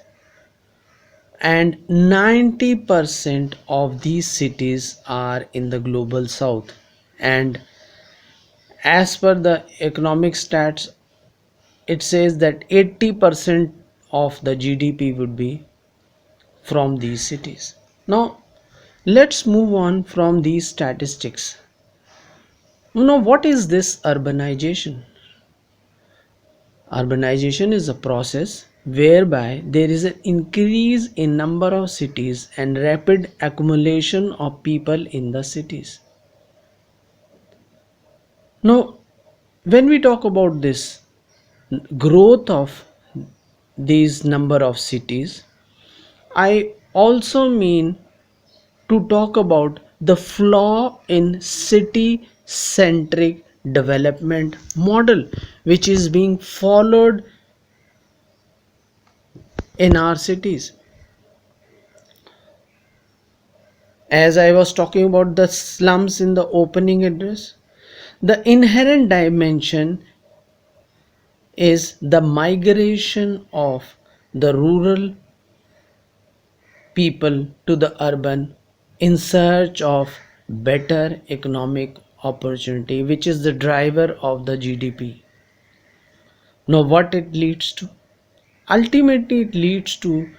Speaker 12: and 90% of these cities are in the global south. And as per the economic stats, it says that 80% of the GDP would be from these cities. Now let's move on from these statistics. What is this urbanization? Urbanization is a process whereby there is an increase in number of cities and rapid accumulation of people in the cities. Now, when we talk about this growth of these number of cities, I also mean to talk about the flaw in city centric development model which is being followed in our cities. As I was talking about the slums in the opening address, the inherent dimension is the migration of the rural people to the urban in search of better economic opportunity, which is the driver of the GDP. Now, what it leads to? Ultimately, it leads to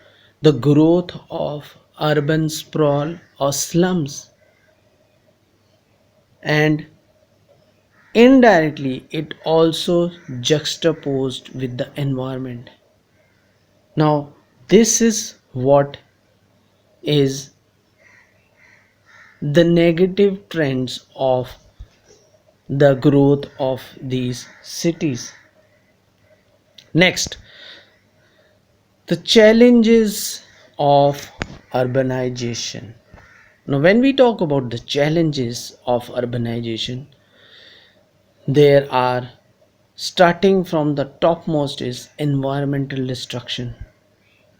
Speaker 12: the growth of urban sprawl or slums, and indirectly it also juxtaposed with the environment. Now this is what is the negative trends of the growth of these cities. Next, the challenges of urbanization. Now when we talk about the challenges of urbanization, there are, starting from the topmost, is environmental destruction,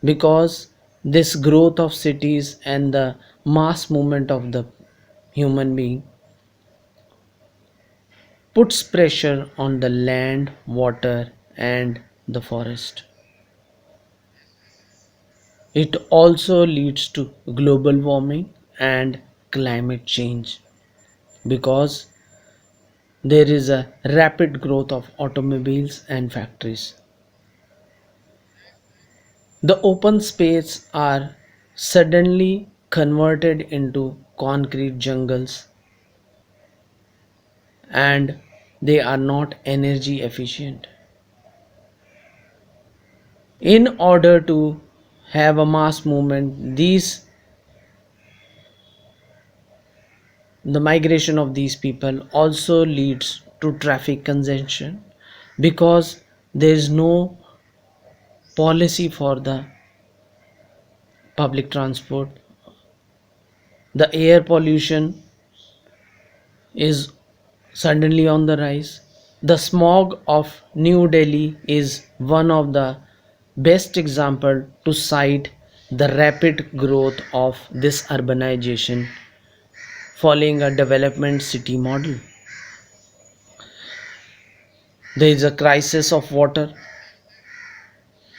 Speaker 12: because this growth of cities and the mass movement of the human being puts pressure on the land, water and the forest. It also leads to global warming and climate change, because there is a rapid growth of automobiles and factories. The open space are suddenly converted into concrete jungles, and they are not energy efficient. In order to have a mass movement, the migration of these people also leads to traffic congestion, because there is no policy for the public transport. The air pollution is suddenly on the rise. The smog of New Delhi is one of the best example to cite the rapid growth of this urbanization following a development city model. There is a crisis of water,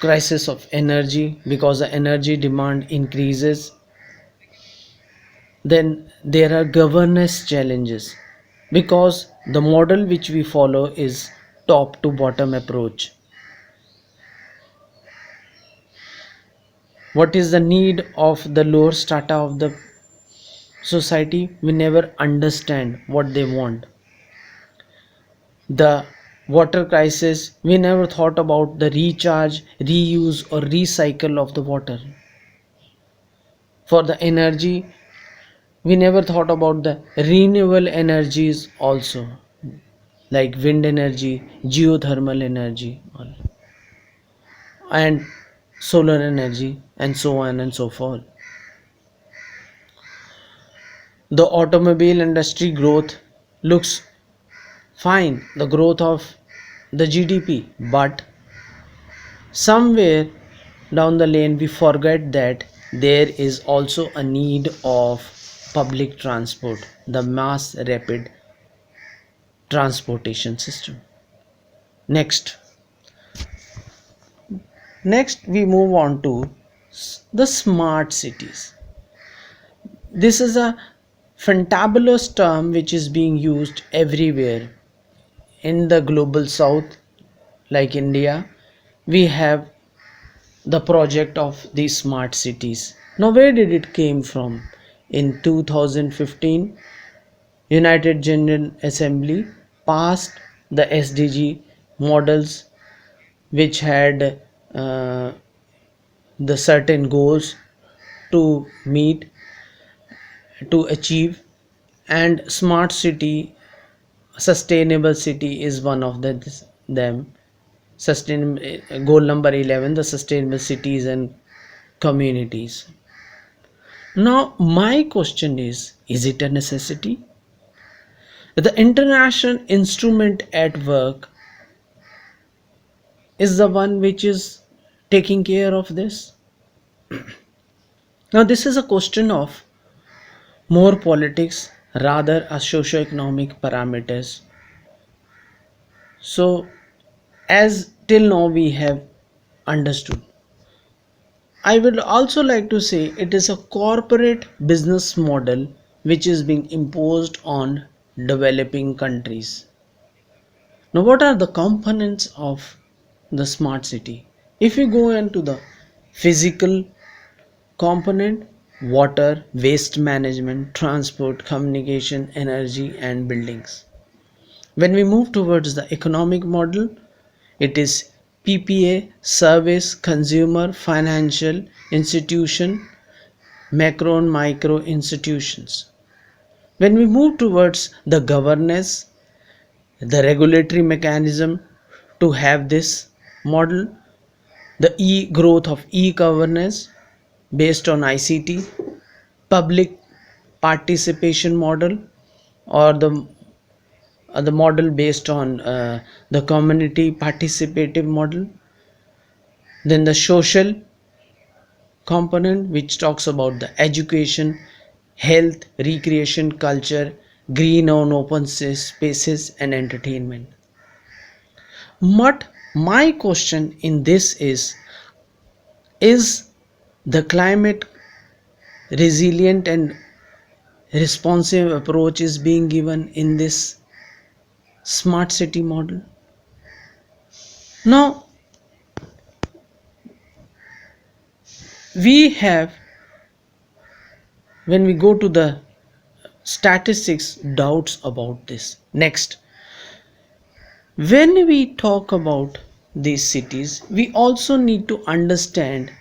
Speaker 12: crisis of energy because the energy demand increases. Then there are governance challenges because the model which we follow is top to bottom approach. What is the need of the lower strata of the society? We never understand what they want. The water crisis, we never thought about the recharge, reuse or recycle of the water. For the energy, we never thought about the renewable energies also, like wind energy, geothermal energy, and solar energy, and so on and so forth. The automobile industry growth looks fine, the growth of the GDP, but somewhere down the lane we forget that there is also a need of public transport, the mass rapid transportation system. Next, we move on to the smart cities. This is a fantabulous term which is being used everywhere in the global south, like India. We have the project of these smart cities. Now, where did it came from? In 2015, United General Assembly passed the SDG models, which had the certain goals to meet, to achieve, and smart city, sustainable city is one of them. Sustainable goal number 11, the sustainable cities and communities. Now my question is it a necessity? The international instrument at work is the one which is taking care of this. Now this is a question of more politics rather a socio-economic parameters. So as till now we have understood, I would also like to say it is a corporate business model which is being imposed on developing countries. Now, what are the components of the smart city? If we go into the physical component, water, waste management, transport, communication, energy, and buildings. When we move towards the economic model, it is PPA, service, consumer, financial, institution, macro and micro institutions. When we move towards the governance, the regulatory mechanism to have this model, the growth of e-governance based on ICT, public participation model, or the model based on the community participative model. Then the social component, which talks about the education, health, recreation, culture, green and open spaces, and entertainment. But my question in this is the climate resilient and responsive approach is being given in this smart city model? Now we have, when we go to the statistics, doubts about this. Next, when we talk about these cities, we also need to understand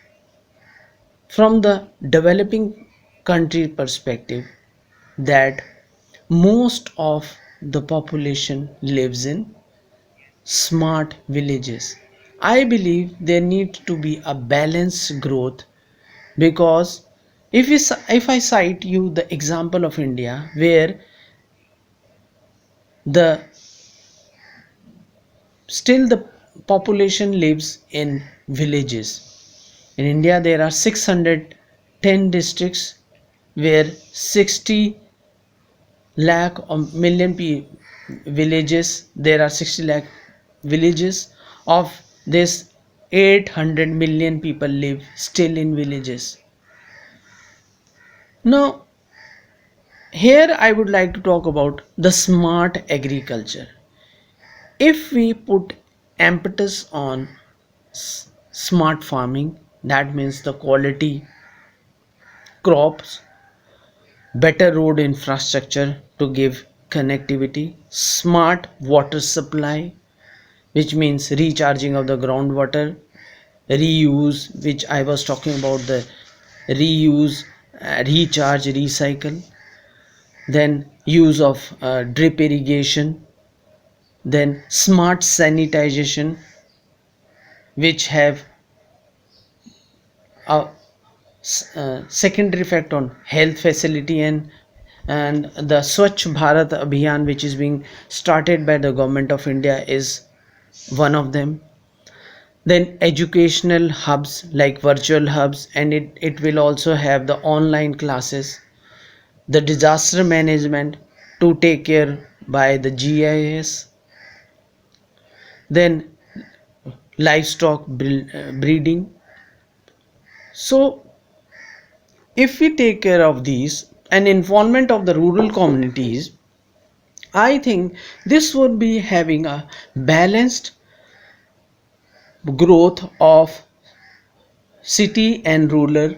Speaker 12: from the developing country perspective that most of the population lives in smart villages. I believe there needs to be a balanced growth, because if I cite you the example of India, where the still the population lives in villages. In India, there are 610 districts where 60 lakh or villages. There are 60 lakh villages. Of this, 800 million people live still in villages. Now, here I would like to talk about the smart agriculture. If we put emphasis on smart farming, that means the quality crops, better road infrastructure to give connectivity, smart water supply, which means recharging of the groundwater, reuse, which I was talking about, the reuse, recharge, recycle, then use of drip irrigation, then smart sanitization, which have a secondary effect on health facility, and the Swachh Bharat Abhiyan, which is being started by the government of India, is one of them. Then educational hubs like virtual hubs, and it will also have the online classes, the disaster management to take care by the GIS, then livestock breeding. So if we take care of these and involvement of the rural communities, I think this would be having a balanced growth of city and rural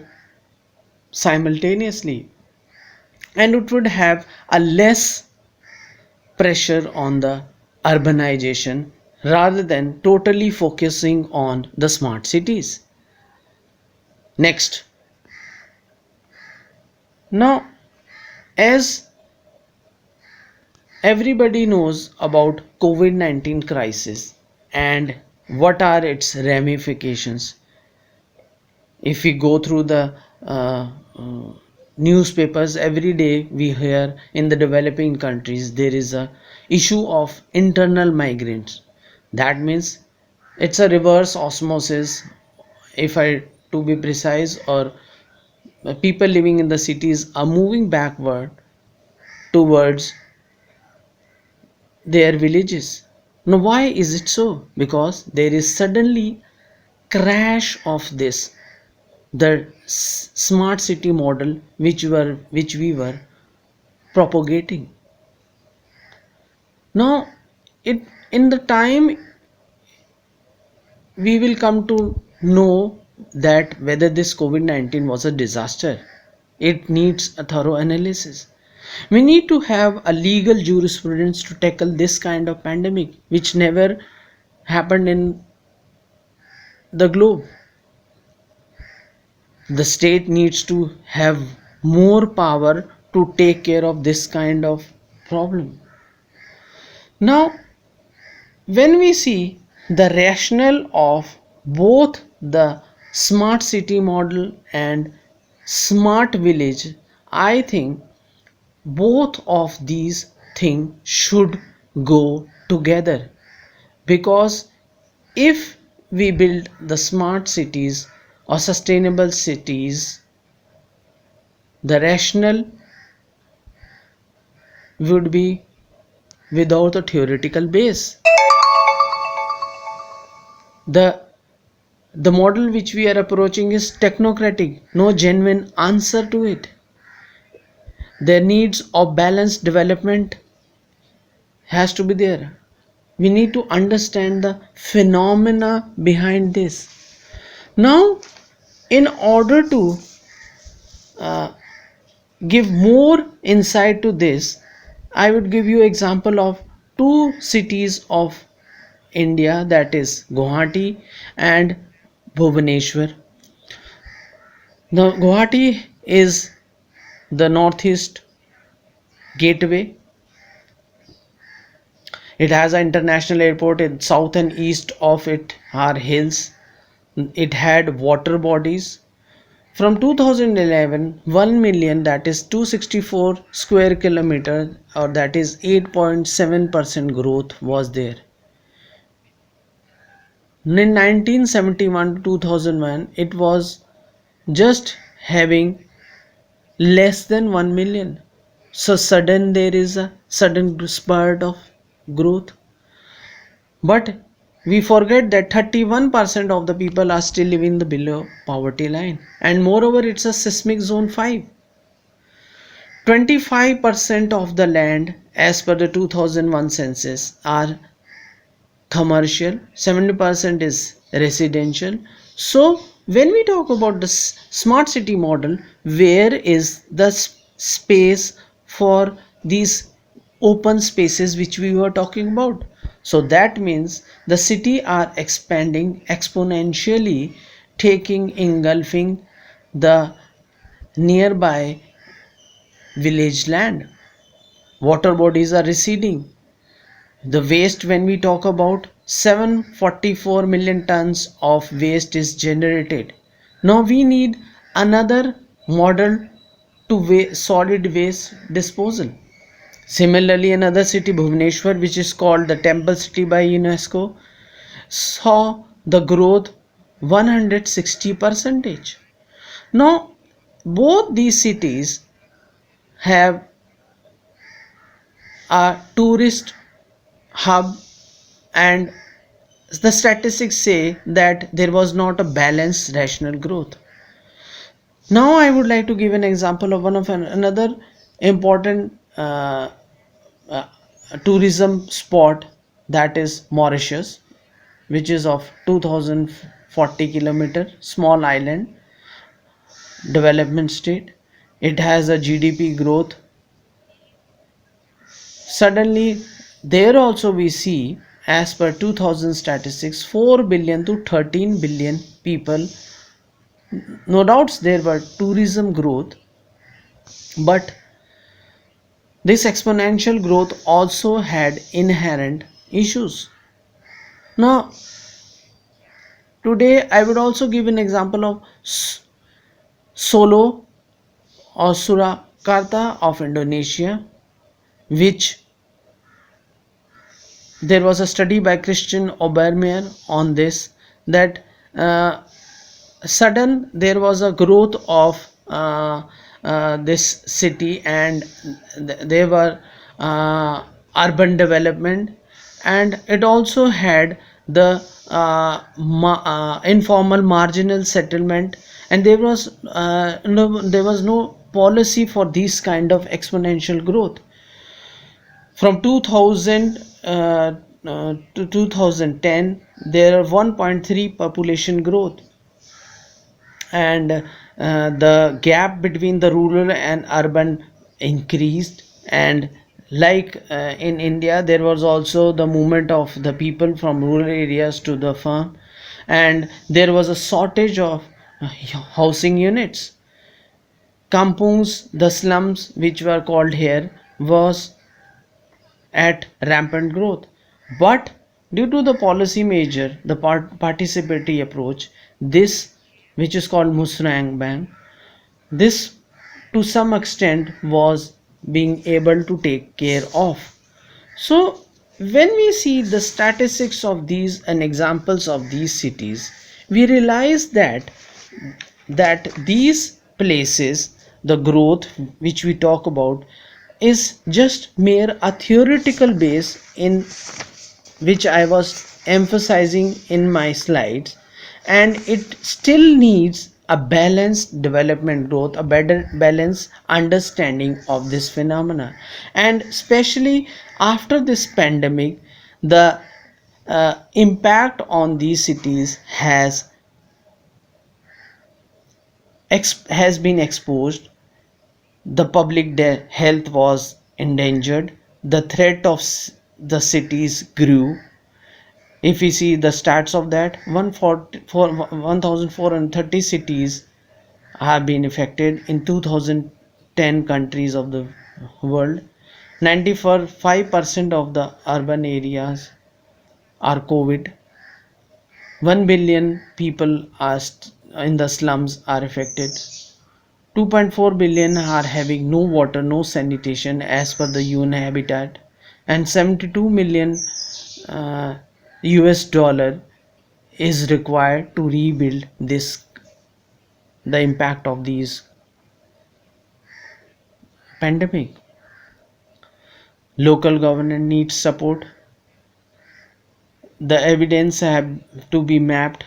Speaker 12: simultaneously, and it would have a less pressure on the urbanization rather than totally focusing on the smart cities. Next, now, as everybody knows about COVID-19 crisis and what are its ramifications, if we go through the newspapers every day, we hear in the developing countries there is a issue of internal migrants. That means it's a reverse osmosis, if I to be precise, or people living in the cities are moving backward towards their villages. Now, why is it so? Because there is suddenly crash of this, the smart city model which we were propagating. Now, it in the time we will come to know that whether this COVID-19 was a disaster. It needs a thorough analysis. We need to have a legal jurisprudence to tackle this kind of pandemic, which never happened in the globe. The state needs to have more power to take care of this kind of problem. Now, when we see the rationale of both the smart city model and smart village, I think both of these things should go together, because if we build the smart cities or sustainable cities, the rationale would be without a theoretical base. The model which we are approaching is technocratic, no genuine answer to it. Their needs of balanced development has to be there. We need to understand the phenomena behind this. Now, in order to give more insight to this, I would give you example of two cities of India, that is Guwahati and Bhubaneswar. Now, Guwahati is the northeast gateway. It has an international airport. In south and east of it are hills. It had water bodies, From 2011, 1 million, that is 264 square kilometer, or that is 8.7% growth was there. In 1971 to 2001, it was just having less than 1 million. So there is a sudden spurt of growth. But we forget that 31% of the people are still living below poverty line, and moreover it's a seismic zone 5. 25% of the land as per the 2001 census are commercial, 70% is residential. So when we talk about the smart city model, where is the space for these open spaces which we were talking about? So that means the city are expanding exponentially, engulfing the nearby village land. Water bodies are receding. The waste, when we talk about 744 million tons of waste is generated. Now we need another model to solid waste disposal. Similarly, another city, Bhubaneswar, which is called the temple city by UNESCO, saw the growth 160%. Now both these cities have a tourist hub, and the statistics say that there was not a balanced rational growth. Now I would like to give an example of another important uh, tourism spot, that is Mauritius, which is of 2040 kilometer small island development state. It has a GDP growth. Suddenly there also we see, as per 2000 statistics, 4 billion to 13 billion people. No doubts there were tourism growth, but this exponential growth also had inherent issues. Now today I would also give an example of Solo or Surakarta of Indonesia, which there was a study by Christian Obermeier on this, that sudden there was a growth of this city, and there were urban development, and it also had the informal marginal settlement, and there was no policy for this kind of exponential growth. From 2000 to 2010, there are 1.3 population growth, and the gap between the rural and urban increased. And like in India, there was also the movement of the people from rural areas to the farm, and there was a shortage of housing units. Kampungs, the slums which were called here, was at rampant growth. But due to the policy measure, the participatory approach, this, which is called Musrang Bang, this to some extent was being able to take care of. So when we see the statistics of these and examples of these cities, we realize that these places, the growth which we talk about, is just mere a theoretical base, in which I was emphasizing in my slides, and it still needs a balanced development growth, a better balanced understanding of this phenomena. And especially after this pandemic, the impact on these cities has been exposed. The public health was endangered. The threat of the cities grew. If we see the stats of that, 1430 cities have been affected in 2010 countries of the world. 95% of the urban areas are COVID. 1 billion people are in the slums are affected. 2.4 billion are having no water, no sanitation as per the UN Habitat, and 72 million US dollar is required to rebuild the impact of these pandemic. Local government needs support. The evidence have to be mapped.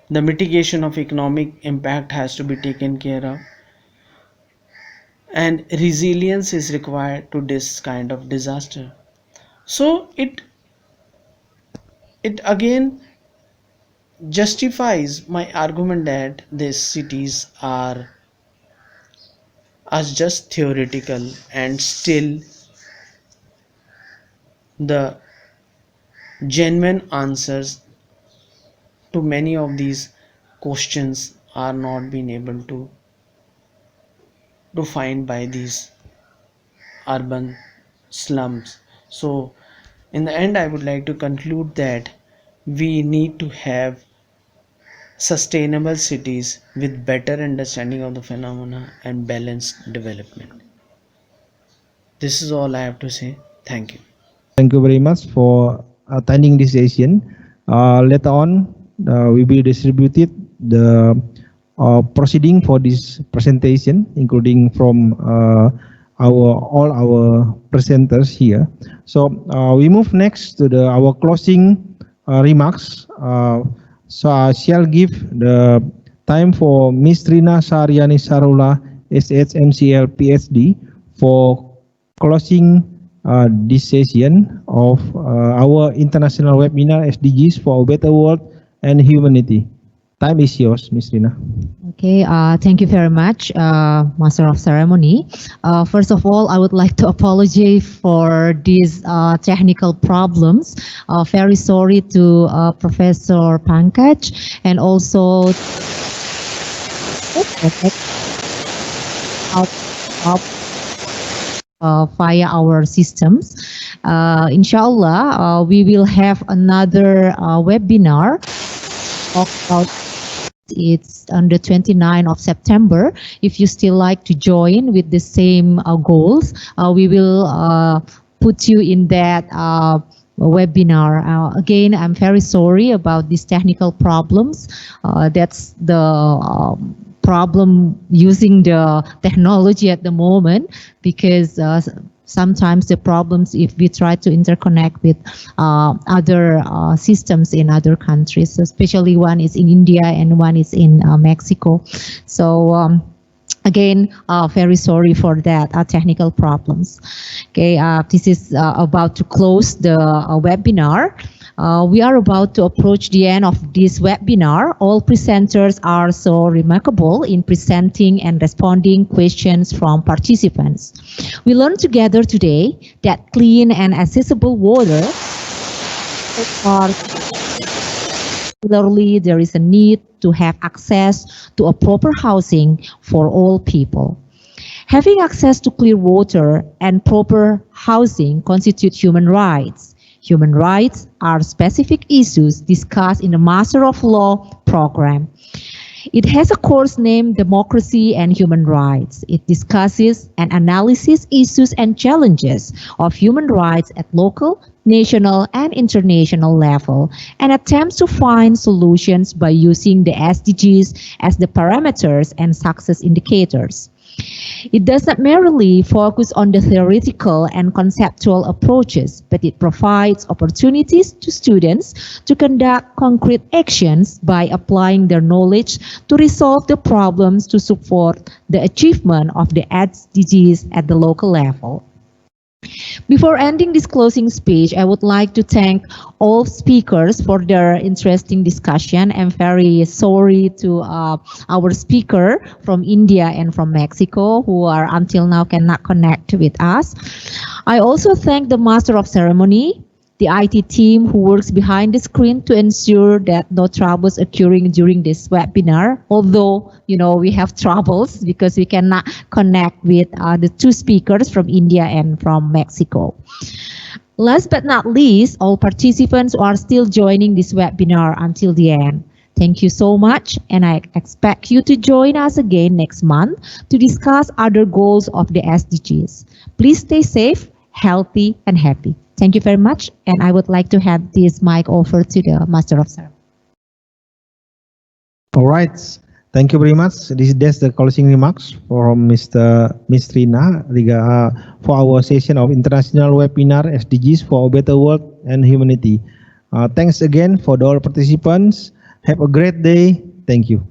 Speaker 12: The mitigation of economic impact has to be taken care of, and resilience is required to this kind of disaster. So it again justifies my argument that these cities are just theoretical, and still the genuine answers to many of these questions are not being able to find by these urban slums. So in the end, I would like to conclude that we need to have sustainable cities with better understanding of the phenomena and balanced development. This is all I have to say. Thank you.
Speaker 1: Thank you very much for attending this session. Later on, we will distribute the proceeding for this presentation, including from all our presenters here. So we move next to our closing remarks. So I shall give the time for Ms. Rina Shahrullah, SHMCL Ph.D. for closing this session of our international webinar SDGs for a better world and humanity. Time is yours, Ms. Rina.
Speaker 2: Okay, thank you very much, Master of Ceremony. First of all, I would like to apologize for these technical problems. Very sorry to Professor Pankaj, and also via our systems. Inshallah, we will have another webinar about. It's on the 29th of September. If you still like to join with the same goals, we will put you in that webinar. Again, I'm very sorry about these technical problems. That's the problem using the technology at the moment, because sometimes the problems if we try to interconnect with other systems in other countries, especially one is in India and one is in Mexico. So again, very sorry for that technical problems. Okay, this is about to close the webinar. We are about to approach the end of this webinar. All presenters are so remarkable in presenting and responding questions from participants. We learned together today that clean and accessible water are particularly there is a need to have access to a proper housing for all people. Having access to clear water and proper housing constitute human rights. Human rights are specific issues discussed in the Master of Law program. It has a course named Democracy and Human Rights. It discusses and analyzes issues and challenges of human rights at local, national, and international level, and attempts to find solutions by using the SDGs as the parameters and success indicators. It does not merely focus on the theoretical and conceptual approaches, but it provides opportunities to students to conduct concrete actions by applying their knowledge to resolve the problems to support the achievement of the SDGs at the local level. Before ending this closing speech, I would like to thank all speakers for their interesting discussion. I'm very sorry to our speaker from India and from Mexico who are until now cannot connect with us. I also thank the Master of Ceremony, the IT team who works behind the screen to ensure that no troubles occurring during this webinar. Although, you know, we have troubles because we cannot connect with the two speakers from India and from Mexico. Last but not least, all participants who are still joining this webinar until the end. Thank you so much, and I expect you to join us again next month to discuss other goals of the SDGs. Please stay safe, healthy, and happy. Thank you very much, and I would like to hand this mic over to the Master of Ceremony.
Speaker 1: All right. Thank you very much. That's the closing remarks from Miss Rina for our session of international webinar SDGs for a better world and humanity. Thanks again for all participants. Have a great day. Thank you.